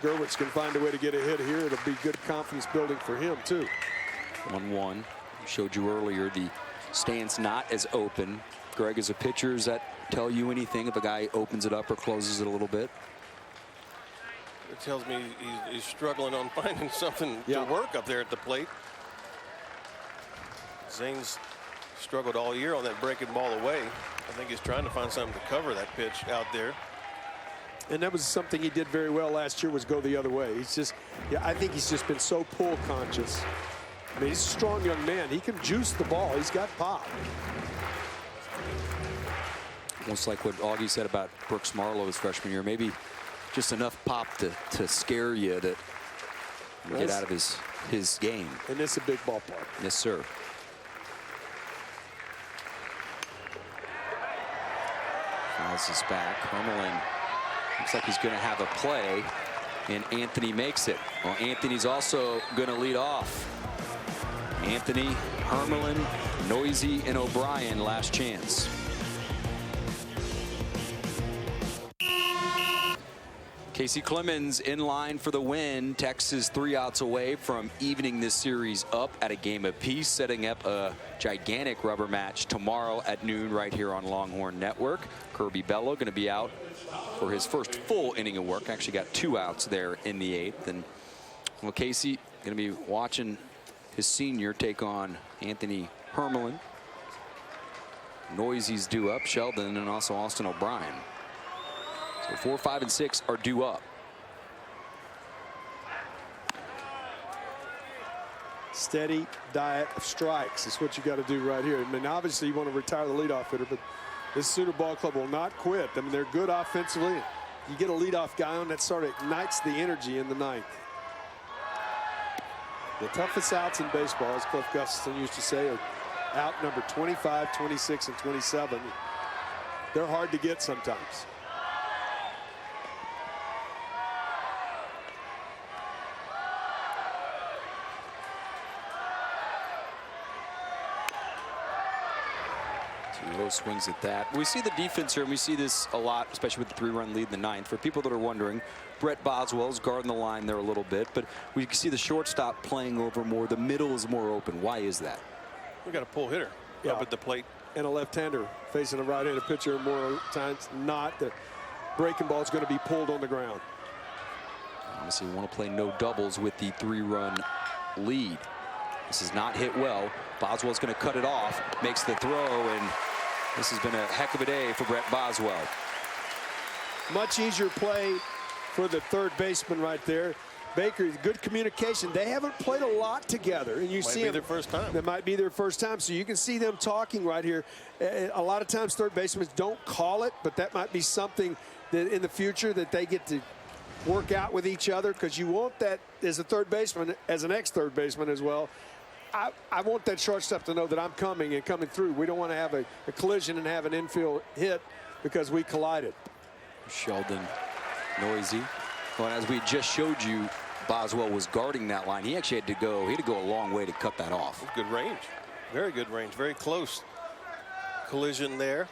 Gurwitz can find a way to get a hit here. It'll be good confidence building for him, too. 1-1. Showed you earlier the stance not as open. Greg, as a pitcher, does that tell you anything if a guy opens it up or closes it a little bit? It tells me he's struggling on finding something to work up there at the plate. Zane's struggled all year on that breaking ball away. I think he's trying to find something to cover that pitch out there. And that was something he did very well last year, was go the other way. He's just, I think he's just been so pull conscious. I mean, he's a strong young man. He can juice the ball. He's got pop. Almost like what Augie said about Brooks Marlowe his freshman year. Maybe just enough pop to scare you to get out of his game. And it's a big ballpark. Yes, sir. Fouls this back. Hermelin looks like he's going to have a play, and Anthony makes it. Well, Anthony's also going to lead off. Anthony, Hermelin, Noisy, and O'Brien, last chance. Casey Clemens in line for the win. Texas 3 outs away from evening this series up at a game apiece, setting up a gigantic rubber match tomorrow at noon right here on Longhorn Network. Kirby Bello going to be out for his first full inning of work. Actually got 2 outs there in the 8th. And well, Casey going to be watching his senior take on Anthony Hermelin. Noisy's due up, Sheldon, and also Austin O'Brien. So 4, 5, and 6 are due up. Steady diet of strikes is what you got to do right here. I mean, obviously you want to retire the leadoff hitter, but this Sooner ball club will not quit. I mean, they're good offensively. You get a leadoff guy on, that sort of ignites the energy in the 9th. The toughest outs in baseball, as Cliff Gustafson used to say, are out number 25, 26, and 27. They're hard to get sometimes. Low swings at that. We see the defense here, and we see this a lot, especially with the 3-run lead in the 9th. For people that are wondering, Brett Boswell's guarding the line there a little bit, but we can see the shortstop playing over more. The middle is more open. Why is that? We got a pull hitter up at the plate. And a left-hander facing a right-handed pitcher more times not. The breaking ball is going to be pulled on the ground. Obviously, we want to play no doubles with the 3-run lead. This is not hit well. Boswell's going to cut it off, makes the throw, and this has been a heck of a day for Brett Boswell. Much easier play for the third baseman right there. Baker, good communication. They haven't played a lot together, and you see them. Might be their first time. That might be their first time, so you can see them talking right here. A lot of times third basemen don't call it, but that might be something that in the future that they get to work out with each other, because you want that as a third baseman, as an ex-third baseman as well. I want that shortstop to know that I'm coming and coming through. We don't want to have a collision and have an infield hit because we collided. Sheldon, Noisy. Well, as we just showed you, Boswell was guarding that line. He actually had to go a long way to cut that off. Good range. Very good range. Very close collision there.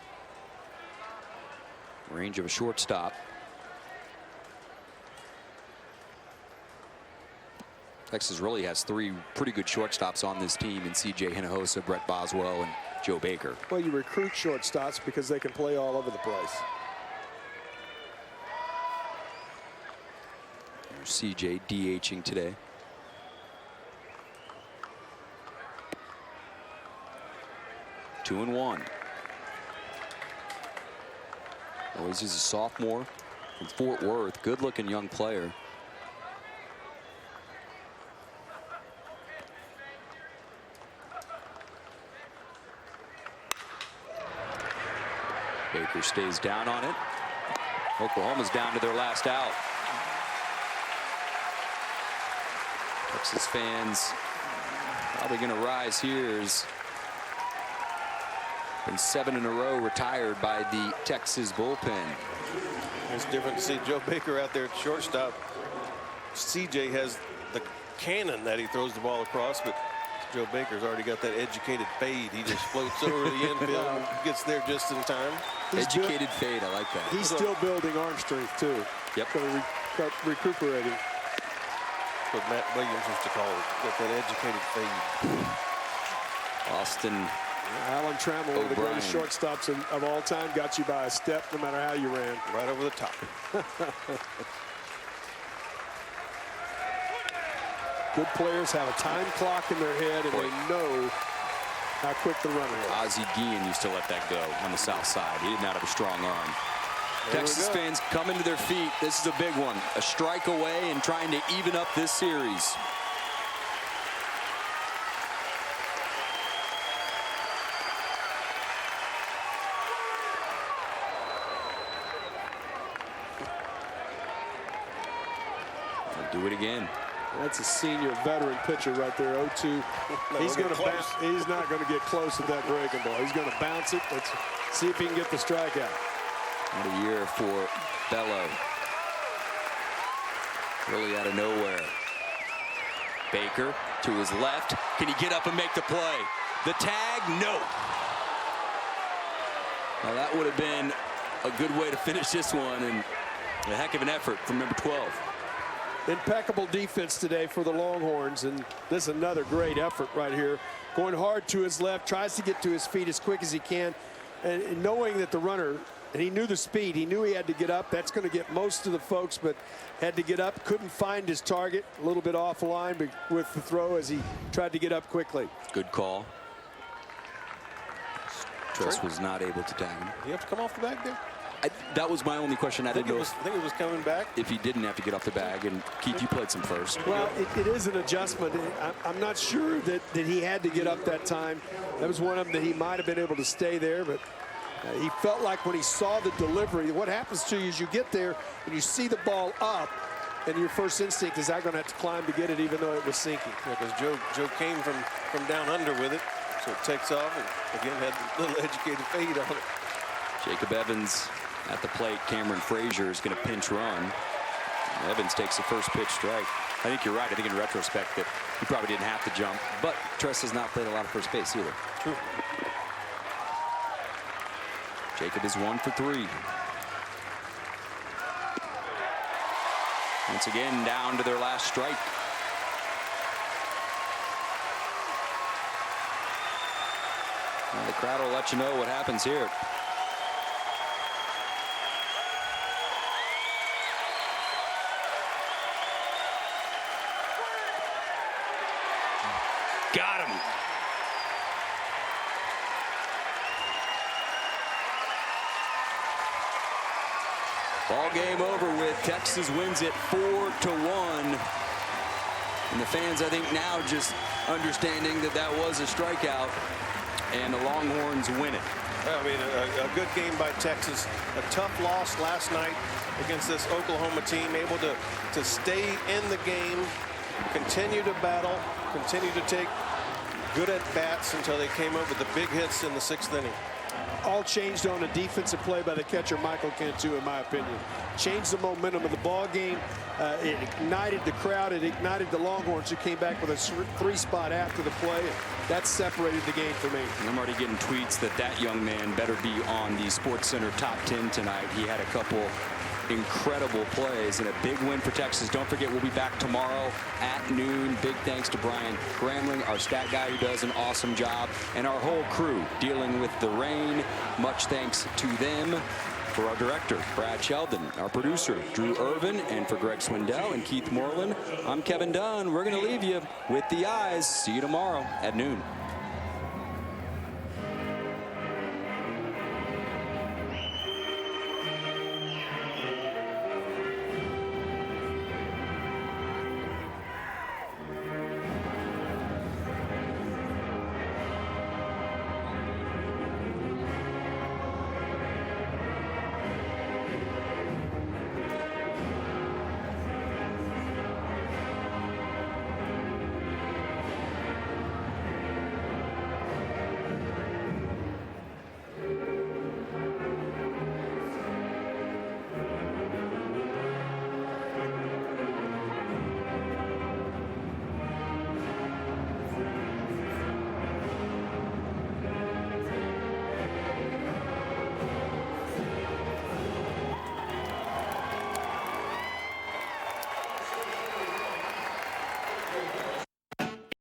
Range of a shortstop. Texas really has 3 pretty good shortstops on this team in C.J. Hinojosa, Brett Boswell, and Joe Baker. Well, you recruit shortstops because they can play all over the place. C.J. DHing today. Two and one. Always is a sophomore. from Fort Worth. Good-looking young player. Baker stays down on it. Oklahoma's down to their last out. Texas fans probably going to rise here. As been 7 in a row retired by the Texas bullpen. It's different to see Joe Baker out there at shortstop. CJ has the cannon that he throws the ball across, but Joe Baker's already got that educated fade. He just floats over the infield and gets there just in time. Educated fade, I like that. He's still building arm strength, too. Yep. Recuperating. What Matt Williams used to call it, got that educated fade. Austin Alan Trammell, one of the O'Brien. greatest shortstops of all time, got you by a step no matter how you ran. Right over the top. Good players have a time clock in their head, and they know how quick the runner is. Ozzie Guillen used to let that go on the south side. He did not have a strong arm. Texas fans coming to their feet. This is a big one. A strike away and trying to even up this series. They'll do it again. That's a senior veteran pitcher right there, 0-2. He's going to bounce. He's not going to get close with that breaking ball. He's going to bounce it. Let's see if he can get the strikeout. What a year for Bello. Really out of nowhere. Baker to his left. Can he get up and make the play? The tag, no. Now that would have been a good way to finish this one, and a heck of an effort from number 12. Impeccable defense today for the Longhorns, and this is another great effort right here. Going hard to his left, tries to get to his feet as quick as he can, and knowing that the runner, and he knew the speed, he knew he had to get up. That's going to get most of the folks, but had to get up, couldn't find his target, a little bit off the line with the throw as he tried to get up quickly. Good call. Tress was not able to tag him. You have to come off the bag there? That was my only question. I think it was coming back. If he didn't have to get off the bag. And Keith, you played some first. Well, it is an adjustment. I'm not sure that he had to get up that time. That was one of them that he might have been able to stay there, but he felt like when he saw the delivery, what happens to you is you get there and you see the ball up, and your first instinct is I'm going to have to climb to get it, even though it was sinking. Because Joe came from down under with it, so it takes off, and again had a little educated fade on it. Jacob Evans at the plate. Cameron Frazier is going to pinch run. Evans takes the first pitch strike. I think you're right. I think in retrospect that he probably didn't have to jump, but Tress has not played a lot of first base either. True. Jacob is 1 for 3. Once again, down to their last strike. Well, the crowd will let you know what happens here. Got him. Ball game over with. Texas wins it 4-1. And the fans, I think, now just understanding that that was a strikeout, and the Longhorns win it. Well, I mean, a good game by Texas. A tough loss last night against this Oklahoma team, able to stay in the game, continue to battle, continue to take good at bats until they came up with the big hits in the 6th inning. All changed on a defensive play by the catcher, Michael Cantu, in my opinion. Changed the momentum of the ball game. It ignited the crowd. It ignited the Longhorns, who came back with a 3-spot after the play. And that separated the game for me. And I'm already getting tweets that young man better be on the SportsCenter top 10 tonight. He had a couple incredible plays and a big win for Texas. Don't forget, we'll be back tomorrow at noon. Big thanks to Brian Gramling, our stat guy, who does an awesome job, and our whole crew dealing with the rain. Much thanks to them. For our director, Brad Sheldon, our producer, Drew Irvin, and for Greg Swindell and Keith Moreland, I'm Kevin Dunn. We're going to leave you with the eyes. See you tomorrow at noon.